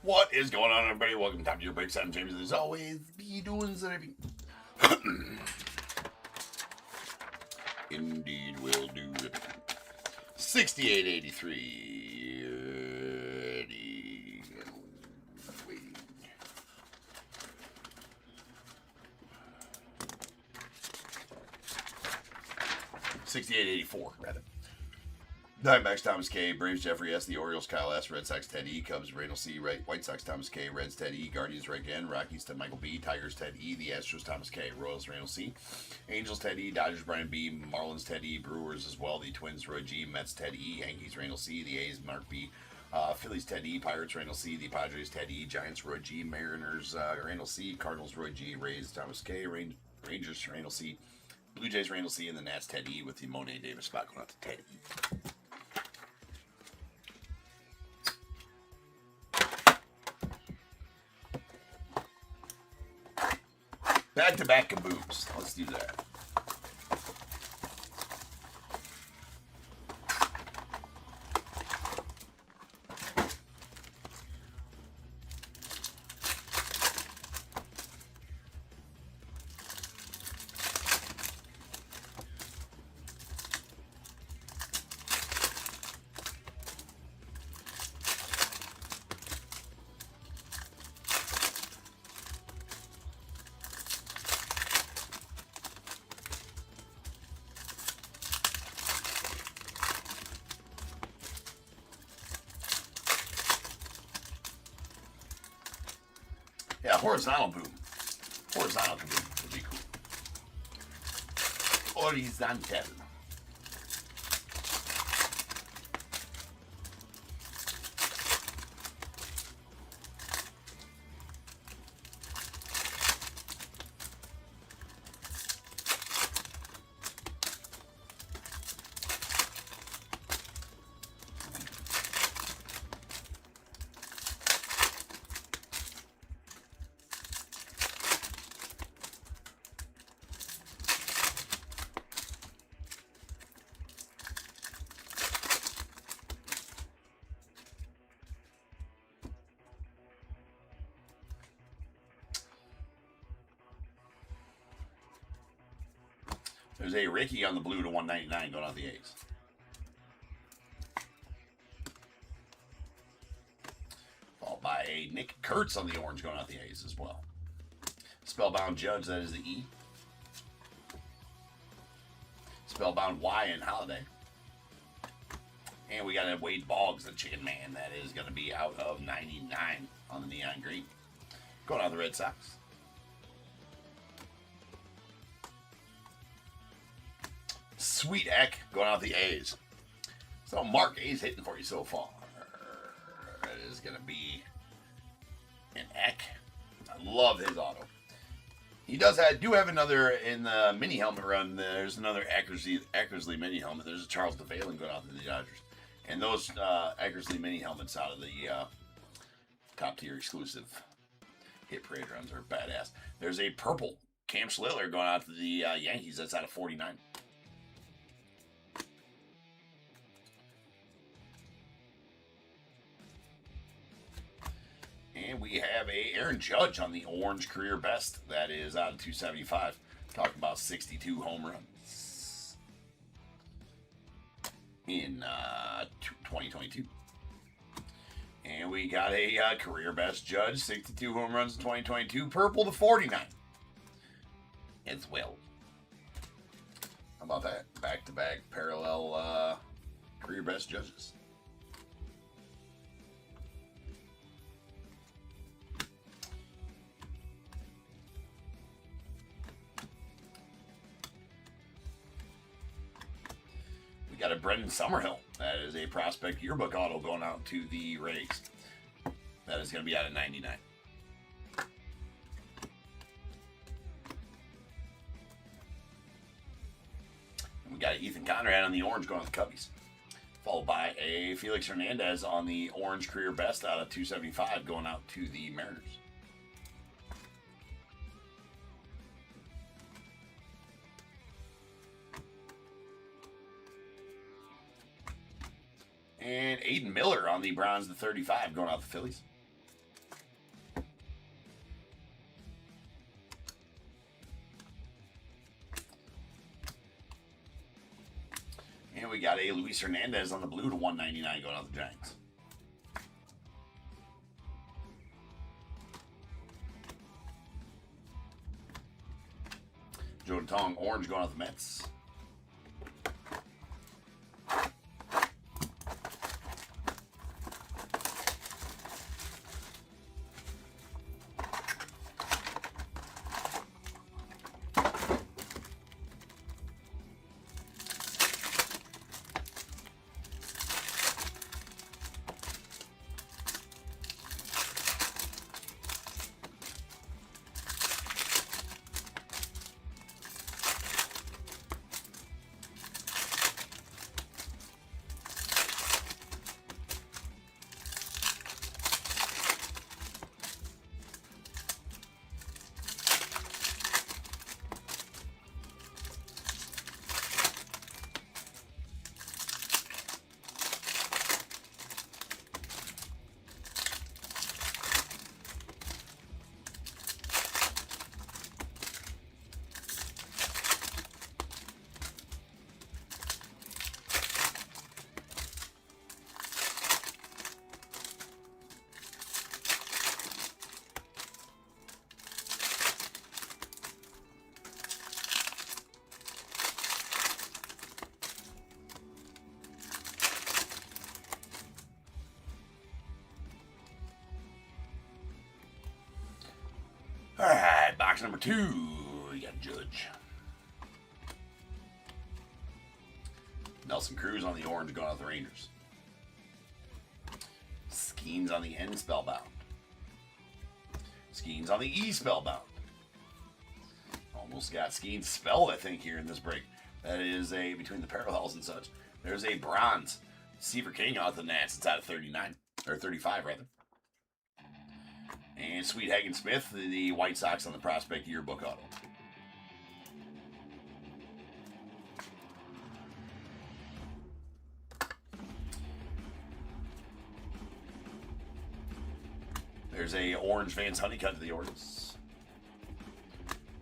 What is going on, everybody? Welcome to Top Tier Breaks. I'm James, and as always, be doing something. Indeed, will do. 6883. Waiting. 6884, rather. Diamondbacks Thomas K, Braves Jeffrey S, the Orioles Kyle S, Red Sox Ted E, Cubs Randall C, White Sox Thomas K, Reds Ted E, Guardians Rick N, Rockies Ted Michael B, Tigers Ted E, the Astros Thomas K, Royals Randall C, Angels Ted E, Dodgers Brian B, Marlins Ted E, Brewers as well, the Twins Roy G, Mets Ted E, Yankees Randall C, the A's Mark B, Phillies Ted E, Pirates Randall C, the Padres Ted E, Giants Roy G, Mariners Randall C, Cardinals Roy G, Rays Thomas K, Rangers Randall C, Blue Jays Randall C, and the Nats Ted E with the Monet Davis spot going out to Ted E. Back-to-back kabooms. Let's do that. Yeah, horizontal boom. Horizontal boom would be cool. Horizontal. There's a Ricky on the blue to 199 going out the A's. Followed by a Nick Kurtz on the orange going out the A's as well. Spellbound Judge, that is the E. Spellbound Y in Holiday. And we got a Wade Boggs, the Chicken Man. That is going to be out of 99 on the neon green. Going out the Red Sox. Sweet Eck going out the A's. So Mark A's hitting for you so far. It is going to be an Eck. I love his auto. He do have another in the mini helmet run. There's another Eckersley mini helmet. There's a Charles DeValen going out to the Dodgers. And those Eckersley mini helmets out of the top tier exclusive hit parade runs are badass. There's a purple Cam Schlittler going out to the Yankees. That's out of 49. And we have a Aaron Judge on the orange career best. That is out of 275. Talking about 62 home runs in 2022. And we got a career best Judge, 62 home runs in 2022. Purple to 49 as well. How about that? Back-to-back parallel career best Judges. We got a Brendan Summerhill. That is a prospect yearbook auto going out to the Rays. That is going to be out of 99. And we got Ethan Conrad on the orange going to the Cubbies. Followed by a Felix Hernandez on the orange career best out of 275 going out to the Mariners. And Aiden Miller on the bronze to 35 going out the Phillies. we got a Luis Hernandez on the blue to 199 going out the Giants. Joe Tong orange going out the Mets. All right, box number 2. We got Judge. Nelson Cruz on the orange going out the Rangers. Skeens on the N spellbound. Skeens on the E spellbound. Almost got Skeens spelled, I think, here in this break. That is a, between the parallels and such. There's a bronze Seaver King out the Nats. It's out of 39, or 35 rather. And Sweet Hagen Smith, the White Sox on the Prospect Yearbook auto. There's a orange Vance Honeycutt to the Orioles.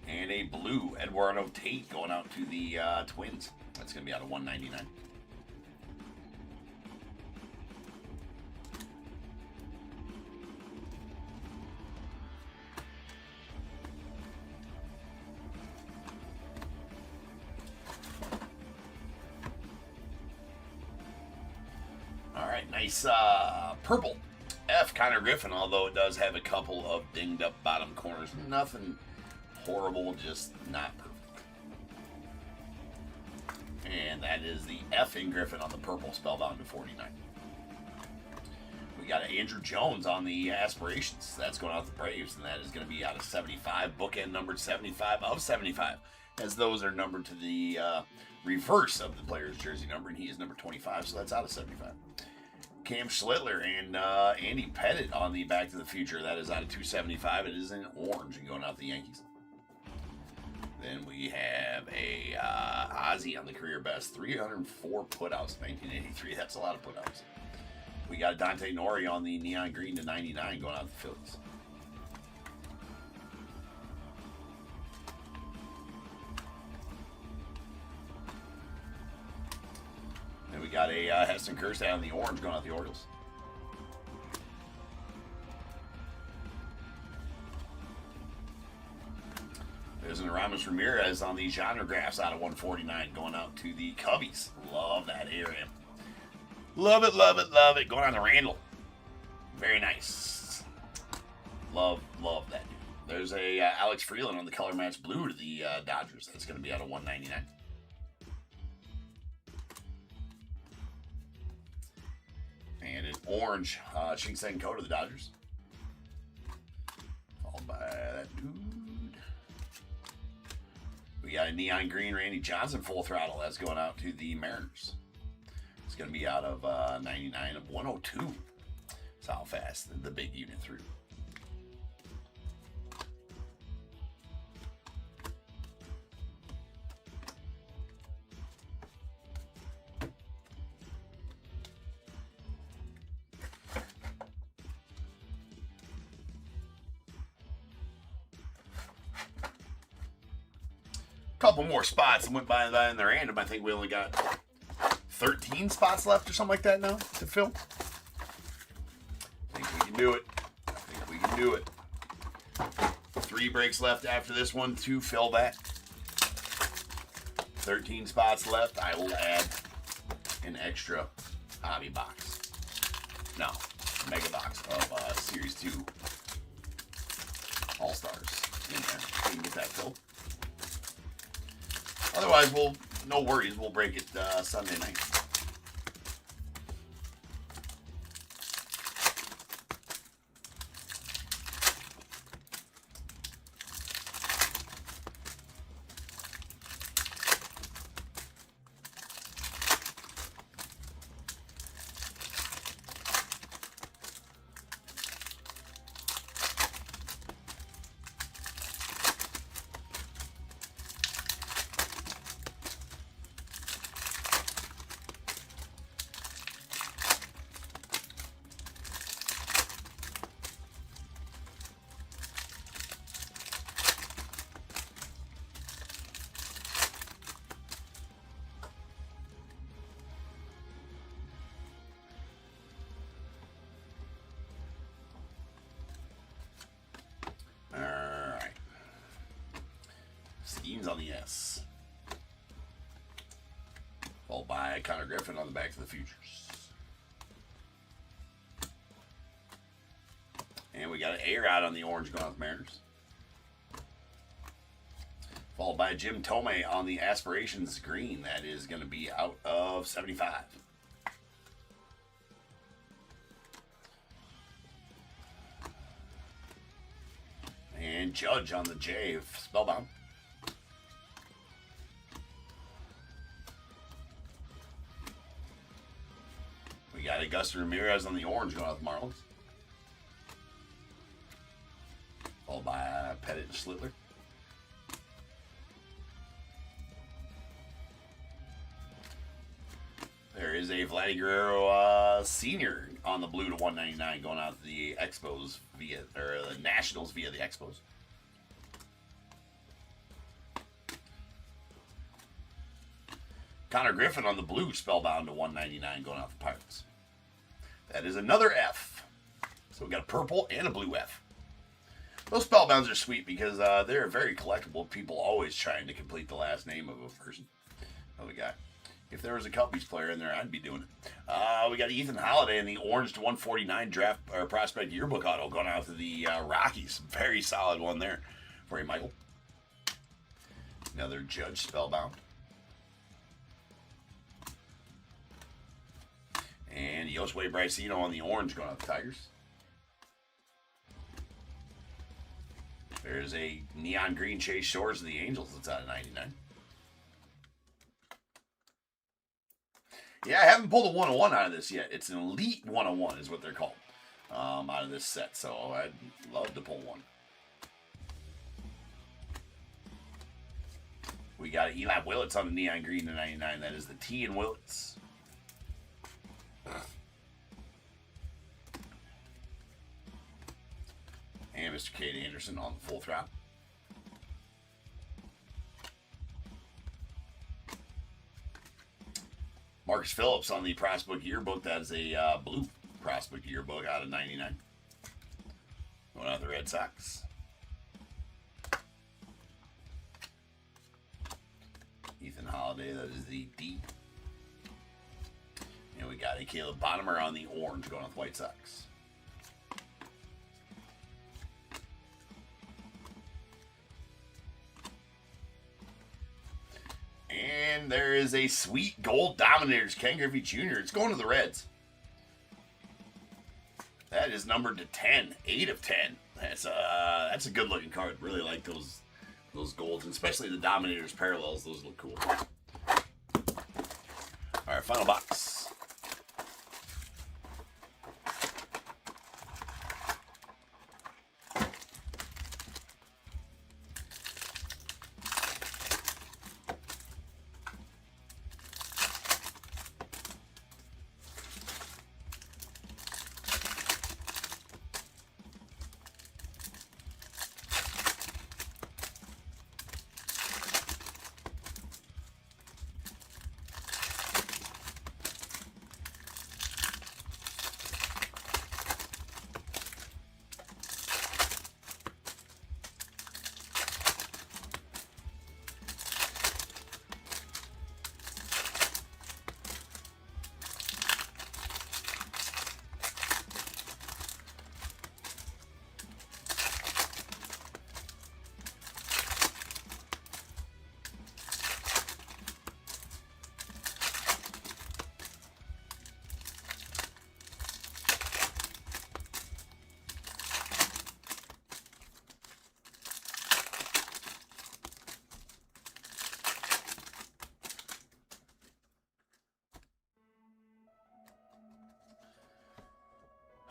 And a blue Eduardo Tate going out to the Twins. That's going to be out of 199. Nice purple F Connor Griffin, although it does have a couple of dinged up bottom corners. Nothing horrible, just not perfect. And that is the F in Griffin on the purple, spellbound to 49. We got Andrew Jones on the aspirations. That's going out the Braves, and that is going to be out of 75. Bookend numbered 75 of 75, as those are numbered to the reverse of the player's jersey number, and he is number 25, so that's out of 75. Cam Schlittler and Andy Pettit on the Back to the Future. That is out of 275. It is in orange and going out the Yankees. Then we have a Ozzy on the career best. 304 putouts, 1983. That's a lot of putouts. We got Dante Nori on the neon green to 99 going out the Phillies. And we got a Heston Kjerstad on the orange going out the Orioles. There's an Aramis Ramirez on the genre graphs out of 149 going out to the Cubbies. Love that area. Love it, love it, love it. Going on to Randall. Very nice. Love that dude. There's a Alex Freeland on the color match blue to the Dodgers. That's going to be out of 199. And an orange Shin-Sen Ko to the Dodgers. Followed by that dude. We got a neon green Randy Johnson full throttle. That's going out to the Mariners. It's going to be out of 99 of 102. That's how fast the big unit threw. Couple more spots and went by in the random. I think we only got 13 spots left or something like that now to fill. I think we can do it. I think we can do it. 3 breaks left after this one to fill that. 13 spots left. I will add an extra hobby box. No, mega box of Series 2 All-Stars in there. We can get that filled. Otherwise, no worries. We'll break it Sunday night. Schemes on the S. Followed by Connor Griffin on the Back to the Futures. And we got an A-Rod on the orange going with Mariners. Followed by Jim Tomei on the Aspirations green. That is going to be out of 75. And Judge on the J of Spellbound. We got Augusta Ramirez on the orange going with Marlins. Followed by Pettit and Schlittler. There is a Vladdy Guerrero Senior on the blue to 199 going out to the Expos via, or the Nationals via the Expos. Connor Griffin on the blue, Spellbound to 199 going out to the Pirates. That is another F. So we got a purple and a blue F. Those Spellbounds are sweet because they're very collectible. People always trying to complete the last name of a person. Oh, we got. If there was a Cubbies player in there, I'd be doing it. We got Ethan Holiday in the orange to 149 draft or prospect yearbook auto going out to the Rockies. Very solid one there for you, Michael. Another Judge Spellbound. And Josue Bricino on the orange going out to the Tigers. There's a neon green Chase Shores of the Angels that's out of 99. Yeah, I haven't pulled a 101 out of this yet. It's an Elite 101 is what they're called out of this set. So I'd love to pull one. We got Eli Willits on the neon green to 99. That is the T in Willits. And Mr. Cade Anderson on the full throttle. Marcus Phillips on the Prospect Yearbook. That is a blue Prospect Yearbook out of 99. Going out the Red Sox. Ethan Holiday, that is the D. And we got a Caleb Bottomer on the orange going with White Sox. And there is a sweet gold Dominators, Ken Griffey Jr. It's going to the Reds. That is numbered to 10, 8 of 10. That's a good looking card. Really like those golds, and especially the Dominators parallels. Those look cool. All right, final box.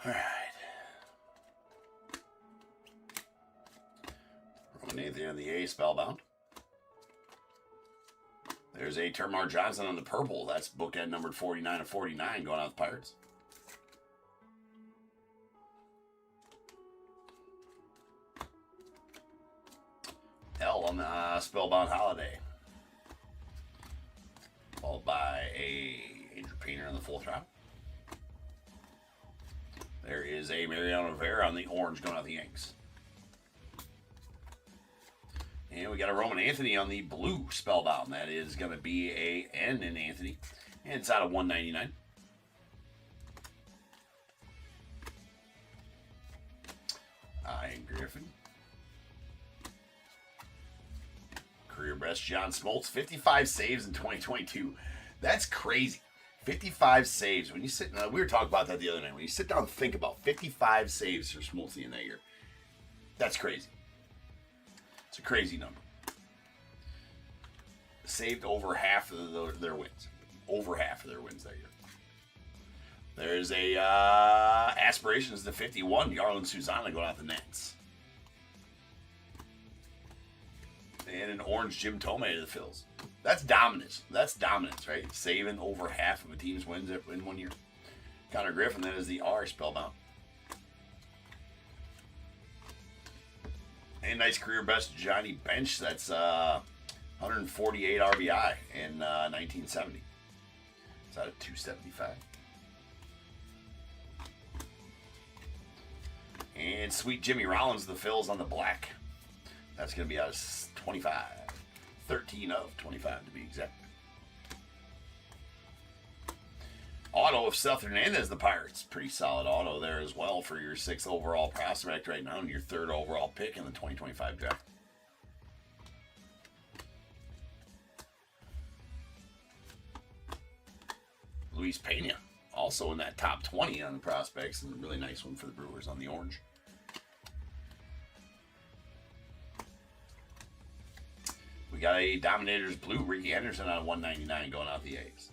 All right. Roman Anthony on the A, spellbound. There's a Termar Johnson on the purple. That's bookend numbered 49 of 49 going out the Pirates. L on the spellbound Holiday. Followed by a Andrew Painter on the full throttle. There is a Mariano Rivera on the orange going out the Yanks. And we got a Roman Anthony on the blue spellbound. That is going to be a N in Anthony. And it's out of 199. Ian Griffin. Career best John Smoltz. 55 saves in 2022. That's crazy. 55 saves. When you sit, we were talking about that the other night. When you sit down and think about 55 saves for Smoltz in that year, that's crazy. It's a crazy number. Saved over half of their wins. Over half of their wins that year. There's a Aspirations to 51. Yarlin Susana going out the Nets. And an orange Jim Thome to the Phils. That's dominance. That's dominance, right? Saving over half of a team's wins in 1 year. Connor Griffin, that is the R spellbound. And nice career best Johnny Bench. That's 148 RBI in 1970. It's out of 275. And sweet Jimmy Rollins, the Phils on the black. That's going to be out of 25. 13 of 25 to be exact. Auto of Seth Hernandez, the Pirates. Pretty solid auto there as well for your 6th overall prospect right now and your 3rd overall pick in the 2025 draft. Luis Pena, also in that top 20 on the prospects, and a really nice one for the Brewers on the orange. We got a Dominators blue, Ricky Henderson on 199 going out the A's.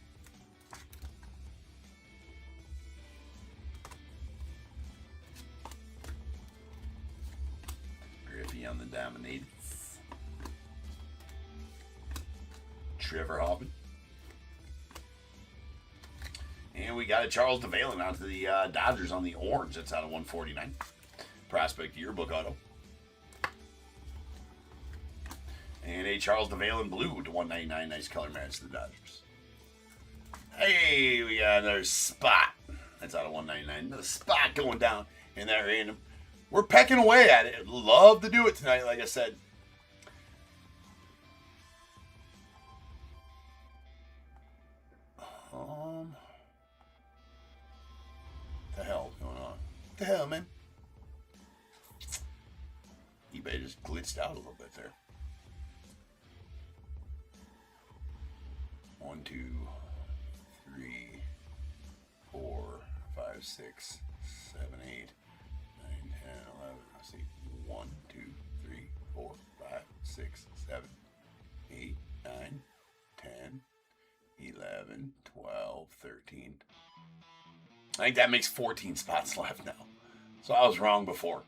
Griffey on the Dominators. Trevor Hoffman. And we got a Charles DeValen out to the Dodgers on the orange. That's out of 149. Prospect yearbook auto. And a Charles DeValen blue to 199. Nice color match to the Dodgers. Hey, we got another spot. That's out of 199. Another spot going down in that random. We're pecking away at it. Love to do it tonight, like I said. What the hell is going on? What the hell, man? eBay just glitched out a little bit there. 1, 2, 3, 4, 5, 6, 7, 8, 9, 10, 11. Let's see. 1, 2, 3, 4, 5, 6, 7, 8, 9, 10, 11, 12, 13. I think that makes 14 spots left now. So I was wrong before.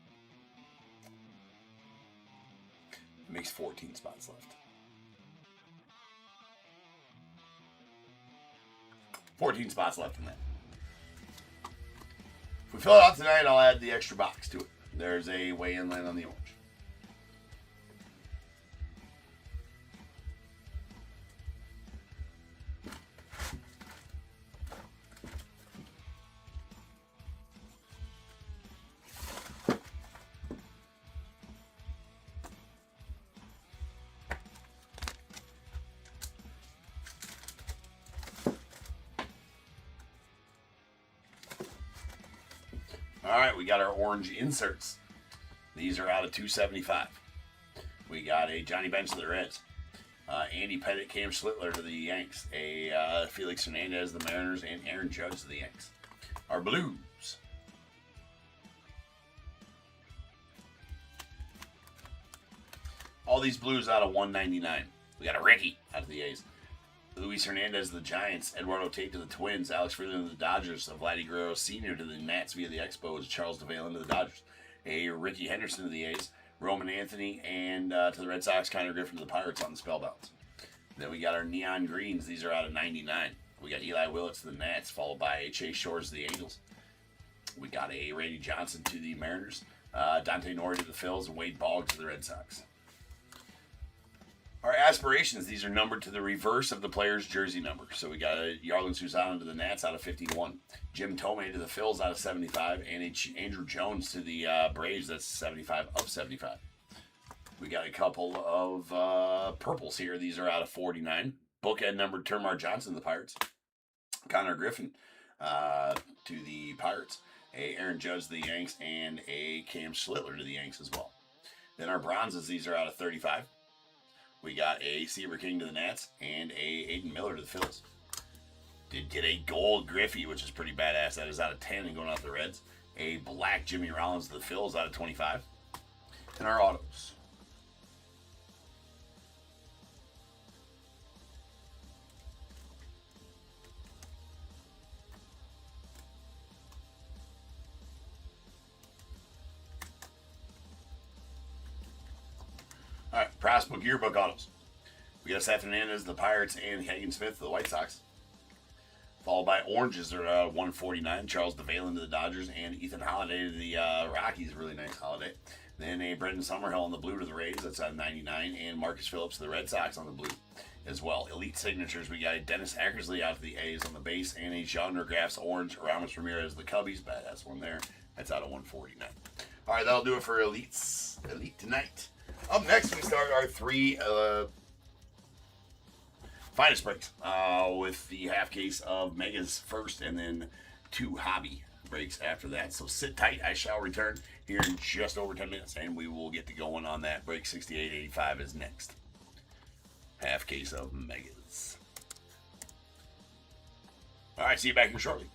It makes 14 spots left. 14 spots left in that. If we fill it out tonight, I'll add the extra box to it. There's a weigh-in line on the orange. All right, we got our orange inserts. These are out of 275. We got a Johnny Bench to the Reds, Andy Pettitte, Cam Schlittler to the Yanks, a Felix Hernandez to the Mariners, and Aaron Judge to the Yanks. Our blues. All these blues out of 199. We got a Ricky out of the A's. Luis Hernandez to the Giants, Eduardo Tate to the Twins, Alex Freeland to the Dodgers, Vladdy Guerrero Sr. to the Nats via the Expos, Charles DeValen to the Dodgers, a Ricky Henderson to the A's, Roman Anthony, and to the Red Sox, Connor Griffin to the Pirates on the spellbounds. Then we got our neon greens. These are out of 99. We got Eli Willits to the Nats, followed by Chase Shores to the Angels. We got a Randy Johnson to the Mariners, Dante Nori to the Phils, and Wade Boggs to the Red Sox. Our aspirations, these are numbered to the reverse of the player's jersey number. So we got a Yarlin Suzano to the Nats out of 51, Jim Tomei to the Phils out of 75, and Andrew Jones to the Braves, that's 75 of 75. We got a couple of purples here. These are out of 49. Bookend numbered Termar Johnson to the Pirates, Connor Griffin to the Pirates, a Aaron Judge to the Yanks, and a Cam Schlittler to the Yanks as well. Then our bronzes, these are out of 35. We got a Seaver King to the Nats and a Aiden Miller to the Phils. Did get a gold Griffey, which is pretty badass. That is out of 10 and going out to the Reds. A black Jimmy Rollins to the Phils out of 25. And our autos. All right, Prospect Yearbook autos. We got Seth Hernandez to the Pirates and Hagen Smith to the White Sox. Followed by oranges are 149. Charles DeValen to the Dodgers and Ethan Holiday to the Rockies. Really nice Holiday. Then a Brendan Summerhill on the blue to the Rays. That's on 99. And Marcus Phillips to the Red Sox on the blue as well. Elite signatures. We got a Dennis Eckersley out to the A's on the base and a Genre Graphs orange. Ramos Ramirez to the Cubbies. Badass one there. That's out of 149. All right, that'll do it for Elites. Elite tonight. Up next, we start our three finest breaks with the half case of Megas first and then 2 hobby breaks after that. So sit tight. I shall return here in just over 10 minutes and we will get to going on that. Break 6885 is next. Half case of Megas. All right, see you back here shortly.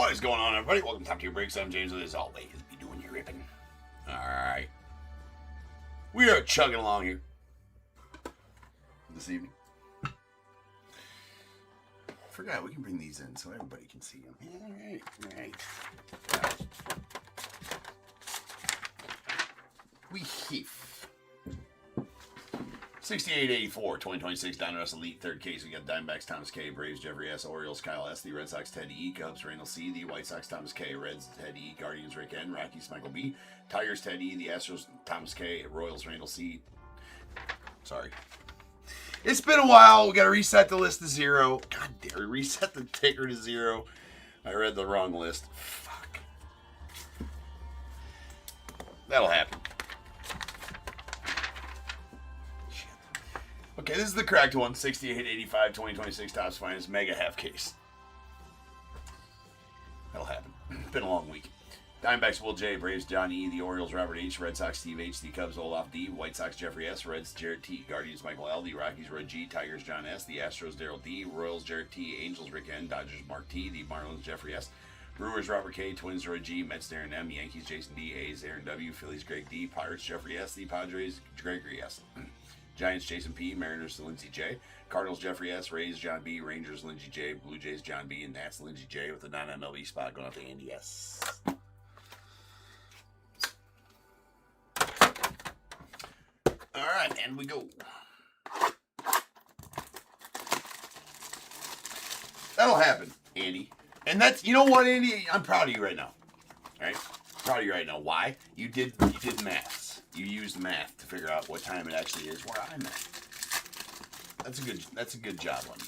What is going on, everybody? Welcome to Top Tier Breaks. I'm James, as always, be doing your ripping. Alright. We are chugging along here this evening. Forgot we can bring these in so everybody can see them. Alright. We heaf. 6884, 2026 Donruss Elite, third case. We got Diamondbacks, Thomas K, Braves, Jeffrey S, Orioles, Kyle S, the Red Sox, Ted E, Cubs, Randall C, the White Sox, Thomas K, Reds, Ted E, Guardians, Rick N, Rockies, Michael B, Tigers, Ted E, the Astros, Thomas K, Royals, Randall C. Sorry. It's been a while. We got to reset the list to 0. God damn it, reset the ticker to 0. I read the wrong list. Fuck. That'll happen. Okay, this is the correct one. 6885, 2026 Topps Finest Mega Half Case. That'll happen. It's been a long week. Diamondbacks Will J, Braves John E, the Orioles Robert H, Red Sox Steve H, the Cubs Olaf D, White Sox Jeffrey S, Reds Jarrett T, Guardians Michael L, the Rockies Red G, Tigers John S, the Astros Daryl D, Royals Jarrett T, Angels Rick N, Dodgers Mark T, the Marlins Jeffrey S, Brewers Robert K, Twins Roy G, Mets Darren M, Yankees Jason D, A's Aaron W, Phillies Greg D, Pirates Jeffrey S, the Padres Gregory S. Giants Jason P, Mariners Lindsey J, Cardinals Jeffrey S, Rays John B, Rangers Lindsey J, Blue Jays John B, and Nats Lindsey J with a non-MLB spot going out to Andy S. All right, and we go. That'll happen, Andy. And that's, you know what, Andy? I'm proud of you right now. All right? Proud of you right now. Why? You did maths. You used math to figure out what time it actually is where I'm at. That's a good job on you.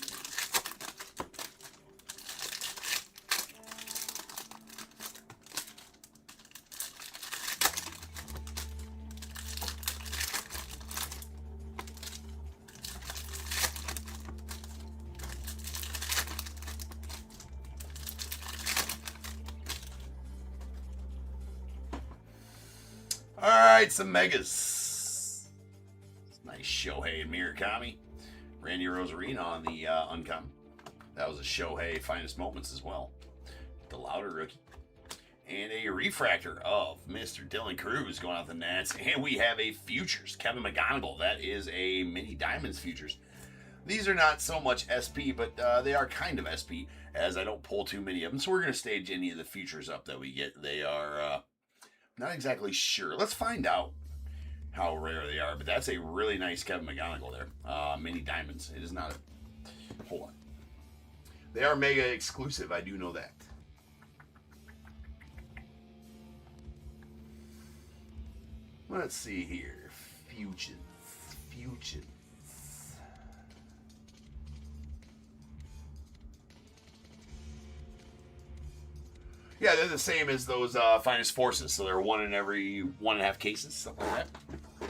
All right, some megas. Nice Shohei and Murakami. Randy Rosarina on the uncommon. That was a Shohei finest moments as well. The Louder rookie. And a refractor of Mr. Dylan Cruz going out the Nats. And we have a futures. Kevin McGonigal. That is a mini diamonds futures. These are not so much SP, but they are kind of SP, as I don't pull too many of them. So we're going to stage any of the futures up that we get. They are... not exactly sure. Let's find out how rare they are. But that's a really nice Kevin McGonigal there. Mini diamonds. It is not a... Hold on. They are mega exclusive. I do know that. Let's see here. Futures. Yeah, they're the same as those finest forces. So they're 1 in every 1.5 cases, something like that.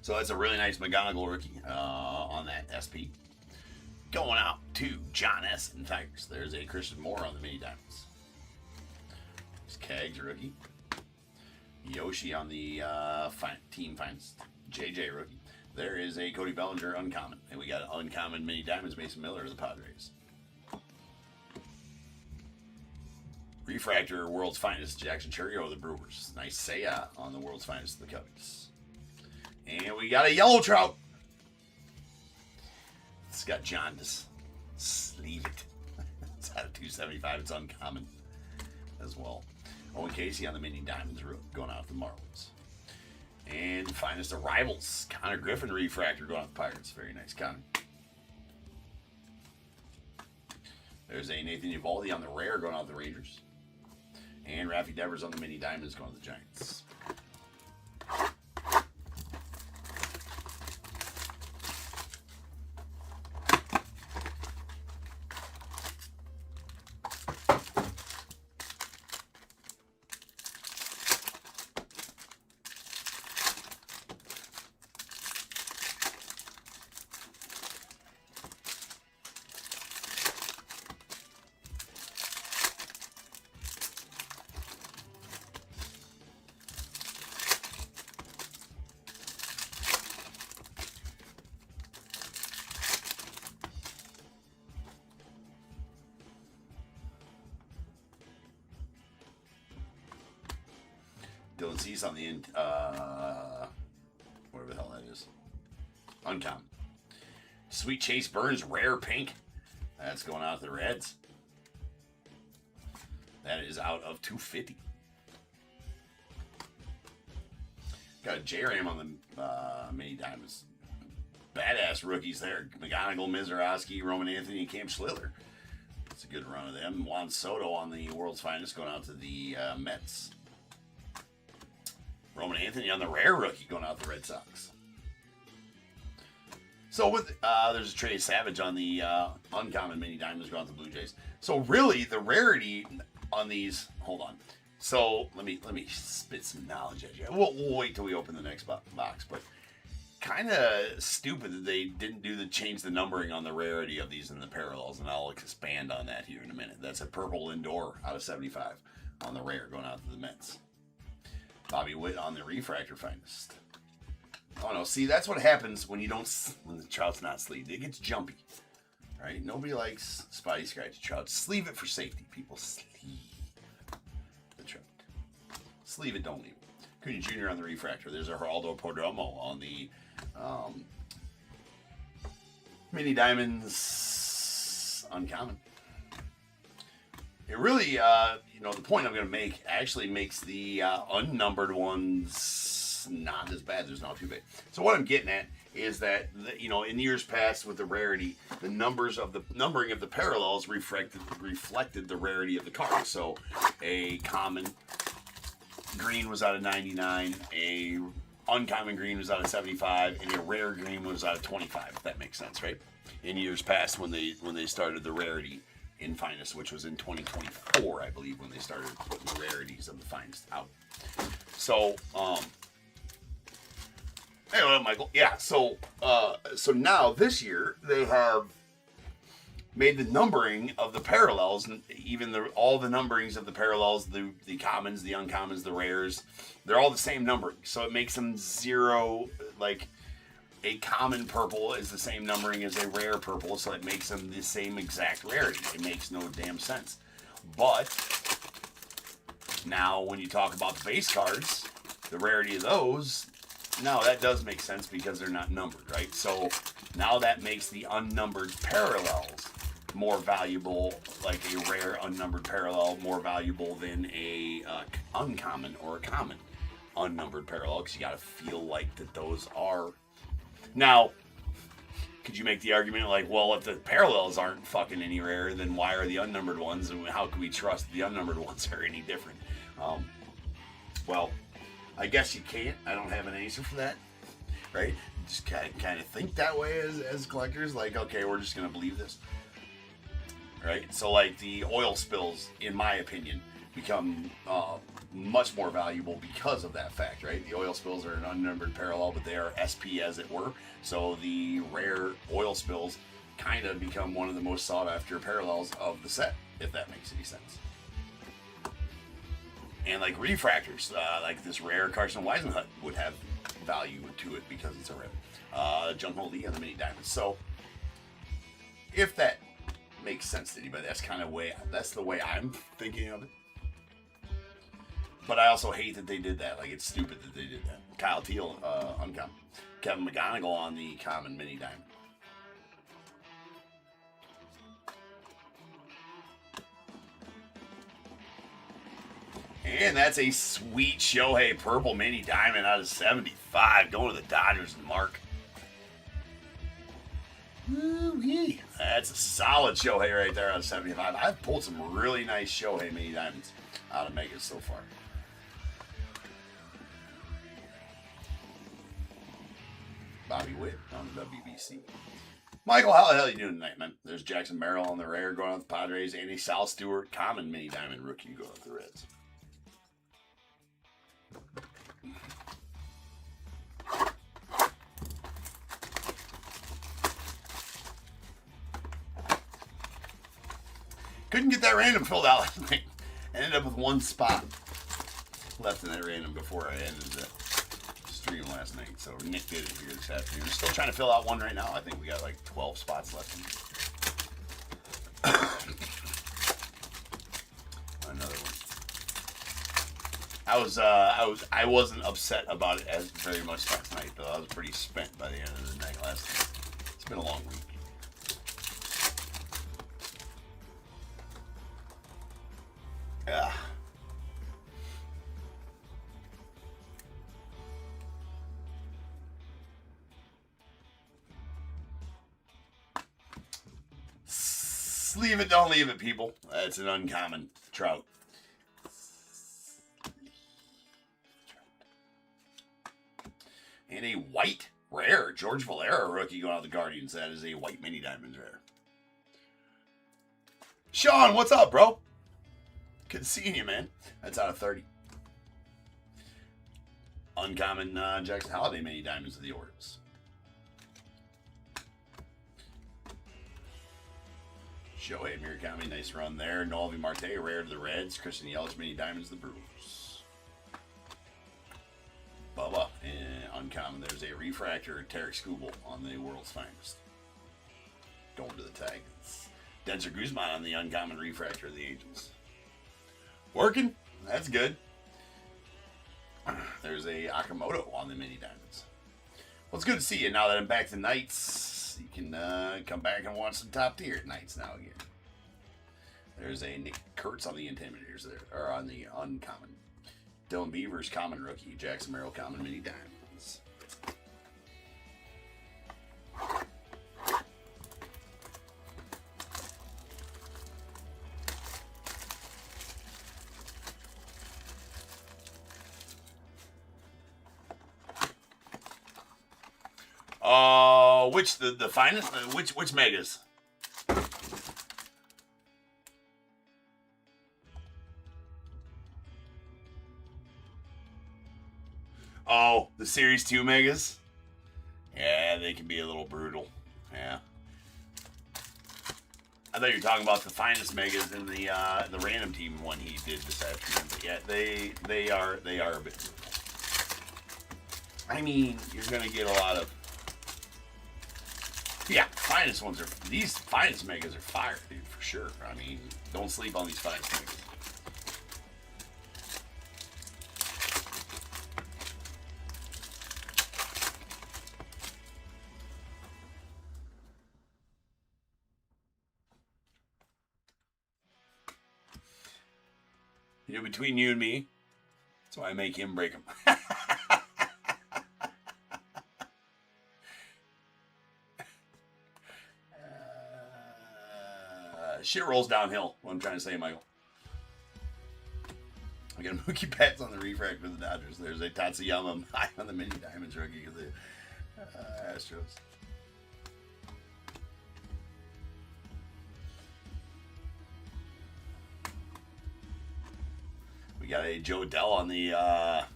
So that's a really nice McGonigal rookie on that SP. Going out to John S. and Tigers. There's a Christian Moore on the mini diamonds. There's Cags rookie. Yoshi on the team finest. JJ rookie. There is a Cody Bellinger uncommon. And we got an uncommon mini diamonds Mason Miller of the Padres. Refractor, World's Finest, Jackson Churio of the Brewers. Nice Seiya on the World's Finest of the Cubbies. And we got a Yellow Trout. It's got John, just sleeve it. It's out of 275. It's uncommon as well. Owen Casey on the mini diamonds going out to the Marlins. And Finest of Rivals, Connor Griffin refractor going out to the Pirates. Very nice, Connor. There's a Nathan Eovaldi on the rare going out to the Rangers. And Rafi Devers on the mini diamonds going to the Giants. don't see something in, whatever the hell that is. Uncommon. Sweet Chase Burns, rare pink. That's going out to the Reds. That is out of 250. Got a JRAM on the mini diamonds. Badass rookies there. McGonigal, Mizorowski, Roman Anthony, and Cam Schliller. That's a good run of them. Juan Soto on the World's Finest going out to the Mets. Roman Anthony on the rare rookie going out to the Red Sox. So with there's a Trey Savage on the uncommon mini diamonds going out to the Blue Jays. So really the rarity on these, hold on. So let me spit some knowledge at you. We'll wait till we open the next box, but kind of stupid that they didn't change the numbering on the rarity of these in the parallels, and I'll expand on that here in a minute. That's a purple Lindor out of 75 on the rare going out to the Mets. Bobby Witt on the refractor finest. Oh no, see, that's what happens when when the trout's not sleeved. It gets jumpy, right? Nobody likes spotty scratchy trout. Sleeve it for safety, people. Sleeve the trout. Sleeve it, don't leave it. Cunha Jr. on the refractor. There's a Geraldo Perdomo on the mini diamonds uncommon. It really, the point I'm going to make actually makes the unnumbered ones not as bad. There's not too bad. So what I'm getting at is that, in years past with the rarity, the numbering of the parallels reflected the rarity of the card. So a common green was out of 99, a uncommon green was out of 75, and a rare green was out of 25, if that makes sense, right? In years past when they started the rarity in finest, which was in 2024, I believe, when they started putting the rarities of the finest out. So, anyway, Michael, yeah, so now this year they have made the numbering of the parallels, and even all the numberings of the parallels, the commons, the uncommons, the rares, they're all the same numbering. So it makes them zero, like a common purple is the same numbering as a rare purple, so it makes them the same exact rarity. It makes no damn sense. But now when you talk about the base cards, the rarity of those, now that does make sense because they're not numbered, right? So now that makes the unnumbered parallels more valuable, like a rare unnumbered parallel more valuable than a uncommon or a common unnumbered parallel, because you got to feel like that those are. Now, could you make the argument like, well, if the parallels aren't fucking any rarer, then why are the unnumbered ones, and how can we trust the unnumbered ones are any different? Well, I guess you can't. I don't have an answer for that, right? Just kind of think that way as collectors, like, okay, we're just gonna believe this, right? So like the oil spills, in my opinion, become much more valuable because of that fact, right? The oil spills are an unnumbered parallel, but they are SP as it were. So the rare oil spills kind of become one of the most sought after parallels of the set, if that makes any sense. And like refractors, like this rare Carson Weisenhut would have value to it because it's a rare. Jung-Ho Lee on the mini diamonds. So if that makes sense to anybody, that's the way I'm thinking of it. But I also hate that they did that. Like, it's stupid that they did that. Kyle Teal, uncommon. Kevin McGonigal on the common mini diamond. And that's a sweet Shohei purple mini diamond out of 75, going to the Dodgers and Mark. Woo-wee. That's a solid Shohei right there out of 75. I've pulled some really nice Shohei mini diamonds out of Megas so far. Bobby Witt on the WBC. Michael, how the hell are you doing tonight, man? There's Jackson Merrill on the rare going out the Padres, and a Sal Stewart common mini diamond rookie going out the Reds. Couldn't get that random filled out last night. Ended up with one spot left in that random before I ended the stream last night. So Nick did it here this afternoon. We're still trying to fill out one right now. I think we got like 12 spots left in Another one. I wasn't upset about it as very much last night though. I was pretty spent by the end of the night last night. It's been a long week. Yeah. Leave it, don't leave it, people. That's an uncommon trout. And a white rare George Valera rookie going out the Guardians. That is a white mini diamonds rare. Sean, what's up, bro? Good seeing you, man. That's out of 30. Uncommon Jackson Holiday mini diamonds of the Orioles. Shohei Murakami, nice run there. Noelvi Marte, rare to the Reds. Christian Yelich, mini diamonds, the Brewers. Bubba, uncommon. There's a refractor, Tarek Skubal on the World's Finest. Going to the tag. Denzer Guzman on the uncommon refractor of the Angels. Working. That's good. There's a Akamoto on the mini diamonds. Well, it's good to see you now that I'm back to nights. You can come back and watch some top tier at nights now again. There's a Nick Kurtz on the Intimidators there, or on the uncommon. Dylan Beavers, common rookie. Jackson Merrill, common mini diamonds. Which the finest? Which megas? Oh, the Series 2 megas? Yeah, they can be a little brutal. Yeah. I thought you were talking about the finest megas in the random team one he did this afternoon. But yeah, they are a bit brutal. I mean, you're gonna get a lot of. Yeah, finest ones are. These finest megas are fire, dude, for sure. I mean, don't sleep on these finest megas. You know, between you and me, that's why I make him break them. Shit rolls downhill. What I'm trying to say, Michael. We got Mookie Betts on the refractor for the Dodgers. There's a Tatsuyama on the mini diamonds rookie of the Astros. We got a Joe Dell on the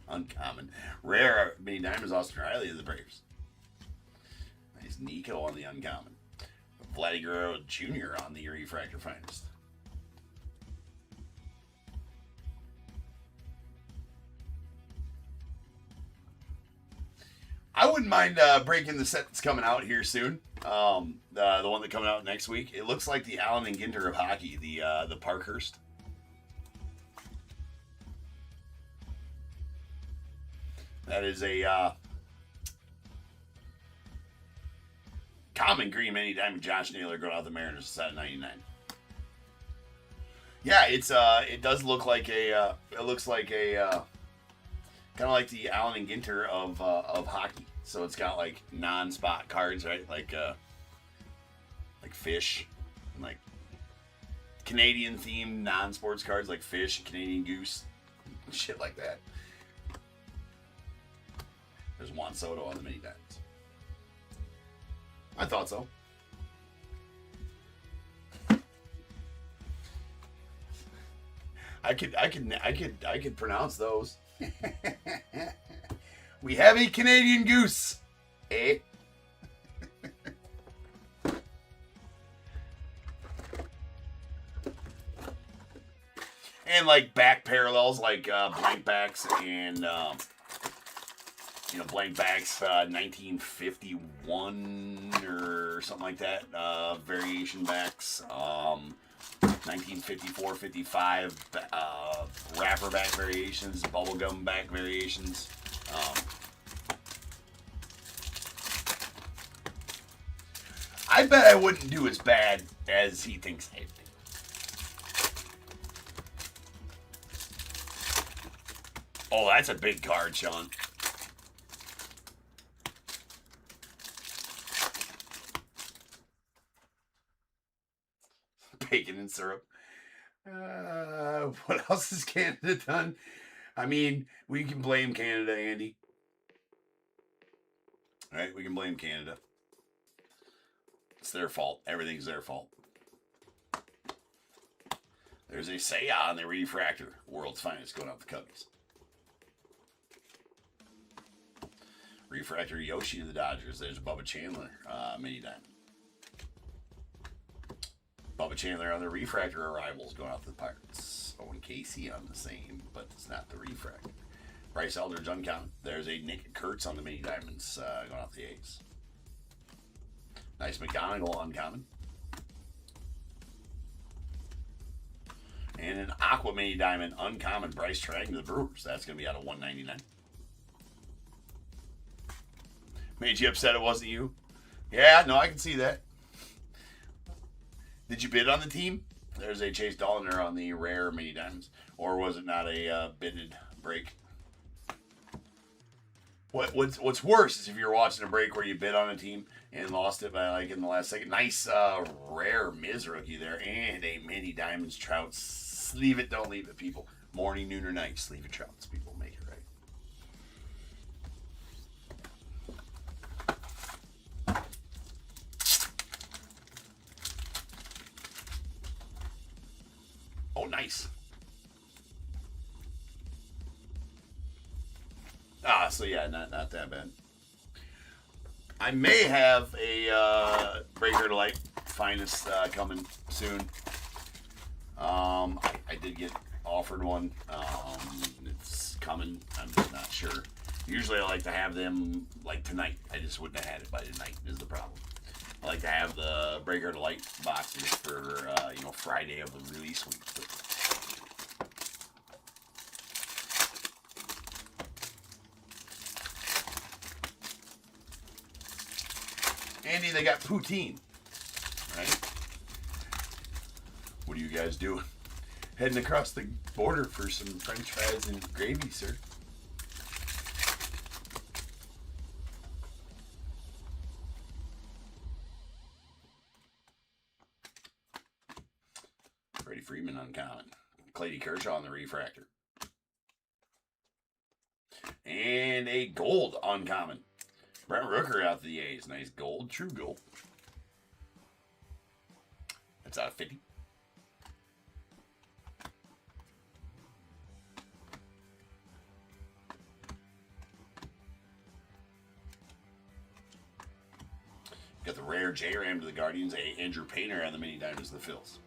uncommon. Rare mini diamonds, Austin Riley of the Braves. Nice Nico on the uncommon. Vladdy Guerrero Jr. on the refractor finest. I wouldn't mind breaking the set that's coming out here soon. The one that's coming out next week. It looks like the Allen and Ginter of hockey, the Parkhurst. That is a common green mini diamond Josh Naylor going out the Mariners. It's at 99. Yeah, it does look like a it looks like a kind of like the Allen and Ginter of hockey. So it's got like non-spot cards, right? Like fish, and like Canadian themed non-sports cards like fish, Canadian goose, shit like that. There's Juan Soto on the mini diamonds. I thought so. I could pronounce those. We have a Canadian goose, eh? And like back parallels, like blank backs and blank backs 1951 or something like that. Variation backs. 1954, 55 wrapper back variations, bubblegum back variations. I bet I wouldn't do as bad as he thinks I do. Oh, that's a big card, Sean. Bacon and syrup. What else has Canada done? I mean, we can blame Canada, Andy. All right, we can blame Canada. It's their fault. Everything's their fault. There's a Seiya on the refractor. World's finest going out the Cubbies. Refractor Yoshi to the Dodgers. There's Bubba Chandler, mini diamond. Bubba Chandler on the refractor arrivals going out to the Pirates. Owen Casey on the same, but it's not the refractor. Bryce Eldridge uncommon. There's a Nick Kurtz on the mini diamonds going out the A's. Nice McGonigal uncommon. And an Aqua mini diamond uncommon Bryce Trang to the Brewers. That's going to be out of 199. Made you upset it wasn't you? Yeah, no, I can see that. Did you bid on the team? There's a Chase Dolliner on the rare mini diamonds. Or was it not a bidded break? What's worse is if you're watching a break where you bid on a team and lost it by like in the last second. Nice rare Miz rookie there. And a mini diamonds Trout. Sleeve it, don't leave it, people. Morning, noon, or night. Sleeve it, Trouts, people. Make it right. Oh, nice. So yeah, not that bad. I may have a Breaker to Light finest coming soon. I did get offered one. It's coming. I'm just not sure. Usually I like to have them like tonight. I just wouldn't have had it by tonight is the problem. I like to have the Breaker to Light boxes for Friday of the release week. But Andy, they got poutine, right? What are you guys doing? Heading across the border for some French fries and gravy, sir. Freddie Freeman uncommon. Clady Kershaw on the refractor. And a gold uncommon. Brent Rooker out to the A's. Nice gold. True gold. That's out of 50. Got the rare J-Ram to the Guardians. A Andrew Painter on the mini diamonds to the Phils.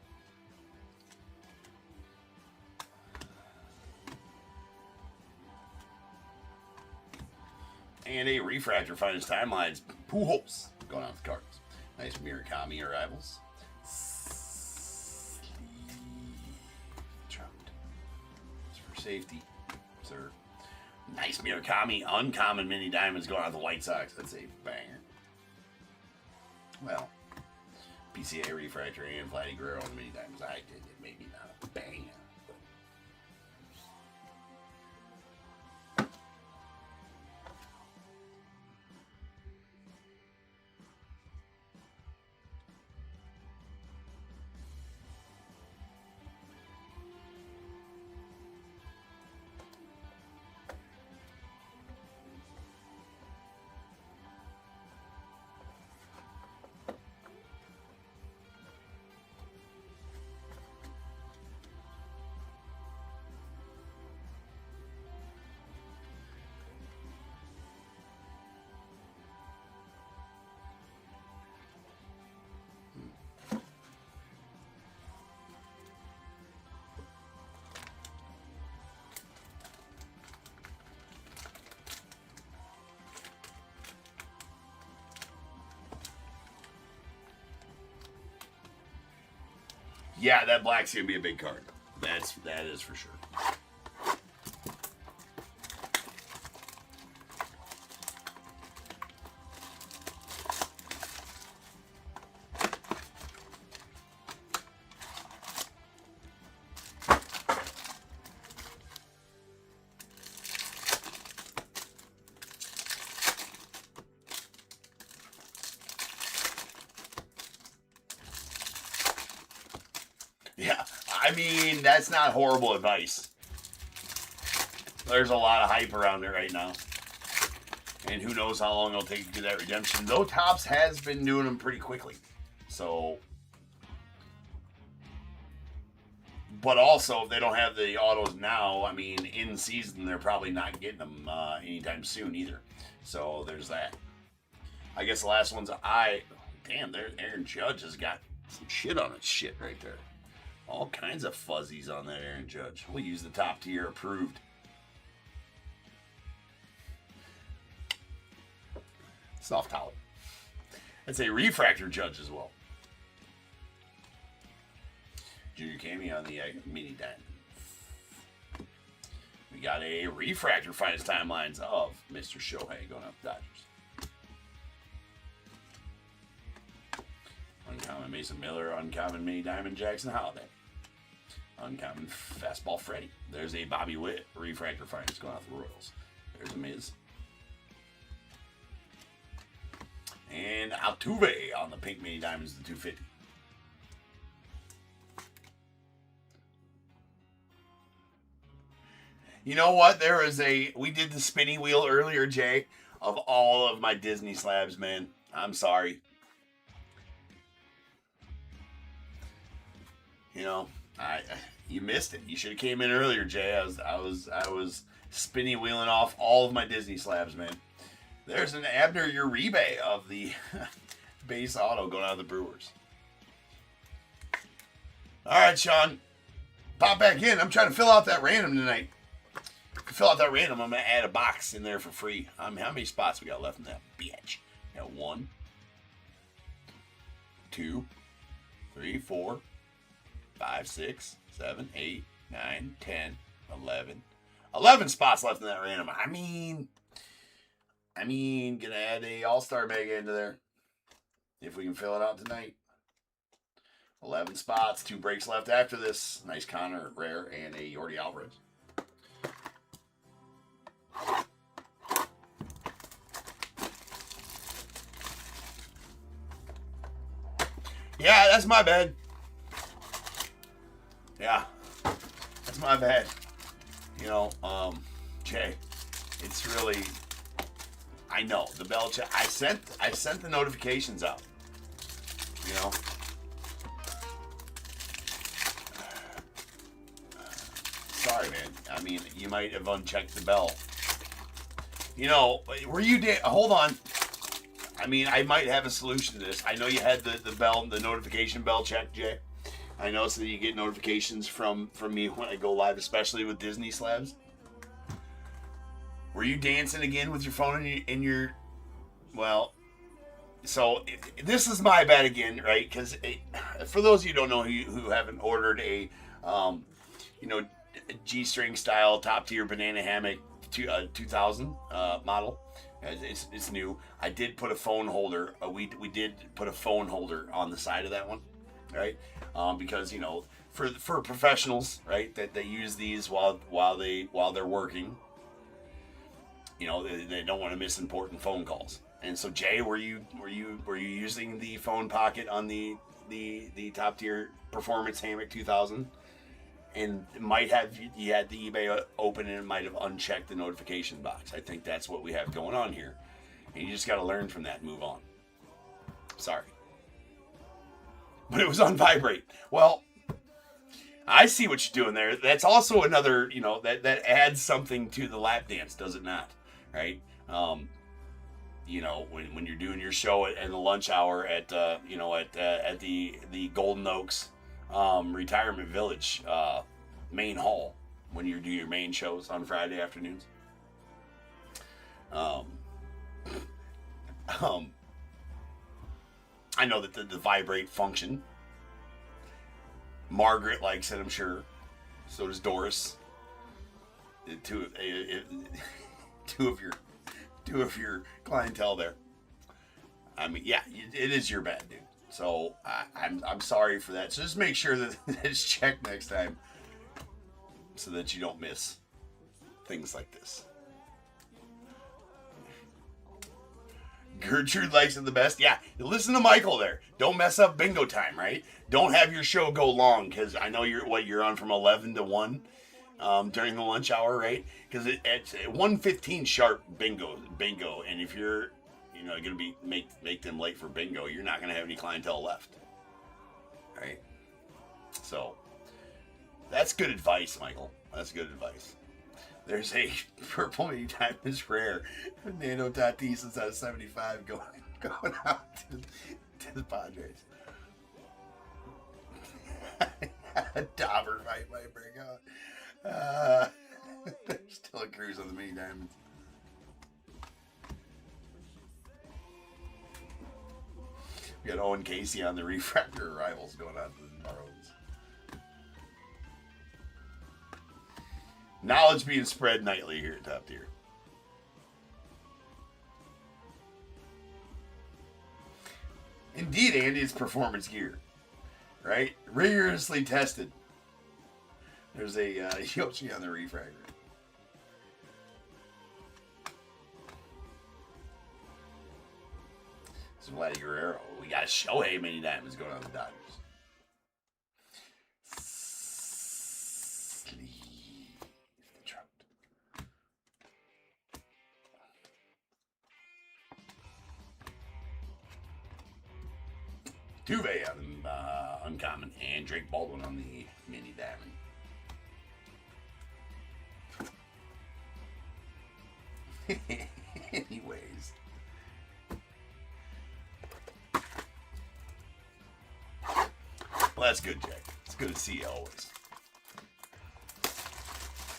And a refractor finest timelines. Pujols going out with the Cardinals. Nice Murakami arrivals. Trout. It's for safety, sir. Nice Murakami uncommon mini diamonds going out the White Sox. That's a banger. Well, PCA refractor and Vladdy Guerrero on the mini diamonds. I did it. Maybe not a banger. Yeah, that black's gonna be a big card. That is for sure. Yeah, I mean, that's not horrible advice. There's a lot of hype around it right now. And who knows how long it'll take to do that redemption. Though Topps has been doing them pretty quickly. So. But also, if they don't have the autos now, I mean, in season, they're probably not getting them anytime soon either. So there's that. I guess the last one's damn, there Aaron Judge has got some shit on its shit right there. All kinds of fuzzies on that Aaron Judge. We'll use the top tier approved. Soft towel. That's a refractor Judge as well. Junior Cameo on the mini diamond. We got a refractor finest timelines of Mr. Shohei going up Dodgers. Uncommon Mason Miller, uncommon mini diamond Jackson Holiday. Uncommon fastball Freddie. There's a Bobby Witt refractor finest going out the Royals. There's a Miz. And Altuve on the pink mini diamonds, the 250. You know what? We did the spinny wheel earlier, Jay, of all of my Disney slabs, man. I'm sorry. You know, you missed it. You should have came in earlier, Jay. I was spinny wheeling off all of my Disney slabs, man. There's an Abner Uribe of the base auto going out of the Brewers. All right, Sean. Pop back in. I'm trying to fill out that random tonight. Fill out that random. I'm going to add a box in there for free. How many spots we got left in that bitch? We got 1, 2, 3, 4, 5, 6, 7, 8, 9, 10, 11. 11 spots left in that random. I mean, gonna add a all-star mega into there. If we can fill it out tonight. 11 spots, 2 breaks left after this. Nice Connor rare and a Yordi Alvarez. Yeah, that's my bad. Yeah, that's my bad. You know, Jay, it's really, I know the bell check. I sent the notifications out. You know. Sorry, man. I mean, you might have unchecked the bell. You know, were you? Hold on. I mean, I might have a solution to this. I know you had the notification bell checked, Jay. I know, so that you get notifications from me when I go live, especially with Disney slabs. Were you dancing again with your phone in your well, so this is my bad again, right? Because for those of you who don't know who haven't ordered a, G-string style top tier banana hammock 2000 model, it's new. I did put a phone holder. We did put a phone holder on the side of that one, right? Because for professionals, right, that they use these while they're working. They don't want to miss important phone calls. And so, Jay, were you using the phone pocket on the top tier performance hammock 2000? And you had the eBay open and it might have unchecked the notification box. I think that's what we have going on here. And you just got to learn from that and move on. Sorry. But it was on vibrate. Well, I see what you're doing there. That's also another, that adds something to the lap dance, does it not? Right? When you're doing your show at the lunch hour at the Golden Oaks Retirement Village main hall, when you do your main shows on Friday afternoons. I know that the vibrate function Margaret likes it, I'm sure. So does Doris. Two of your clientele there. I mean, yeah, it is your bad, dude. So I'm sorry for that. So just make sure that it's checked next time, so that you don't miss things like this. Gertrude likes it the best. Yeah, listen to Michael there. Don't mess up bingo time, right? Don't have your show go long, because I know you're on from 11 to 1 during the lunch hour, right? Because it's 1:15 sharp bingo, and if you're going to be make them late for bingo, you're not going to have any clientele left, right? So that's good advice, Michael. That's good advice. There's a purple mini diamonds rare Nano Tatis out of 75 going out to the Padres. A Dauber fight might break out. There's still a cruise on the mini diamonds. We got Owen Casey on the refractor arrivals going on to the Marlins. Knowledge being spread nightly here at Top Tier. Indeed, Andy, it's performance gear, right? Rigorously tested. There's a Yoshi on the refractor. This is Vladdy Guerrero. We got Shohei mini diamonds going on the Dodgers. Tuve on the uncommon, and Drake Baldwin on the mini diamond. Anyways. Well, that's good, Jack. It's good to see you always.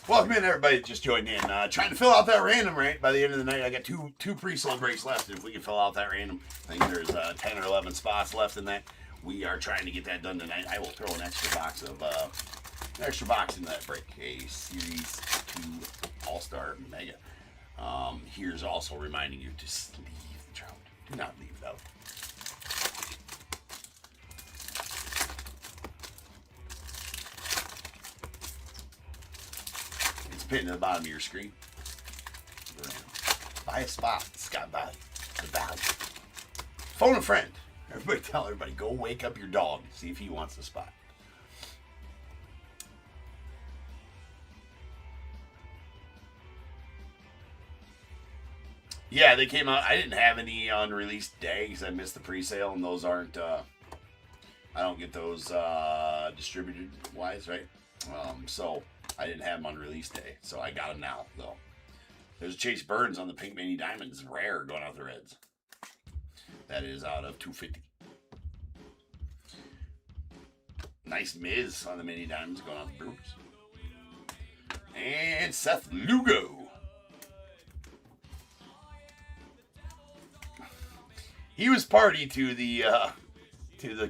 Welcome in, everybody that just joined in. Trying to fill out that random, right? By the end of the night, I got two pre-sold breaks left. If we can fill out that random, I think there's 10 or 11 spots left in that. We are trying to get that done tonight. I will throw an extra box into that break. A Series 2 All-Star Mega. Here's also reminding you to leave the trout. Do not leave it out. Pinned to the bottom of your screen. Buy a spot. Scott Valley. The Valley. Phone a friend. Everybody tell everybody, go wake up your dog. See if he wants the spot. Yeah, they came out. I didn't have any on release day because I missed the pre-sale, and those aren't, I don't get those distributed wise, right? So I didn't have them on release day, so I got them now, though. There's a Chase Burns on the Pink Mini Diamonds, rare, going out the Reds. That is out of 250. Nice Miz on the Mini Diamonds, going out the Brewers. And Seth Lugo. He was party to the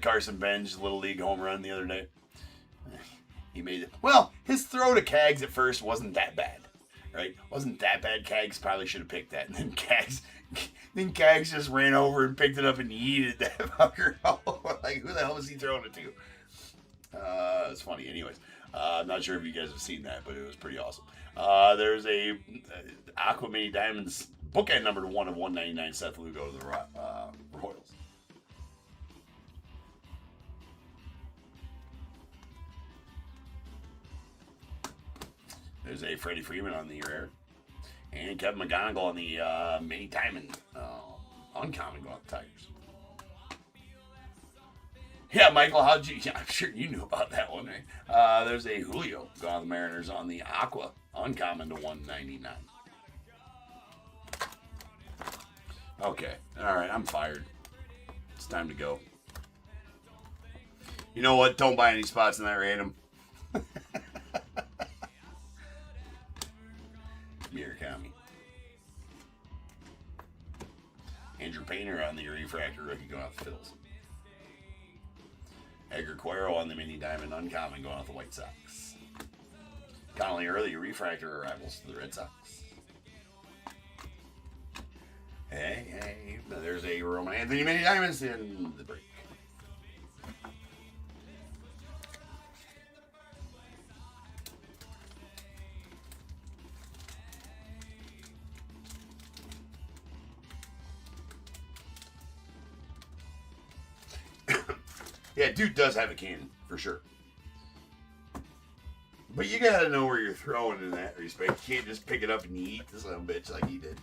Carson Bench Little League home run the other day. He made it. Well, his throw to Cags at first wasn't that bad, right? Wasn't that bad. Cags probably should have picked that. And then Cags just ran over and picked it up and yeeted that fucker. Like, who the hell was he throwing it to? It's funny. Anyways, I'm not sure if you guys have seen that, but it was pretty awesome. There's a Aqua Mini Diamonds bookend number 1 of 199 Seth Lugo to the Royals. There's a Freddie Freeman on the rare. And Kevin McGonigal on the Mini Diamond uncommon going out the Tigers. Yeah, Michael, I'm sure you knew about that one, right? There's a Julio going on the Mariners on the Aqua uncommon to 199. Okay, all right, I'm fired. It's time to go. You know what? Don't buy any spots in that random. Murakami. Andrew Painter on the refractor rookie going out the Phils. Edgar Cuero on the mini diamond uncommon going out the White Sox. Connolly Early refractor arrivals to the Red Sox. Hey, there's a Roman Anthony mini diamonds in the break. Yeah, dude does have a cannon, for sure. But you gotta know where you're throwing in that respect. You can't just pick it up and eat this little bitch like he did.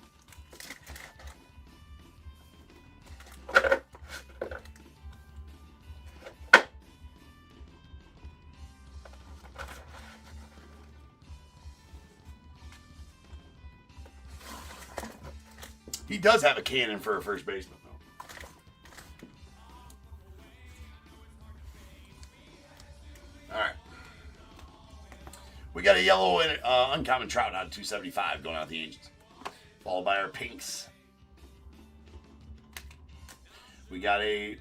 He does have a cannon for a first baseman, though. All right. We got a yellow and uncommon Trout out of 275 going out the Angels. Followed by our pinks. We got a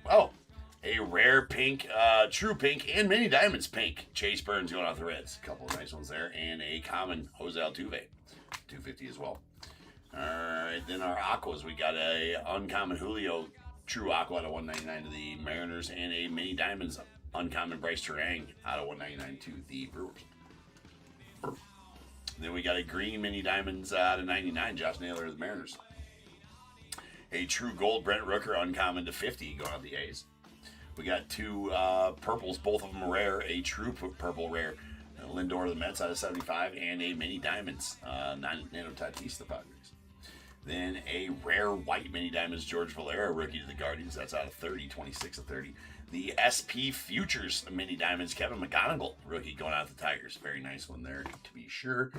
rare pink, true pink, and mini diamonds pink. Chase Burns going out the Reds. A couple of nice ones there. And a common Jose Altuve. 250 as well. All right, then our aquas, we got a uncommon Julio True Aqua out of 199 to the Mariners, and a mini diamonds uncommon Bryce Terang out of 199 to the Brewers. Then we got a green mini diamonds out of 99, Josh Naylor of the Mariners. A true gold Brent Rooker uncommon to 50 going out the A's. We got two purples, both of them rare. A true purple rare, Lindor of the Mets out of 75, and a mini diamonds Nano Tatis the Padres. Then a rare white mini diamonds George Valera rookie to the Guardians. That's out of 30, 26 of 30. The SP Futures mini diamonds Kevin McGonigal rookie going out to the Tigers. Very nice one there to be sure.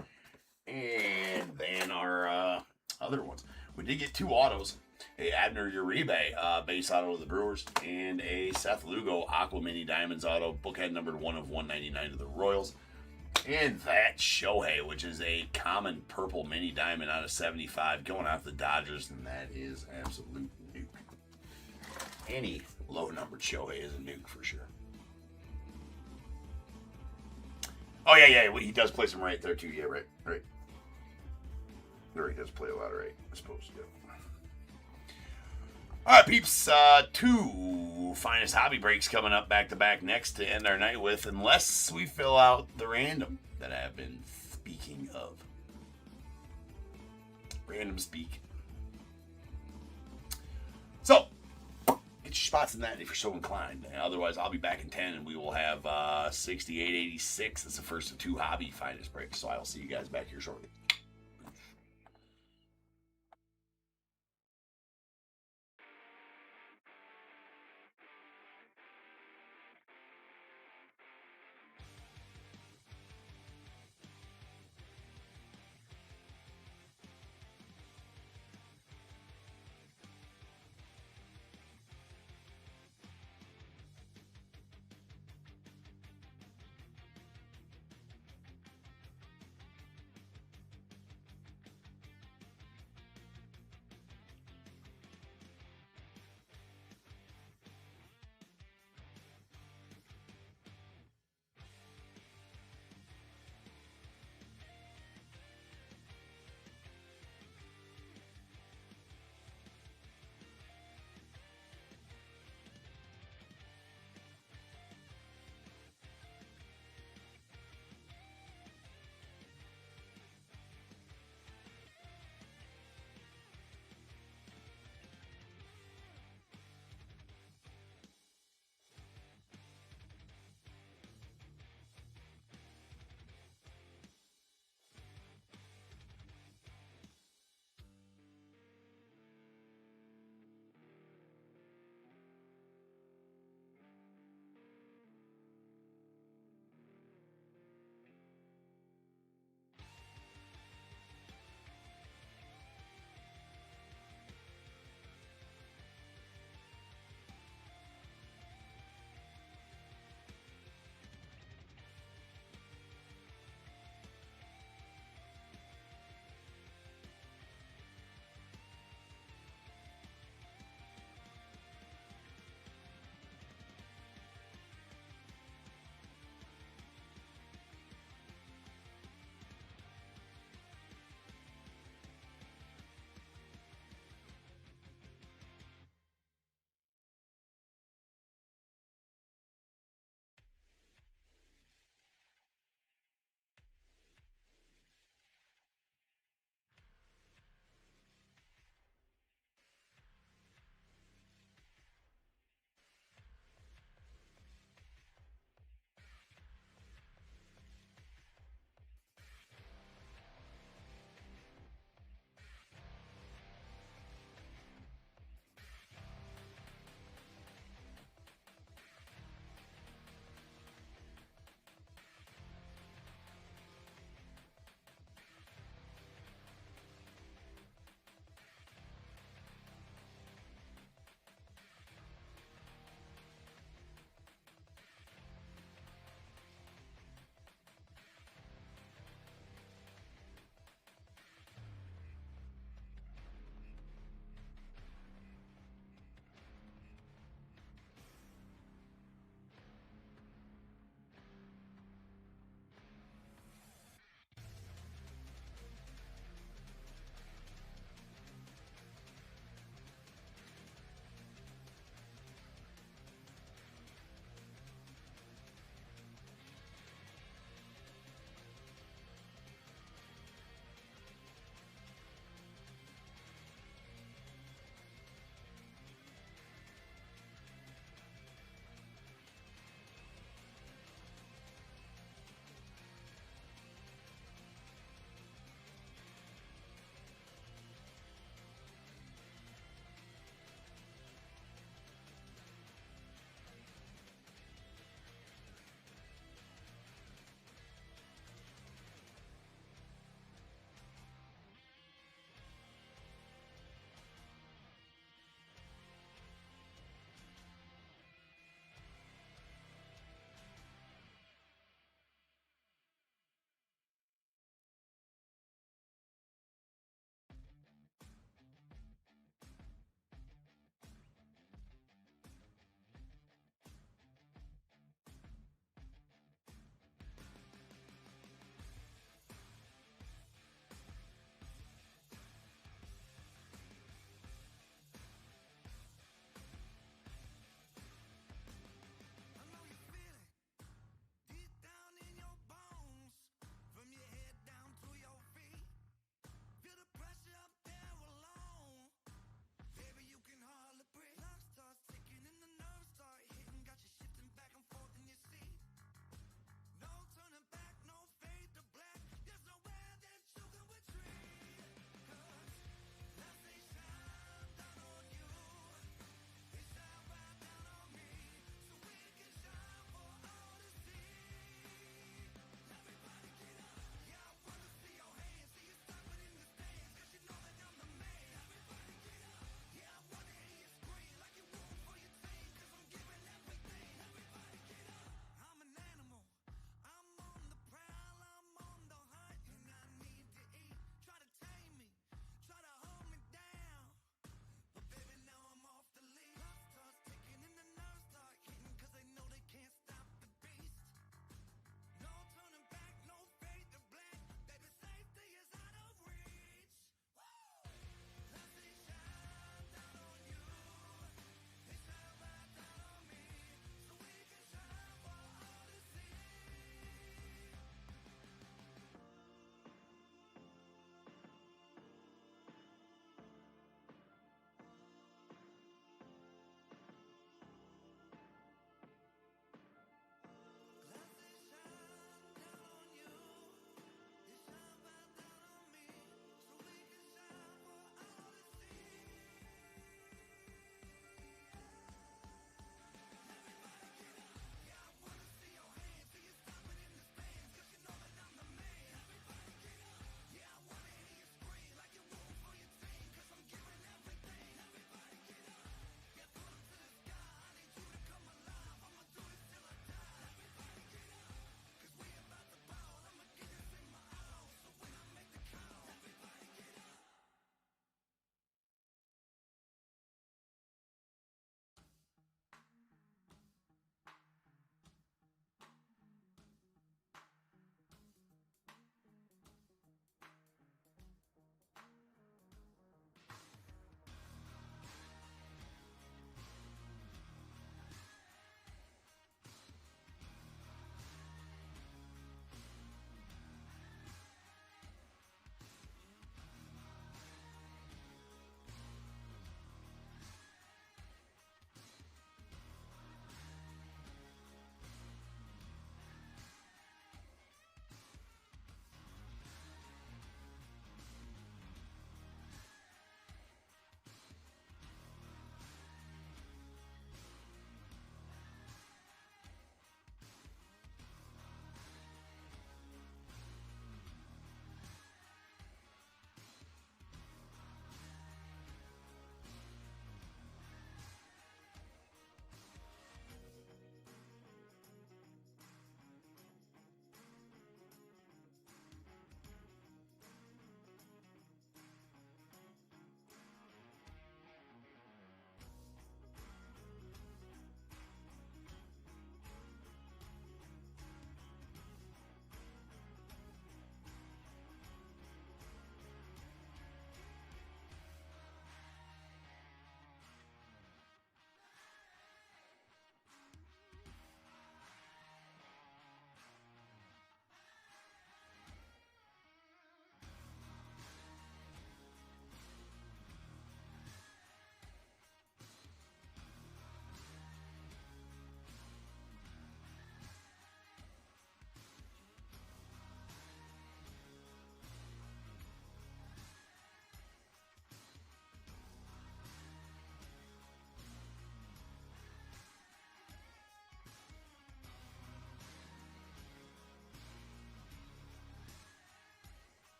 And then our other ones. We did get two autos. A Abner Uribe base auto of the Brewers, and a Seth Lugo Aqua Mini Diamonds auto, bookhead numbered 1 of 199 to the Royals. And that Shohei, which is a common purple mini diamond out of 75, going out to the Dodgers, and that is absolute nuke. Any low-numbered Shohei is a nuke for sure. Oh, yeah, he does play some right there, too. Yeah, right. There he does play a lot of right, I suppose, yeah. All right, peeps, two finest hobby breaks coming up back-to-back next to end our night with, unless we fill out the random that I have been speaking of. Random speak. So, get your spots in that if you're so inclined. Otherwise, I'll be back in 10, and we will have 6886 as the first of two hobby finest breaks. So I will see you guys back here shortly.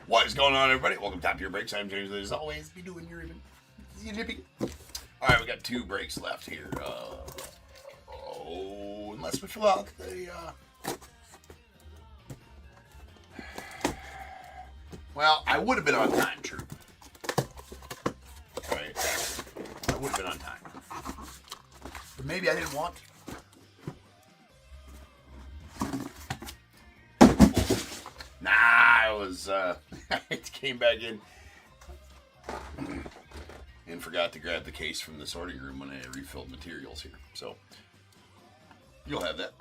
What is going on, everybody? Welcome to Top Tier Breaks. I'm James. As always, be doing your even. All right, we got 2 breaks left here. Unless we fill out the. Well, I would have been on time, true. All right, I would have been on time, but maybe I didn't want to. It came back in and forgot to grab the case from the sorting room when I refilled materials here. So you'll have that.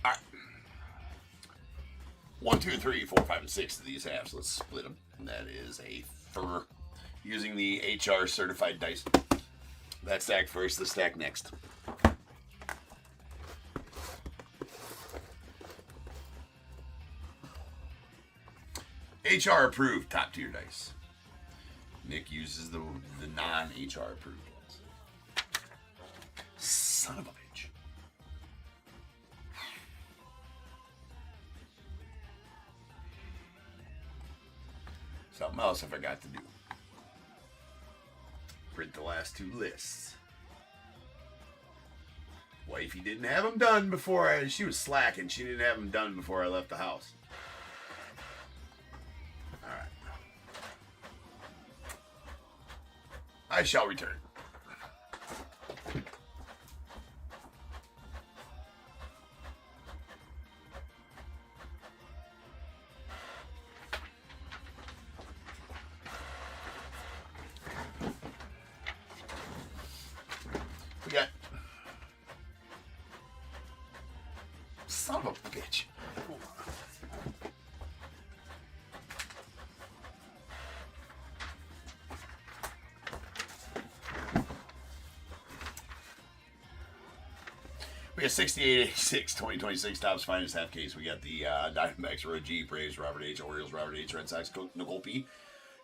All right. 1, 2, 3, 4, 5, and 6 of these halves. Let's split them. And that is a fur. Using the HR certified dice. That stack first, the stack next. HR approved top tier dice. Nick uses the non-HR approved ones. Son of a bitch. Something else I forgot to do. Print the last 2 lists. Wifey didn't have them done before she was slacking. She didn't have them done before I left the house. All right. I shall return. We got... Son of a bitch. We got 6886 2026 Topps Finest half case. We got the Diamondbacks, Roy G, Braves, Robert H, Orioles, Robert H, Red Sox, Nicole P,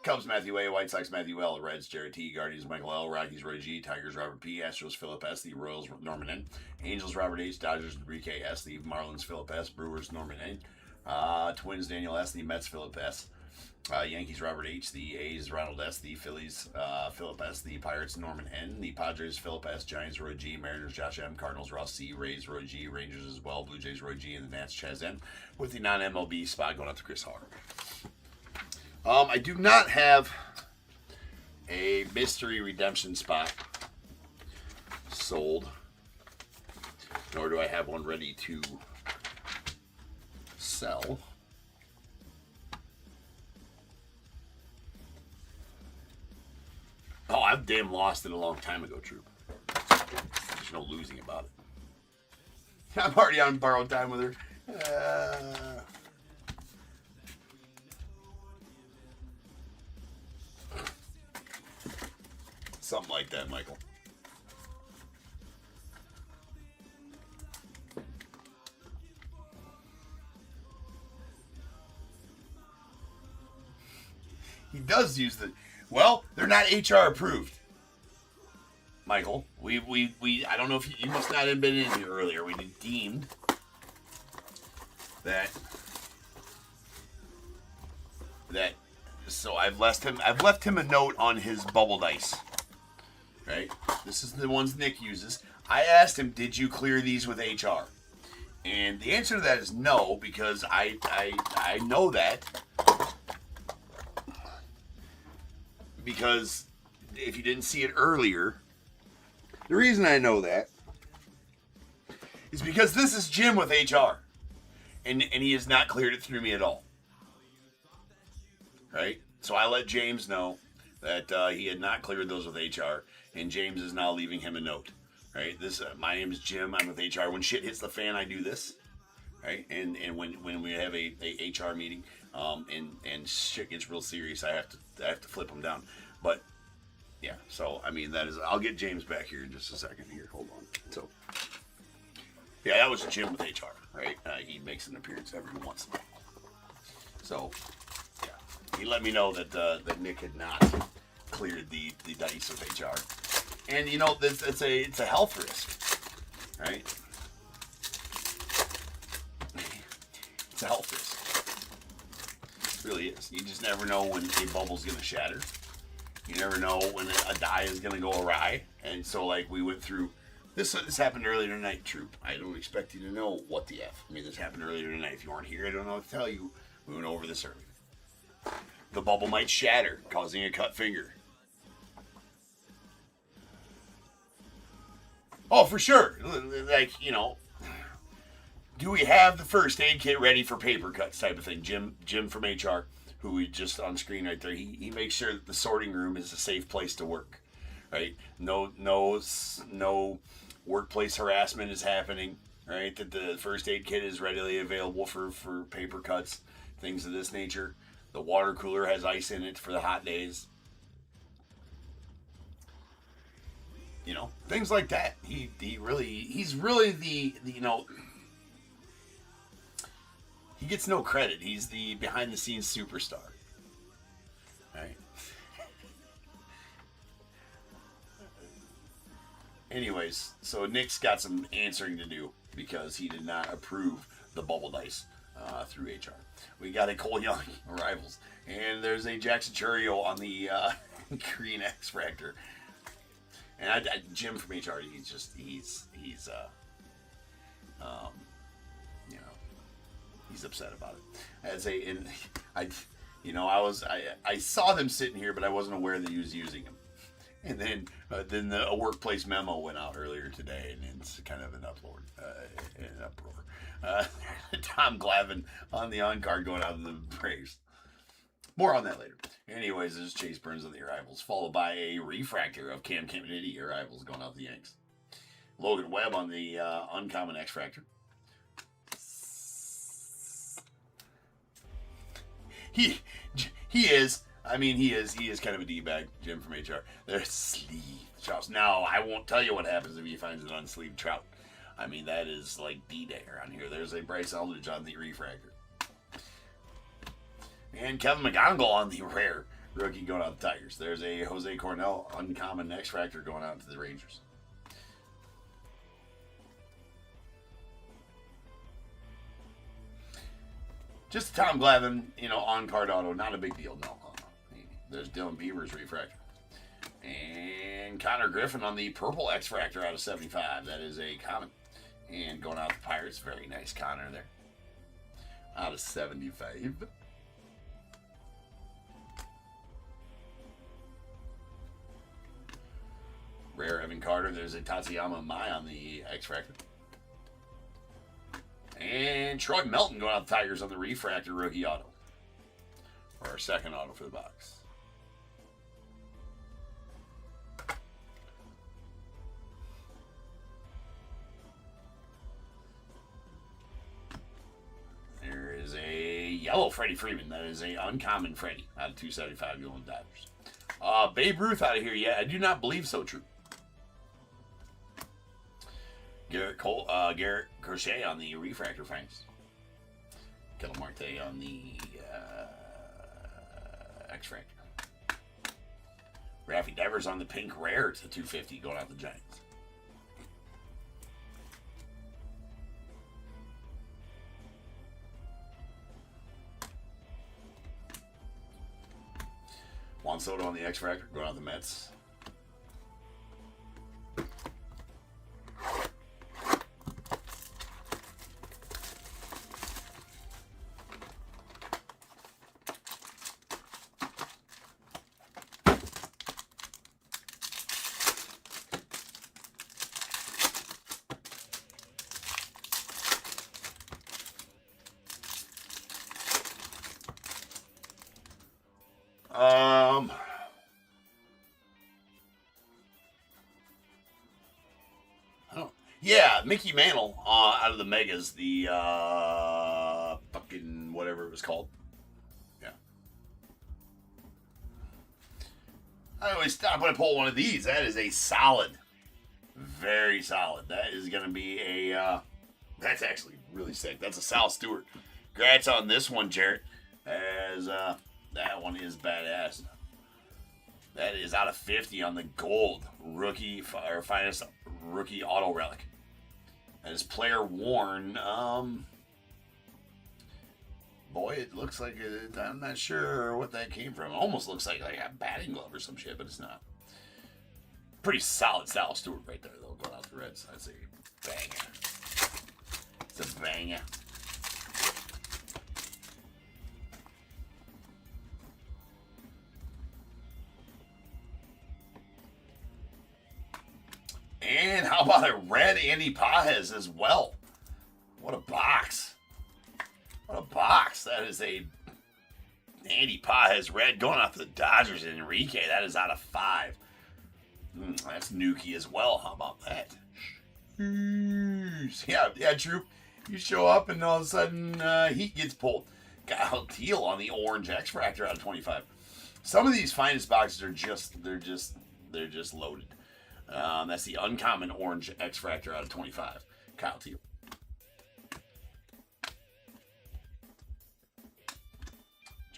Cubs, Matthew A, White Sox, Matthew L, Reds, Jared T, Guardians, Michael L, Rockies, Roy G, Tigers, Robert P, Astros, Philip S, the Royals, Norman N, Angels, Robert H, Dodgers, Enrique S, the Marlins, Philip S, Brewers, Norman N, Twins, Daniel S, the Mets, Philip S, Yankees, Robert H, the A's, Ronald S, the Phillies, Philip S, the Pirates, Norman N, the Padres, Philip S, Giants, Roy G, Mariners, Josh M, Cardinals, Ross C, Rays, Roy G, Rangers as well, Blue Jays, Roy G, and the Nats, Chaz N, with the non-MLB spot going out to Chris Hauer. I do not have a mystery redemption spot sold, nor do I have one ready to sell. Oh, I've damn lost it a long time ago, Troop. There's no losing about it. I'm already on borrowed time with her. Something like that, Michael. He does use the... Well, they're not HR approved. Michael, we I don't know if you must not have been in here earlier. We deemed that so I've left him a note on his bubble dice. Right? This is the ones Nick uses. I asked him, did you clear these with HR? And the answer to that is no, because I know that. Because if you didn't see it earlier, the reason I know that is because this is Jim with HR. And he has not cleared it through me at all. Right? So I let James know that he had not cleared those with HR. And James is now leaving him a note. Right? This my name is Jim. I'm with HR. When shit hits the fan, I do this. Right? And when we have a HR meeting, and shit gets real serious, I have to flip them down. But yeah, so I mean that is. I'll get James back here in just a second. Here, hold on. So yeah, that was Jim with HR, right? He makes an appearance every once in a while. So yeah, he let me know that that Nick had not cleared the dice of HR. And you know, it's a health risk, right? It's a health risk. It really is. You just never know when a bubble's gonna shatter. You never know when a die is gonna go awry. And so, like, we went through this happened earlier tonight, Troop. I don't expect you to know what the F. I mean, this happened earlier tonight. If you weren't here, I don't know what to tell you. We went over this earlier. The bubble might shatter, causing a cut finger. Oh, for sure. Like, you know, do we have the first aid kit ready for paper cuts type of thing? Jim from HR, who we just on screen right there, he makes sure that the sorting room is a safe place to work, right? No workplace harassment is happening, right? That the first aid kit is readily available for paper cuts, things of this nature. The water cooler has ice in it for the hot days. You know, things like that. He's really the you know, he gets no credit. He's the behind the scenes superstar. Right? Anyways, so Nick's got some answering to do because he did not approve the bubble dice through HR. We got a Cole Young arrivals, and there's a Jackson Churio on the Green X Fractor. And Jim from HR, he's you know, he's upset about it. I saw them sitting here, but I wasn't aware that he was using them. And then a workplace memo went out earlier today, and it's kind of an uproar. Tom Glavine on the on-card going out of the Braves. More on that later. Anyways, this is Chase Burns on the arrivals, followed by a refractor of Cam Kennedy arrivals going out the Yanks. Logan Webb on the uncommon X-Fractor. He is kind of a D-bag, Jim from HR. There's sleeve trouts. Now, I won't tell you what happens if he finds an unsleeved trout. I mean, that is like D-Day around here. There's a Bryce Eldridge on the refractor. And Kevin McGonigal on the rare rookie going out to the Tigers. There's a Jose Cornell uncommon X-Fractor going out to the Rangers. Just Tom Glavine, you know, on-card auto. Not a big deal, no. There's Dylan Beaver's refractor. And Connor Griffin on the purple X-Fractor out of 75. That is a common. And going out to the Pirates. Very nice Connor there. Out of 75. Rare Evan Carter. There's a Tatsuyama Mai on the X-Fractor. And Troy Melton going out the Tigers on the refractor rookie auto. Or our second auto for the box. There is a yellow Freddie Freeman. That is a uncommon Freddie out of 275 going Dodgers. Babe Ruth out of here yet? I do not believe so, True. Garrett Crochet on the refractor Franks. Ketel Marte on the X-Fractor. Raffy Devers on the pink rare to 250 going out the Giants. Juan Soto on the X-Fractor going out the Mets. Yeah, Mickey Mantle out of the Megas, the fucking whatever it was called. Yeah. I always stop when I pull one of these. That is a solid, very solid. That is going to be a, that's actually really sick. That's a Sal Stewart. Congrats on this one, Jarrett, as that one is badass. That is out of 50 on the gold rookie or finest rookie auto relic. That is player worn. Boy, it looks like it, I'm not sure what that came from. It almost looks like a batting glove or some shit, but it's not. Pretty solid Sal Stewart right there, though, going out the Reds. I'd say banger. It's a banger. And how about a red Andy Pages as well? What a box. What a box. That is a Andy Pages red going out to the Dodgers and Enrique. That is out of 5. That's Nuki as well. How about that? Yeah, true. You show up and all of a sudden heat gets pulled. Kyle Teal on the orange X-Fractor out of 25. Some of these finest boxes are they're just loaded. That's the uncommon orange X-Fractor out of 25. Kyle Teal.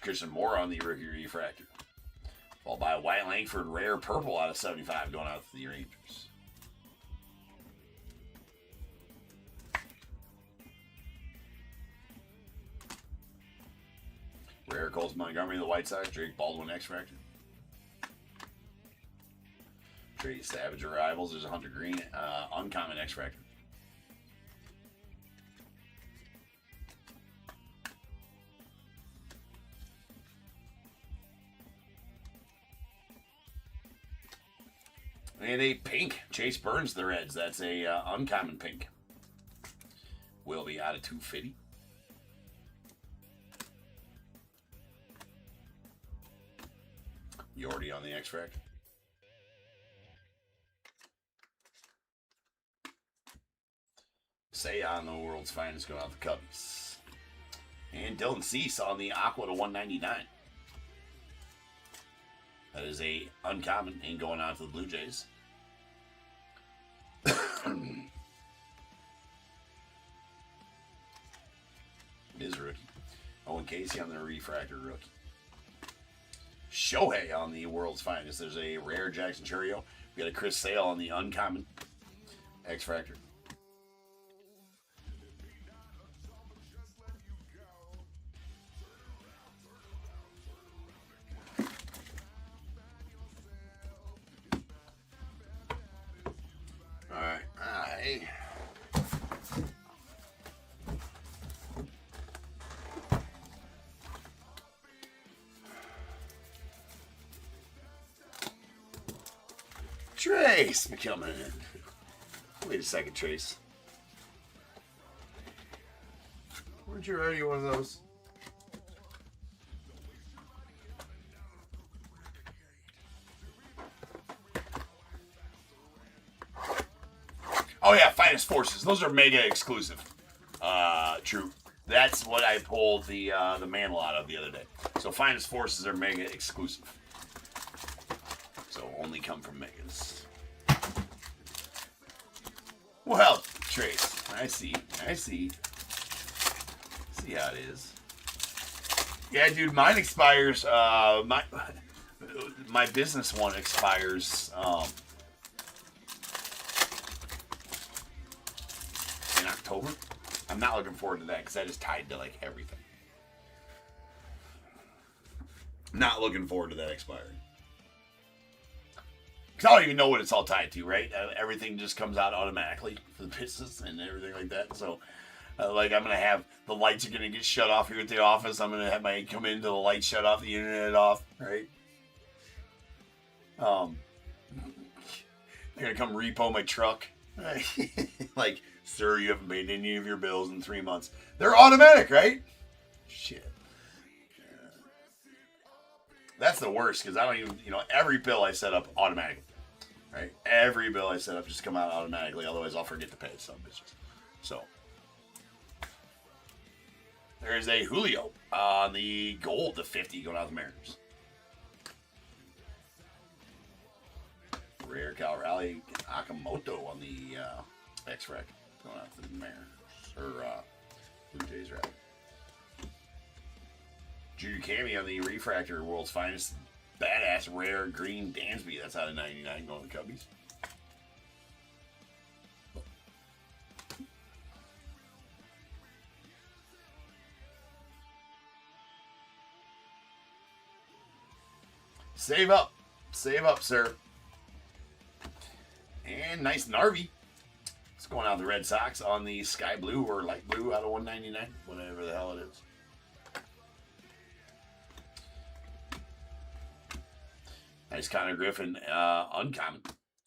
Christian Moore on the rookie refractor. Followed by a White Langford rare purple out of 75 going out to the Rangers. Rare Coles Montgomery, the White Sox. Drake Baldwin X-Fractor. Trey Savage arrivals. There's a Hunter Green uncommon X-Fractor. And a pink Chase Burns, the Reds. That's a uncommon pink. Will be out of 250. Yordi on the X-Fractor. Say on the world's finest going out the Cubs. And Dylan Cease on the Aqua to 199. That is a uncommon and going out to the Blue Jays. His rookie. Owen Casey on the refractor rookie. Shohei on the world's finest. There's a rare Jackson Churio. We got a Chris Sale on the uncommon X-Fractor. Trace McKelman. Wait a second, Trace. Weren't you already one of those? Oh yeah, Finest Forces. Those are mega exclusive. True. That's what I pulled the mantle out of the other day. So Finest Forces are mega exclusive. So only come from megas. Well, Trace, I see. See how it is. Yeah, dude, mine expires. My business one expires in October. I'm not looking forward to that because that is tied to like everything. Not looking forward to that expiring. Because I don't even know what it's all tied to, right? Everything just comes out automatically for the business and everything like that. So, like, I'm going to have the lights are going to get shut off here at the office. I'm going to have my come into the lights shut off, the internet off, right? They're going to come repo my truck. Like, sir, you haven't paid any of your bills in 3 months. They're automatic, right? Shit. That's the worst because I don't even, every bill I set up automatically, right? Every bill I set up just come out automatically. Otherwise, I'll forget to pay some bitches. So, there's a Julio on the gold, the 50 going out to the Mariners. Rare Cal Raleigh Akamoto on the X-Rec going out to the Mariners. Or Blue Jays, rather. Judy Cammy on the refractor, world's finest. badass rare green Dansby. That's out of 99 going to the Cubbies. Save up. Save up, sir. And nice Narvi. It's going out the Red Sox on the sky blue or light blue out of 199. Whatever the hell it is. Nice Connor Griffin, uncommon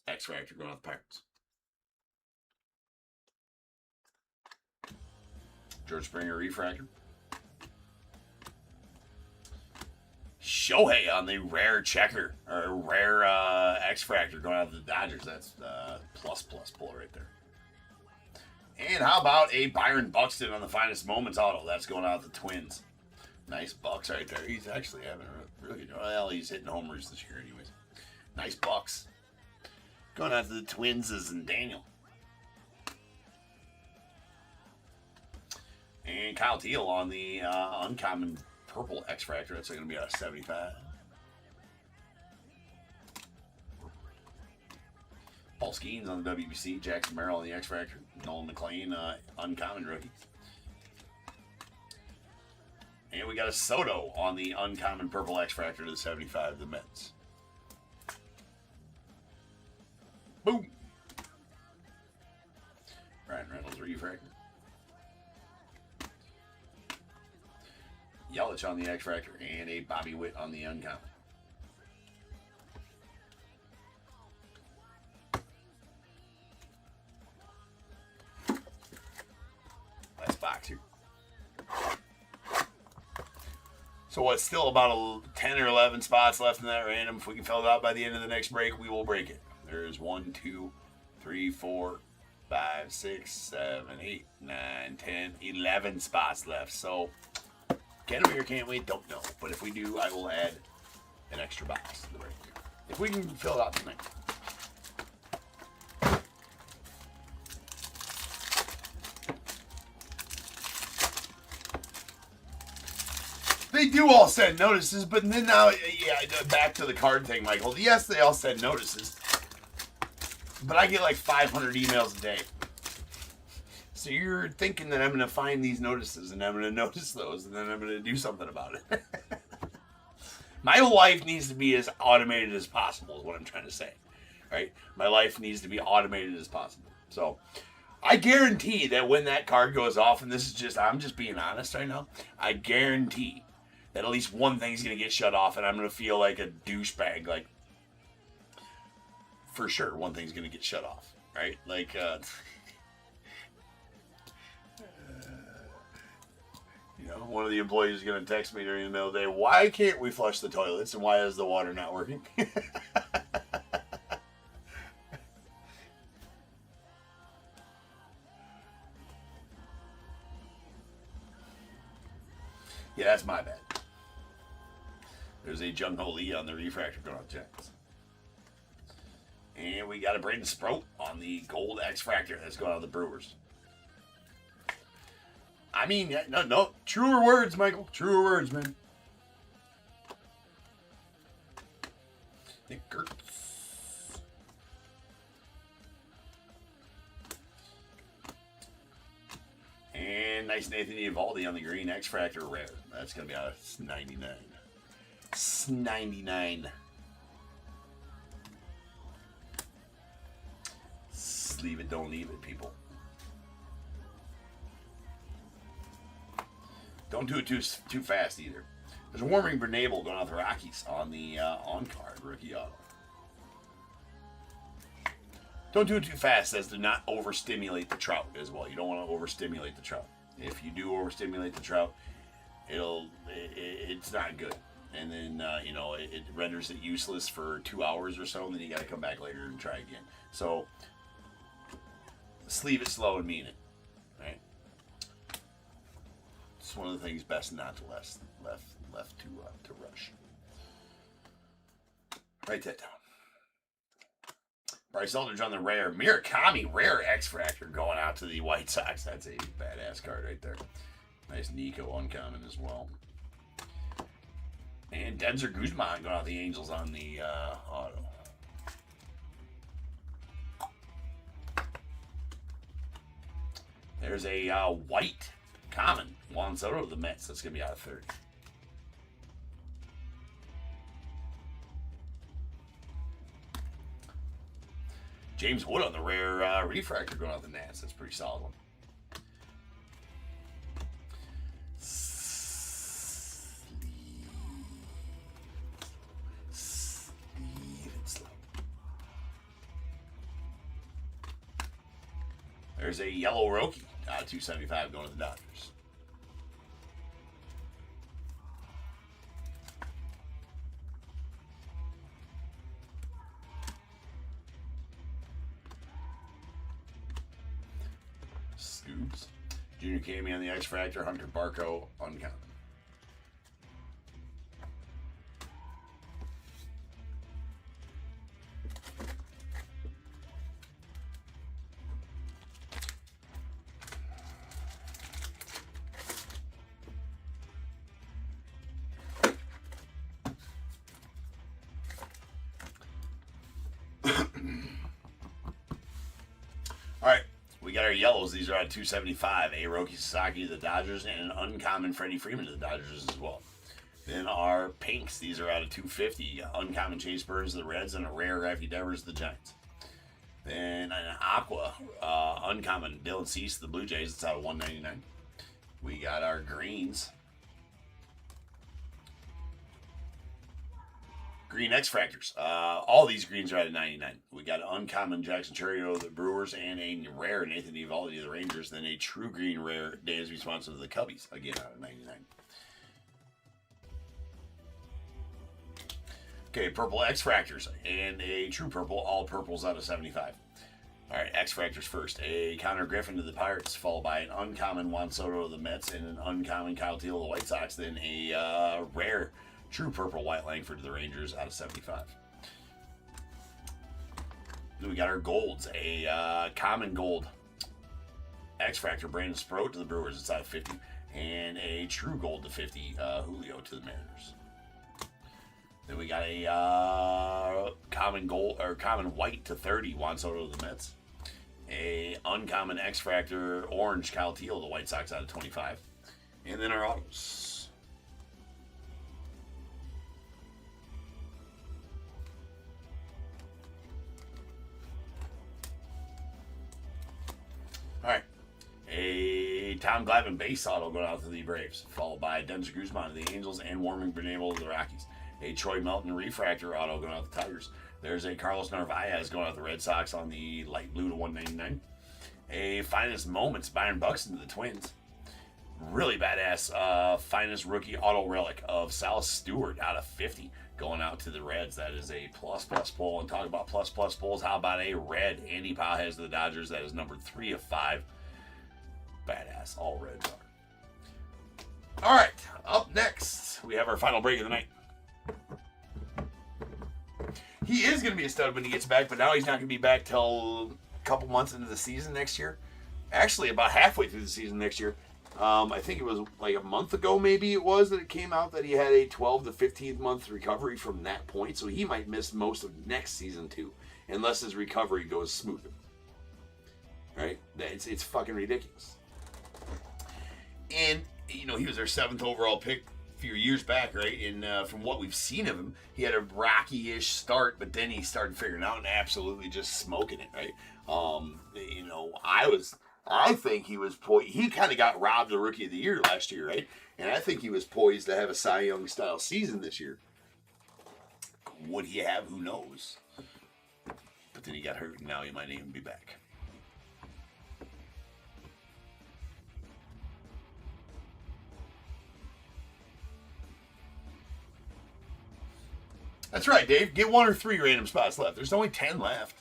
X-Factor going off the Pirates. George Springer refractor. Shohei on the rare checker, or rare X-Factor going out of the Dodgers. That's plus pull right there. And how about a Byron Buxton on the Finest Moments auto? That's going out the Twins. Nice Bucks right there. He's actually having a really good, well, he's hitting homers this year anyways. Nice Bucks. Going out to the Twins is Daniel. And Kyle Teal on the uncommon purple X-Factor. That's going to be out of 75. Paul Skeens on the WBC. Jackson Merrill on the X-Factor. Nolan McLean, uncommon rookie. And we got a Soto on the uncommon purple X-Factor to the 75 of the Mets. Boom. Ryan Reynolds refractor. Yelich on the X-Factor and a Bobby Witt on the uncommon. Last box here. So what's still about 10 or 11 spots left in that random. If we can fill it out by the end of the next break, we will break it. There's 1, 2, 3, 4, 5, 6, 7, 8, 9, 10, 11 spots left. So can we or can't we? Don't know. But if we do, I will add an extra box to the break. If we can fill it out tonight. They do all send notices, but then now, yeah, back to the card thing, Michael. Yes, they all send notices. But I get like 500 emails a day. So you're thinking that I'm going to find these notices and I'm going to notice those and then I'm going to do something about it. My life needs to be as automated as possible is what I'm trying to say. Right? My life needs to be automated as possible. So I guarantee that when that card goes off, and this is just, I'm just being honest right now, I guarantee that at least one thing's going to get shut off and I'm going to feel like a douchebag. Like, for sure, one thing's going to get shut off. Right? Like, you know, one of the employees is going to text me during the middle of the day, why can't we flush the toilets and why is the water not working? Yeah, that's my bad. There's a Jung Ho Lee on the refractor going on Giants. And we got a Braden Sproat on the gold X-Fractor that's going on the Brewers. I mean, no, truer words, Michael. Truer words, man. Nick Gertz. And nice Nathan Eovaldi on the green X-Fractor rare. That's going to be out of 99. 99. Sleeve it, don't leave it, people. Don't do it too fast either. There's a Warming Bernabel going out the Rockies on the on-card rookie auto. Don't do it too fast as to not overstimulate the trout as well. You don't want to overstimulate the trout. If you do overstimulate the trout, it's not good. And then, you know, it renders it useless for 2 hours or so, and then you got to come back later and try again. So, sleeve it slow and mean it, right? It's one of the things best not to left to rush. Write that down. Bryce Eldridge on the rare. Murakami rare X-Fractor going out to the White Sox. That's a badass card right there. Nice Nico uncommon as well. And Denzer Guzman going out the Angels on the auto. There's a white common Juan Soto of the Mets. That's going to be out of 30. James Wood on the rare refractor going out the Nats. That's a pretty solid one. There's a yellow Roki, 275 going to the Dodgers. Scoops. Junior Camey on the X Factor, Hunter Barco, uncounted. All right, we got our yellows. These are at 275. A Roki Sasaki to the Dodgers and an uncommon Freddie Freeman to the Dodgers as well. Then our pinks. These are out of 250. Uncommon Chase Burns to the Reds and a rare Raffy Devers to the Giants. Then an aqua uncommon Dylan Cease to the Blue Jays. It's out of 199. We got our greens. Green X Fractors. All these greens are out of 99. We got an uncommon Jackson Chourio of the Brewers and a rare Nathan Eovaldi of the Rangers. Then a true green rare Dansby Swanson of the Cubbies. Again, out of 99. Okay, purple X Fractors and a true purple. All purples out of 75. All right, X Fractors first. A Connor Griffin to the Pirates, followed by an uncommon Juan Soto of the Mets and an uncommon Kyle Teel of the White Sox. Then a rare true purple White Langford to the Rangers out of 75. Then we got our golds. A common gold X Fractor Brandon Sproat to the Brewers. It's out of 50. And a true gold to 50 Julio to the Mariners. Then we got a common gold or common white to 30 Juan Soto to the Mets. A uncommon X Fractor orange Kyle Teel to the White Sox out of 25. And then our autos. All right. A Tom Glavine base auto going out to the Braves, followed by Denzer Guzman to the Angels and Warming Bernabel to the Rockies. A Troy Melton refractor auto going out to the Tigers. There's a Carlos Narvaez going out to the Red Sox on the light blue to 199. A Finest Moments Byron Buxton to the Twins. Really badass finest rookie auto relic of Sal Stewart out of 50 going out to the Reds. That is a plus pull. And talking about plus pulls, how about a red Andy Pages to the Dodgers? That is number 3 of 5. Badass. All reds are. All right. Up next, we have our final break of the night. He is going to be a stud when he gets back, but now he's not going to be back till a couple months into the season next year. Actually, about halfway through the season next year. I think it was like a month ago, maybe it was, that it came out that he had a 12 to 15 month recovery from that point. So he might miss most of next season too, unless his recovery goes smoother. Right? It's fucking ridiculous. And, you know, he was their 7th overall pick a few years back, right? And from what we've seen of him, he had a rocky-ish start, but then he started figuring out and absolutely just smoking it, right? You know, I think he was poised. He kind of got robbed of Rookie of the Year last year, right? And I think he was poised to have a Cy Young style season this year. Would he have? Who knows? But then he got hurt, and now he might even be back. That's right, Dave. Get 1 or 3 random spots left. There's only 10 left.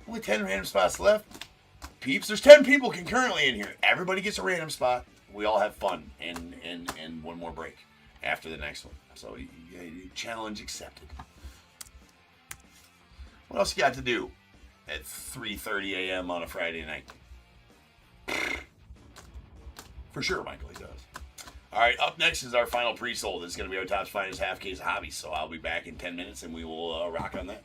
Only 10 random spots left. Peeps, there's 10 people concurrently in here. Everybody gets a random spot. We all have fun and one more break after the next one. So challenge accepted. What else you got to do at 3:30 a.m. on a Friday night? For sure, Michael, he does. All right, up next is our final pre-sold. It's going to be our Topps Finest half case of hobbies. So I'll be back in 10 minutes and we will rock on that.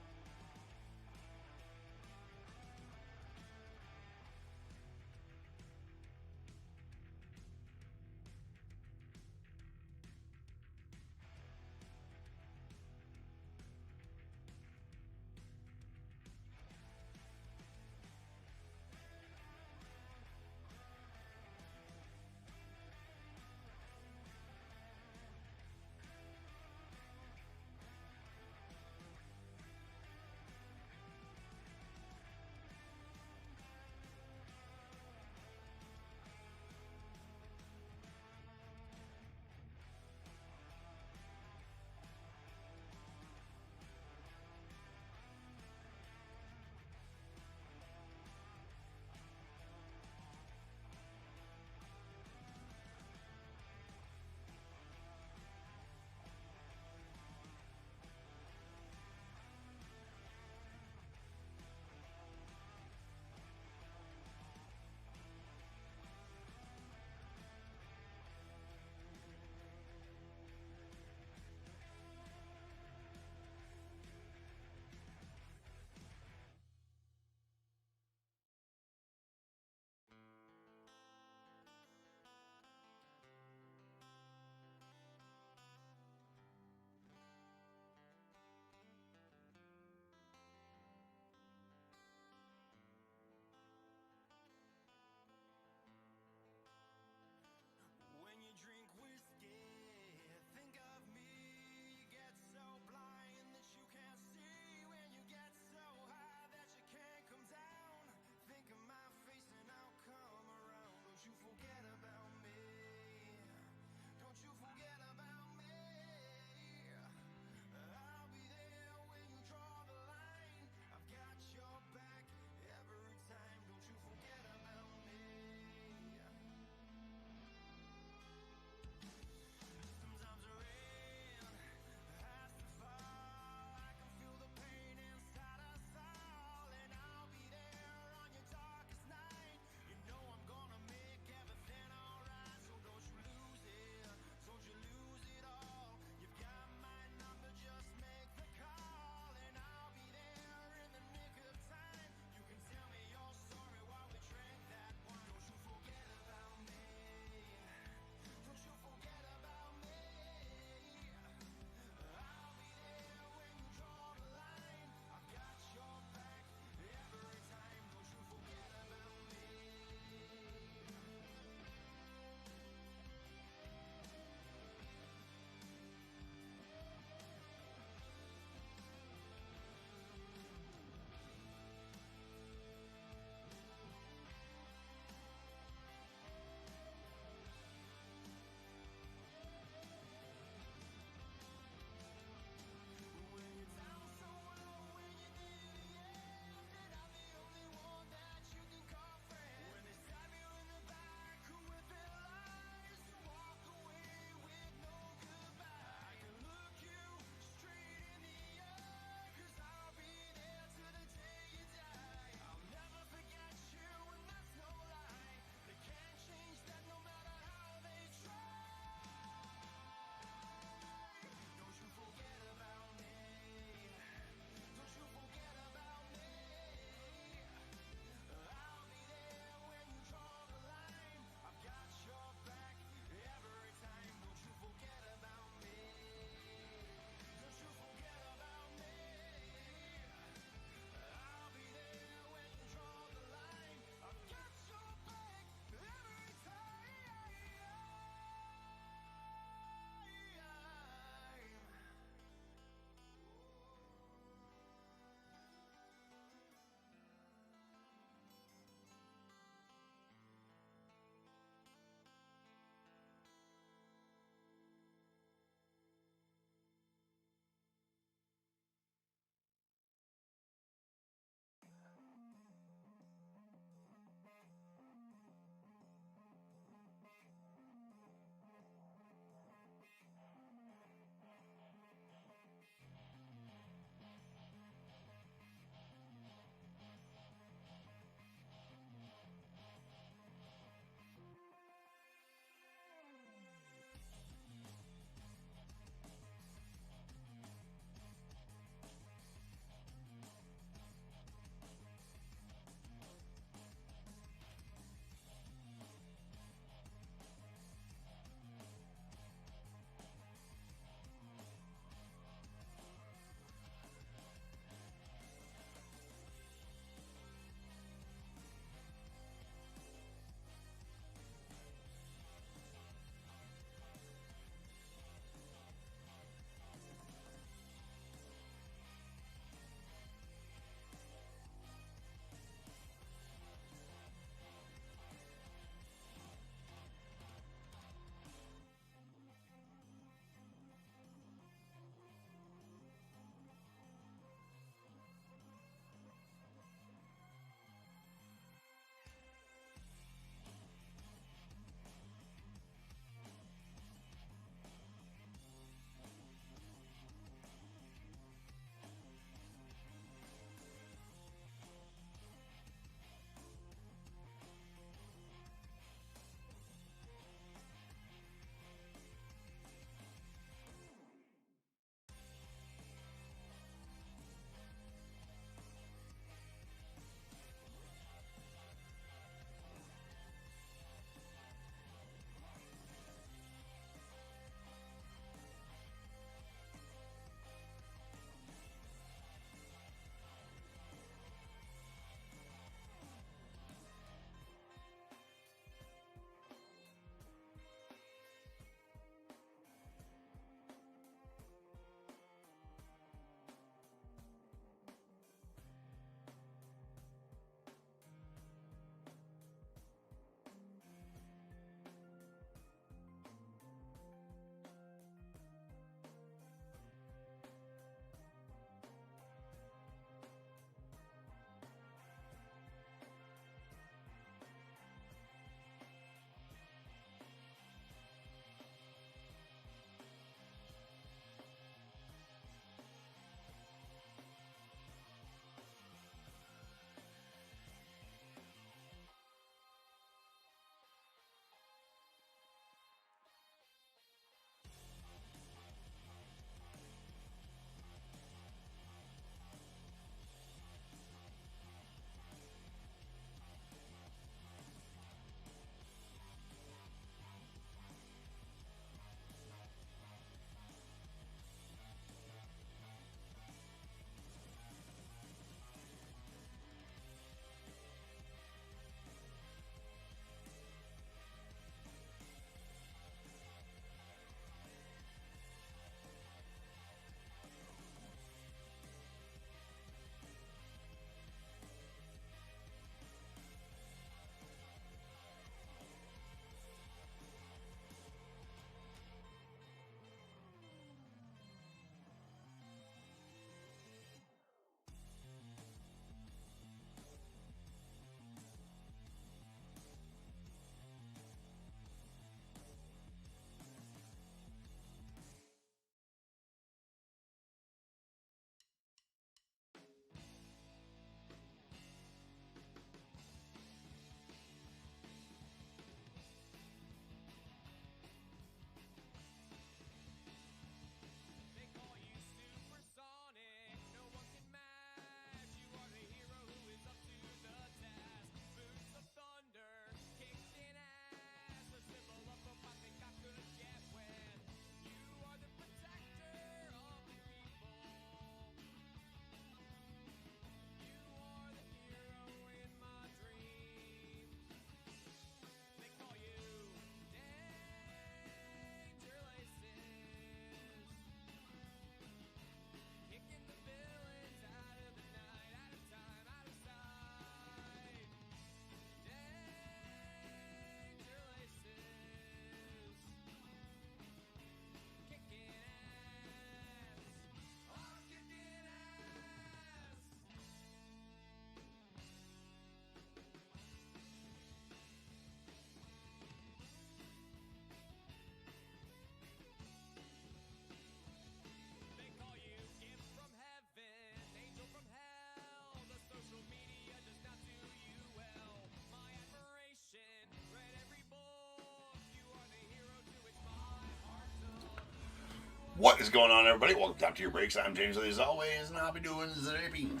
What is going on, everybody? Welcome to Top Tier Breaks. I'm James, as always, and I'll be doing zipping.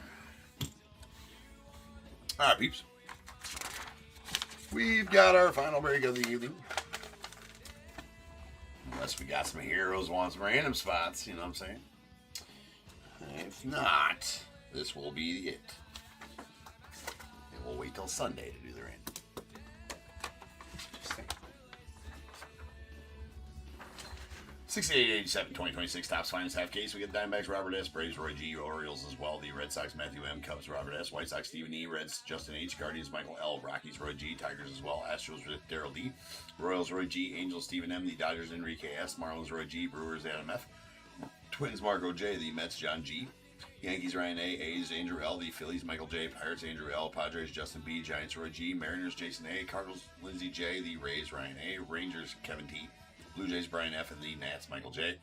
All right, peeps. We've got our final break of the evening. Unless we got some heroes want some random spots, you know what I'm saying? If not, this will be it. And we'll wait till Sunday to do the random. 68-87, 2026 Topps Finest half case. We get Diamondbacks, Robert S. Braves, Roy G. Orioles as well. The Red Sox, Matthew M. Cubs, Robert S. White Sox, Stephen E. Reds, Justin H. Guardians, Michael L. Rockies, Roy G. Tigers as well. Astros, Daryl D. Royals, Roy G. Angels, Stephen M. The Dodgers, Enrique S. Marlins, Roy G. Brewers, Adam F. Twins, Marco J. The Mets, John G. Yankees, Ryan A. A's, Andrew L. The Phillies, Michael J. Pirates, Andrew L. Padres, Justin B. Giants, Roy G. Mariners, Jason A. Cardinals, Lindsey J. The Rays, Ryan A. Rangers, Kevin T. Blue Jays, Brian F. And the Nats, Michael J.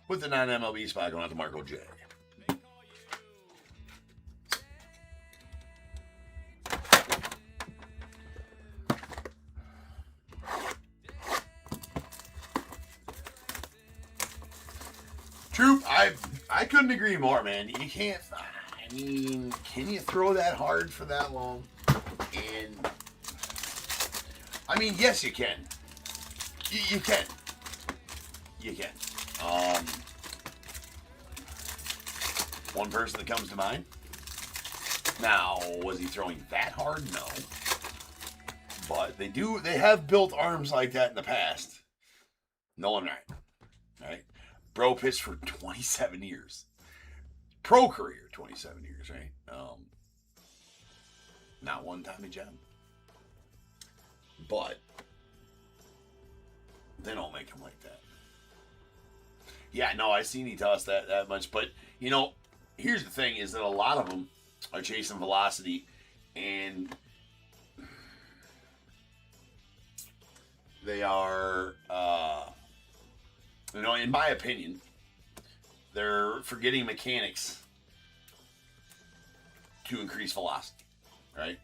With the non-MLB spot going out to Marco J. Troop, I couldn't agree more, man. You can't, I mean, can you throw that hard for that long? And, I mean, yes, you can. You can. You can. One person that comes to mind. Now, was he throwing that hard? No. But they have built arms like that in the past. Nolan Ryan. Right? Bro pitched for 27 years. Pro career, 27 years, right? Not one Tommy John. But they don't make him like that. Yeah, no, I seen he tossed that much. But, you know, here's the thing is that a lot of them are chasing velocity. And they are, you know, in my opinion, they're forgetting mechanics to increase velocity, right?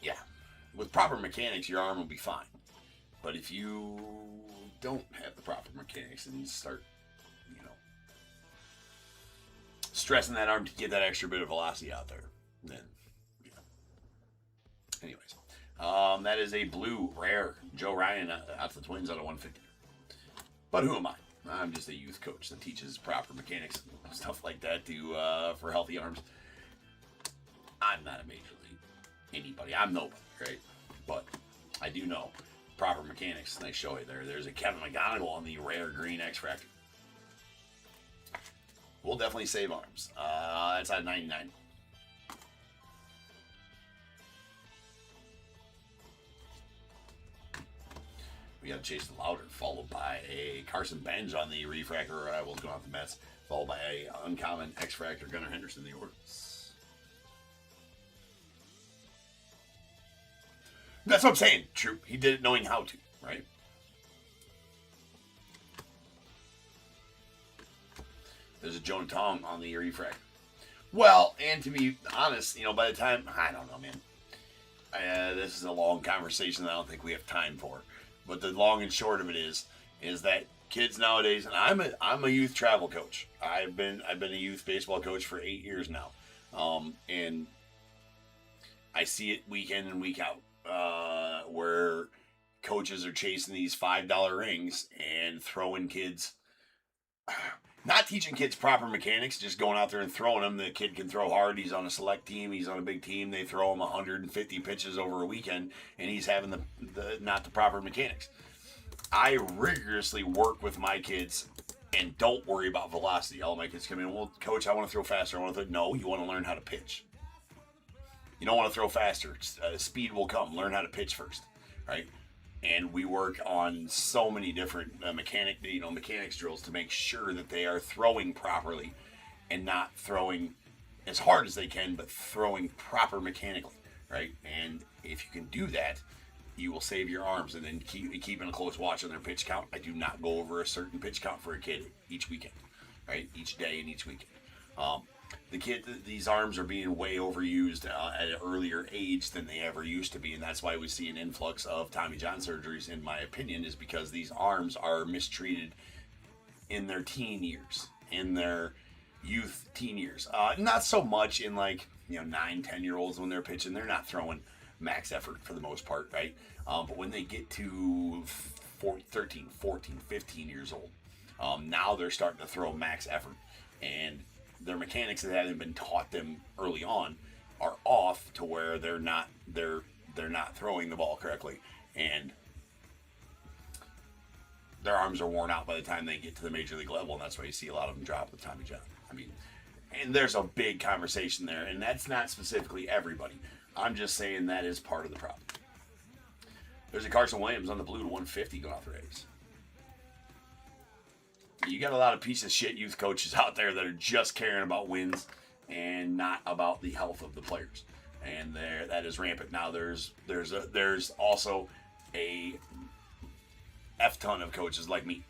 Yeah, with proper mechanics, your arm will be fine. But if you don't have the proper mechanics and start, you know, stressing that arm to get that extra bit of velocity out there, then, you know. Anyways, that is a blue rare Joe Ryan out to the Twins out of 150. But who am I? I'm just a youth coach that teaches proper mechanics and stuff like that to for healthy arms. I'm not a major league anybody. I'm nobody, right? But I do know proper mechanics, and they show you there. There's a Kevin McGonigal on the rare green X-Fractor. We'll definitely save arms. That's out of 99. We got Jason Louder, followed by a Carson Benj on the refractor arrivals going off the Mets, followed by a uncommon X-Fractor Gunnar Henderson, the Orioles. That's what I'm saying, Troop. He did it knowing how to, right? There's a Joan Tong on the refractor. Well, and to be honest, you know, by the time, I don't know, man. This is a long conversation that I don't think we have time for. But the long and short of it is that kids nowadays, and I'm a youth travel coach. I've been a youth baseball coach for 8 years now. And I see it week in and week out. Where coaches are chasing these $5 rings and throwing kids, not teaching kids proper mechanics, just going out there and throwing them. The kid can throw hard. He's on a select team. He's on a big team. They throw him 150 pitches over a weekend, and he's having the not the proper mechanics. I rigorously work with my kids and don't worry about velocity. All my kids come in, well, coach, I want to throw faster. I want to throw. No, you want to learn how to pitch. You don't want to throw faster. Speed will come. Learn how to pitch first, right? And we work on so many different mechanics drills to make sure that they are throwing properly and not throwing as hard as they can, but throwing proper mechanically, right? And if you can do that, you will save your arms and then keeping a close watch on their pitch count. I do not go over a certain pitch count for a kid each weekend, right? Each day and each weekend. these arms are being way overused at an earlier age than they ever used to be, and that's why we see an influx of Tommy John surgeries, in my opinion, is because these arms are mistreated in their teen years, in their youth teen years. Not so much in 9, 10-year-olds when they're pitching. They're not throwing max effort for the most part, right? But when they get to 13, 14, 15 years old, now they're starting to throw max effort, and their mechanics that haven't been taught them early on are off to where they're not throwing the ball correctly, and their arms are worn out by the time they get to the major league level, and that's why you see a lot of them drop with Tommy John. I mean, and there's a big conversation there, and that's not specifically everybody. I'm just saying that is part of the problem. There's a Carson Williams on the blue to 150 going off the Rays. You got a lot of piece of shit youth coaches out there that are just caring about wins and not about the health of the players, and that is rampant. Now there's also a ton of coaches like me,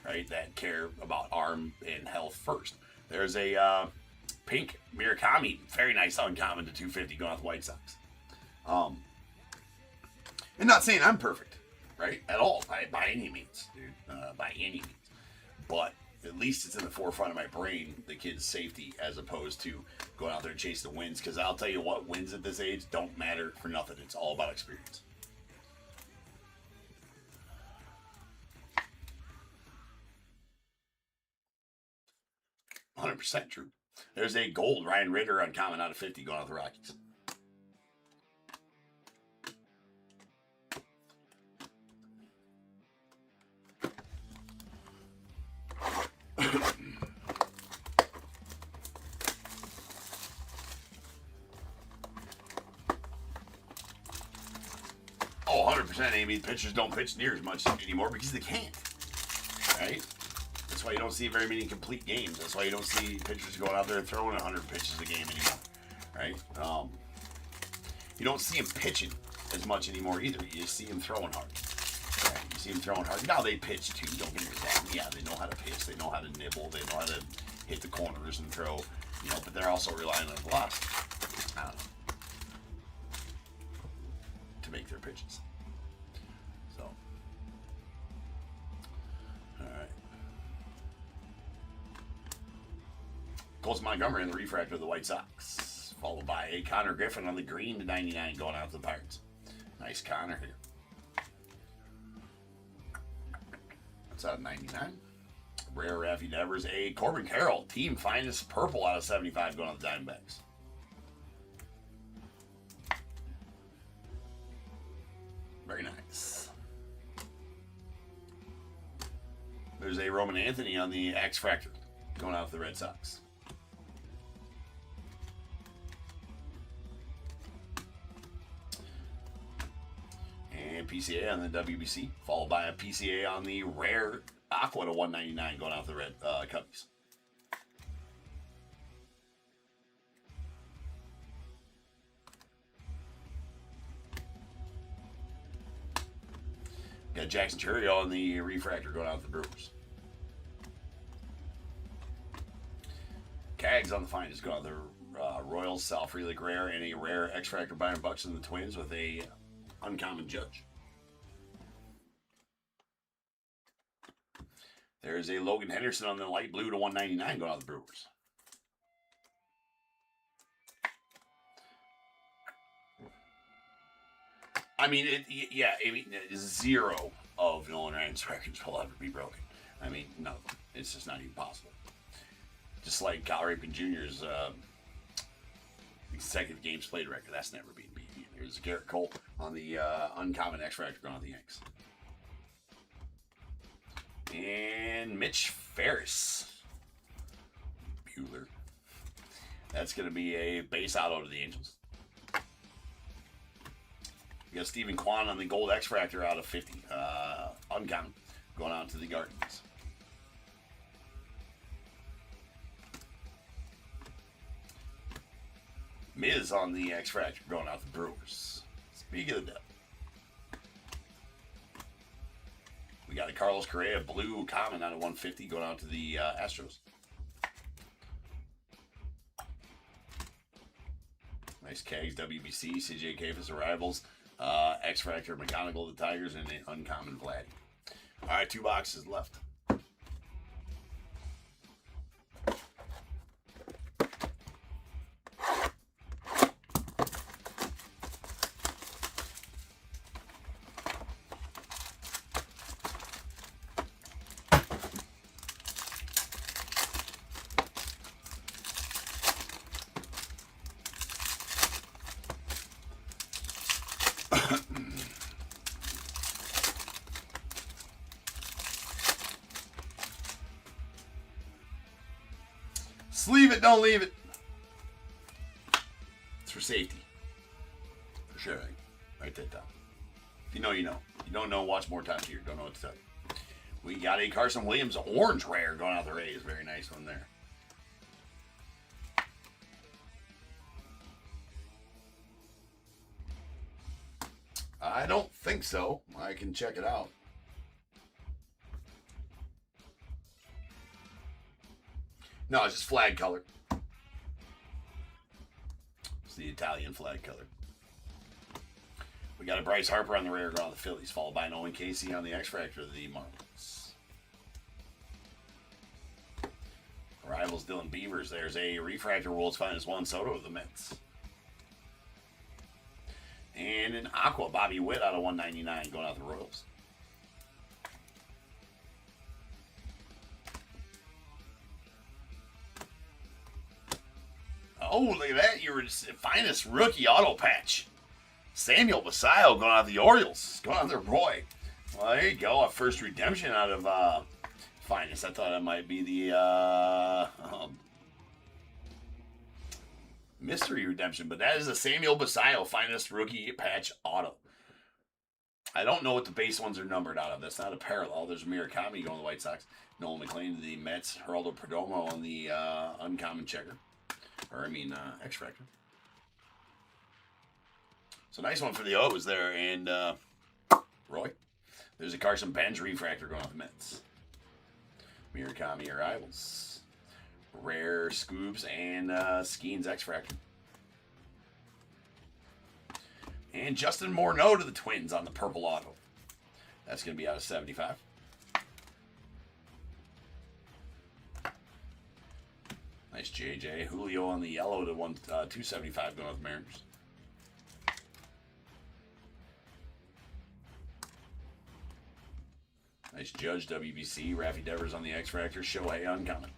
right, that care about arm and health first. There's a Pink Murakami, very nice uncommon to 250 going off the White Sox. And not saying I'm perfect, right, at all by any means, dude, by any means. But at least it's in the forefront of my brain, the kid's safety, as opposed to going out there and chasing the wins. Because I'll tell you what, wins at this age don't matter for nothing. It's all about experience. %, true. There's a gold Ryan Ritter uncommon out of 50 going out the Rockies. Oh, 100%, Amy. Pitchers don't pitch near as much anymore because they can't, right? That's why you don't see very many complete games. That's why you don't see pitchers going out there and throwing 100 pitches a game anymore, right? You don't see them pitching as much anymore either. You see them throwing hard. Right? You see them throwing hard. Now they pitch too, don't get me wrong. Yeah, they know how to pitch. They know how to nibble. They know how to hit the corners and throw, but they're also relying on velocity. I don't know. To make their pitches. So, all right. Colson Montgomery in the refractor of the White Sox, followed by a Connor Griffin on the green to 99 going out to the Pirates. Nice Connor here. That's out of 99. Rare Raffy Devers, a Corbin Carroll, team finest purple out of 75 going on the Diamondbacks. Very nice. There's a Roman Anthony on the X Fractor going out to the Red Sox. And PCA on the WBC, followed by a PCA on the rare Aqua to 199 going out to the Red Cubbies. Got Jackson Churio on the refractor going out to the Brewers. Cags on the finest going out to the Royals, Sal Frelick rare, and a rare X-Fractor Byron Buxton, the Twins, with a uncommon Judge. There's a Logan Henderson on the light blue to 199 going out to the Brewers. I mean, zero of Nolan Ryan's records will ever be broken. I mean, no, it's just not even possible. Just like Kyle Ripken Jr.'s consecutive games played record, that's never been beat. There's Garrett Cole on the uncommon X-Fractor going on the Yanks. And Mitch Ferris. Bueller. That's going to be a base auto to the Angels. We got Stephen Kwan on the gold X-Fractor out of 50. Uncommon. Going out to the Guardians. Miz on the X-Fractor going out to the Brewers. Speaking of the devil. We got a Carlos Correa blue common out of 150 going out to the Astros. Nice Cags, WBC, CJ Kafis, Arrivals, X-Factor, McGonigal, the Tigers, and an uncommon Vladdy. All right, 2 boxes left. Sleeve it, don't leave it. It's for safety. For sure. Write that down. If you know, you know. You don't know, watch more times here. Don't know what to tell you. We got a Carson Williams orange rare going out the Rays. Very nice one there. I don't think so. I can check it out. No, it's just flag color. It's the Italian flag color. We got a Bryce Harper on the rare going on the Phillies, followed by an Owen Casey on the X-Factor of the Marlins. Rivals Dylan Beavers. There's a refractor World's Finest Juan Soto of the Mets. And an Aqua Bobby Witt out of 199 going out the Royals. Oh, look at that. Your finest rookie auto patch. Samuel Basayo going out the Orioles. Going out their boy. Well, there you go. A first redemption out of finest. I thought it might be the mystery redemption, but that is a Samuel Basayo finest rookie patch auto. I don't know what the base ones are numbered out of. That's not a parallel. There's Murakami going to the White Sox. Nolan McLean to the Mets. Geraldo Perdomo on the uncommon checker. X-Factor. So nice one for the O's there. And Roy. There's a Carson Bench refractor going off the Mets. Murakami Arrivals. Rare Scoops and Skeens X-Factor. And Justin Morneau to the Twins on the purple auto. That's going to be out of 75. Nice JJ. Julio on the yellow to 275 going with Mariners. Nice Judge WBC. Raffy Devers on the X-Factor. Shohei uncommon.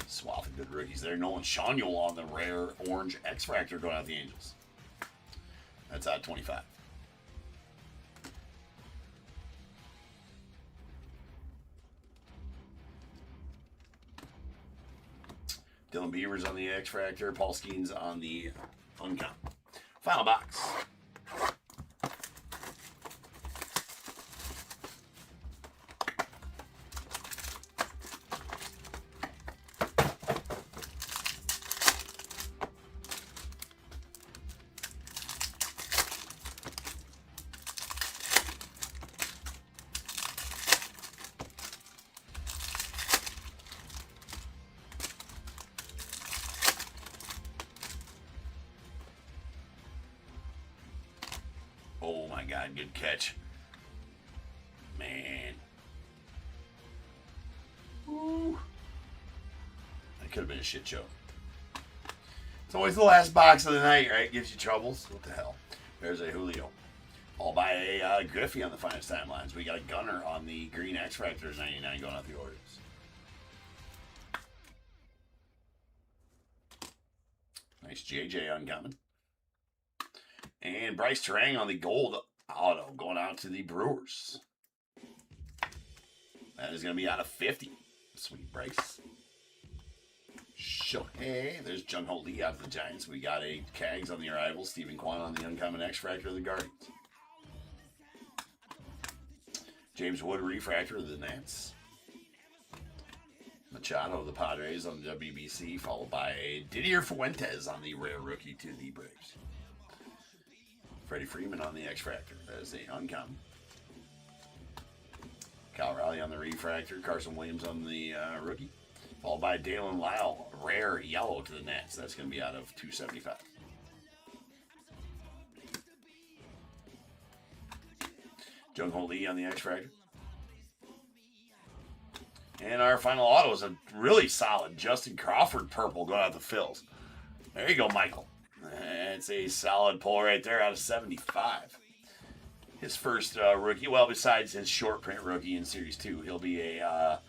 Swath of good rookies there. Nolan Shawnul on the rare orange X-Factor going out the Angels. That's out of 25. Dylan Beavers on the X-Factor. Paul Skeens on the uncommon. Final box. Oh my God, good catch. Man. Ooh. That could have been a shit show. It's always the last box of the night, right? Gives you troubles. What the hell? There's a Julio. All by a Griffey on the finest timelines. We got a Gunner on the green X-Factors 99 going out the Orioles. Nice JJ uncommon. And Bryce Terang on the gold auto going out to the Brewers. That is going to be out of 50. Sweet Bryce. Shohei. There's Jung Ho Lee out of the Giants. We got a Cags on the arrival. Stephen Kwan on the uncommon X-Factor of the Guardians. James Wood refractor of the Nats. Machado of the Padres on the WBC, followed by Didier Fuentes on the rare rookie to the Braves. Freddie Freeman on the X-Factor. That is the uncommon. Cal Raleigh on the refractor. Carson Williams on the rookie. Followed by Dalen Lyle, rare yellow to the Nats. That's going to be out of 275. Jung-Ho Lee on the X-Fractor. And our final auto is a really solid Justin Crawford purple going out the fills. There you go, Michael. It's a solid pull right there out of 75. His first rookie. Well, besides his short print rookie in Series 2, he'll be a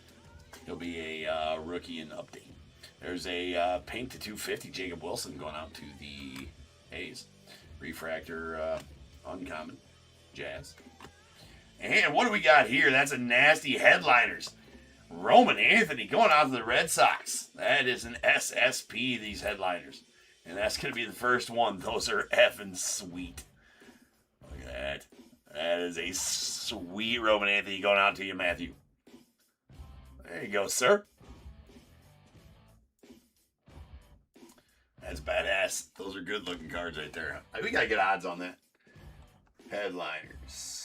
rookie in update. There's a pink to 250 Jacob Wilson going out to the A's. Refractor uncommon Jazz. And what do we got here? That's a nasty headliners. Roman Anthony going out to the Red Sox. That is an SSP, these headliners. And that's going to be the first one. Those are effing sweet. Look at that. That is a sweet Roman Anthony going out to you, Matthew. There you go, sir. That's badass. Those are good looking cards right there. We got to get odds on that. Headliners.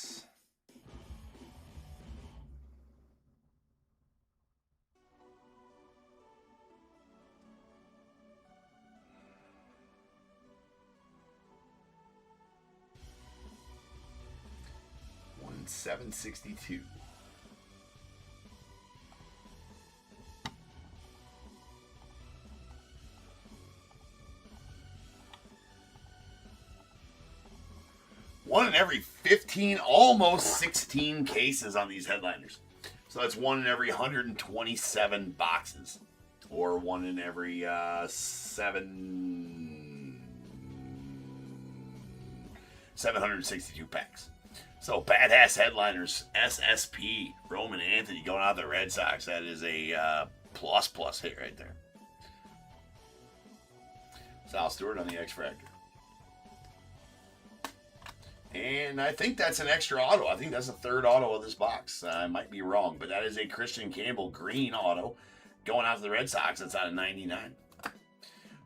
$762. One in every 15, almost 16 cases on these headliners. So that's one in every 127 boxes. Or one in every 762 packs. So, badass headliners, SSP, Roman Anthony going out the Red Sox. That is a plus hit right there. Sal Stewart on the X-Fractor. And I think that's an extra auto. I think that's the third auto of this box. I might be wrong, but that is a Christian Campbell green auto going out to the Red Sox. That's out of 99.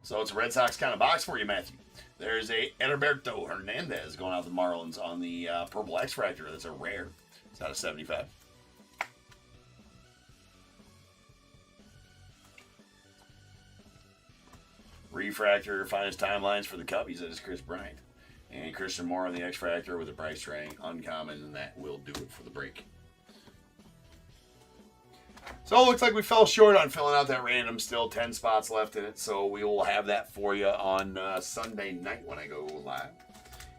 So, it's a Red Sox kind of box for you, Matthew. There's a Heriberto Hernandez going out to the Marlins on the purple X-Fractor. That's a rare. It's out of 75. Refractor, finest timelines for the Cubbies. That is Chris Bryant. And Christian Moore on the X-Fractor with a Bryce Trang uncommon, and that will do it for the break. So it looks like we fell short on filling out that random. Still 10 spots left in it, so we will have that for you on Sunday night when I go live.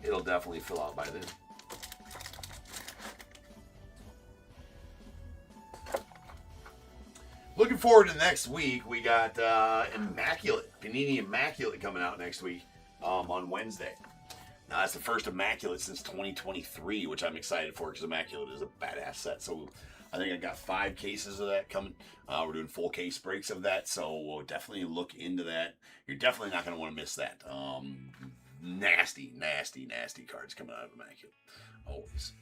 It'll definitely fill out by then. Looking forward to next week. We got Immaculate, Panini Immaculate coming out next week on Wednesday. Now, that's the first Immaculate since 2023, which I'm excited for because Immaculate is a badass set. So I think I got 5 cases of that coming. We're doing full case breaks of that, so we'll definitely look into that. You're definitely not going to want to miss that. Nasty cards coming out of Immaculate. Always.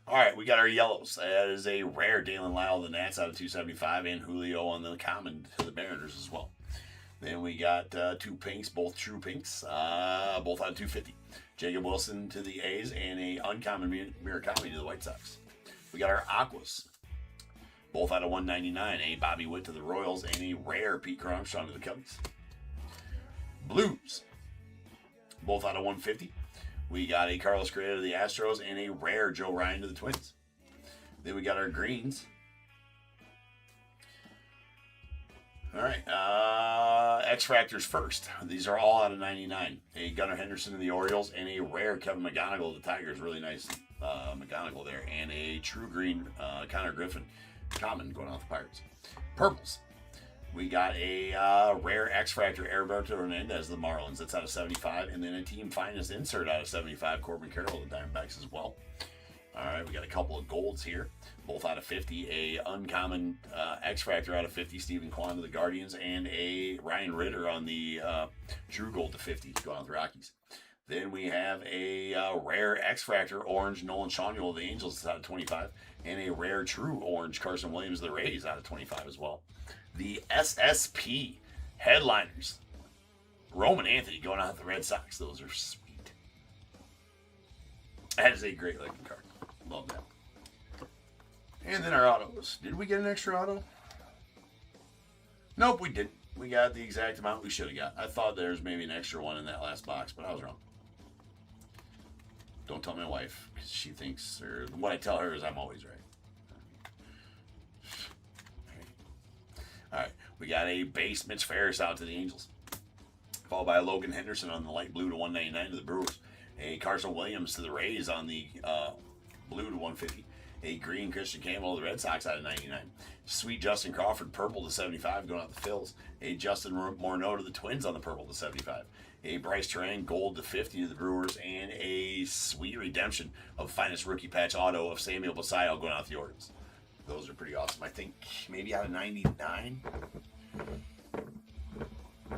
All right, we got our yellows. That is a rare Dalen Lyle, the Nats, out of 275, and Julio on the common to the Mariners as well. Then we got 2 pinks, both true pinks, both out of 250. Jacob Wilson to the A's, and a uncommon Murakami to the White Sox. We got our aquas, both out of 199. A Bobby Witt to the Royals, and a rare Pete Armstrong to the Cubbies. Blues, both out of 150. We got a Carlos Correa to the Astros, and a rare Joe Ryan to the Twins. Then we got our greens. All right, X-Fractors first. These are all out of 99. A Gunnar Henderson to the Orioles, and a rare Kevin McGonigal to the Tigers. Really nice McGonigal there. And a true green Connor Griffin, common, going off the Pirates. Purples. We got a rare X-Fractor Heriberto Hernandez, the Marlins. That's out of 75. And then a team finest insert out of 75, Corbin Carroll, the Diamondbacks as well. All right, we got a couple of golds here, both out of 50. A uncommon X-Fractor out of 50, Stephen Kwan to the Guardians, and a Ryan Ritter on the true gold to 50, going on the Rockies. Then we have a rare X-Fractor orange Nolan Schanuel of the Angels out of 25, and a rare true orange Carson Williams of the Rays out of 25 as well. The SSP headliners, Roman Anthony going out the Red Sox. Those are sweet. That is a great looking card. Love that. And then our autos. Did we get an extra auto? Nope, we didn't. We got the exact amount we should have got. I thought there was maybe an extra one in that last box, but I was wrong. Don't tell my wife, because she thinks, or what I tell her is I'm always right. All right, we got a base Mitch Ferris out to the Angels, followed by a Logan Henderson on the light blue to 199 to the Brewers, a Carson Williams to the Rays on the blue to 150, a green Christian Campbell to the Red Sox out of 99, sweet Justin Crawford purple to 75 going out the Phils, a Justin Morneau to the Twins on the purple to 75, a Bryce Terang gold to 50 to the Brewers, and a sweet redemption of finest rookie patch auto of Samuel Basallo going out the Orioles. Those are pretty awesome. I think maybe out of 99.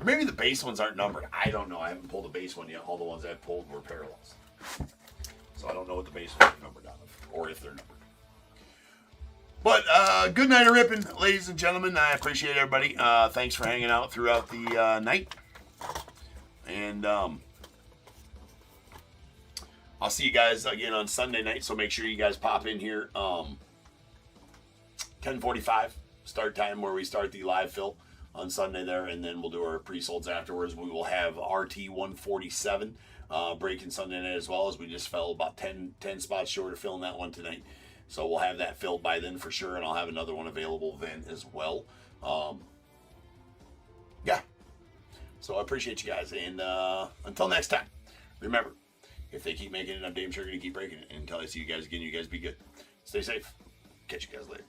Maybe the base ones aren't numbered. I don't know. I haven't pulled a base one yet. All the ones I've pulled were parallels. So I don't know what the base ones are numbered out of, or if they're numbered. But good night of ripping, ladies and gentlemen. I appreciate everybody. Thanks for hanging out throughout the night. And I'll see you guys again on Sunday night. So make sure you guys pop in here. 10:45 start time where we start the live fill on Sunday there, and then we'll do our pre-solds afterwards. We will have RT 147 breaking Sunday night as well, as we just fell about 10 spots short of filling that one tonight. So we'll have that filled by then for sure, and I'll have another one available then as well. Yeah. So I appreciate you guys, and until next time, remember, if they keep making it, I'm damn sure going to keep breaking it. And until I see you guys again, you guys be good. Stay safe. Catch you guys later.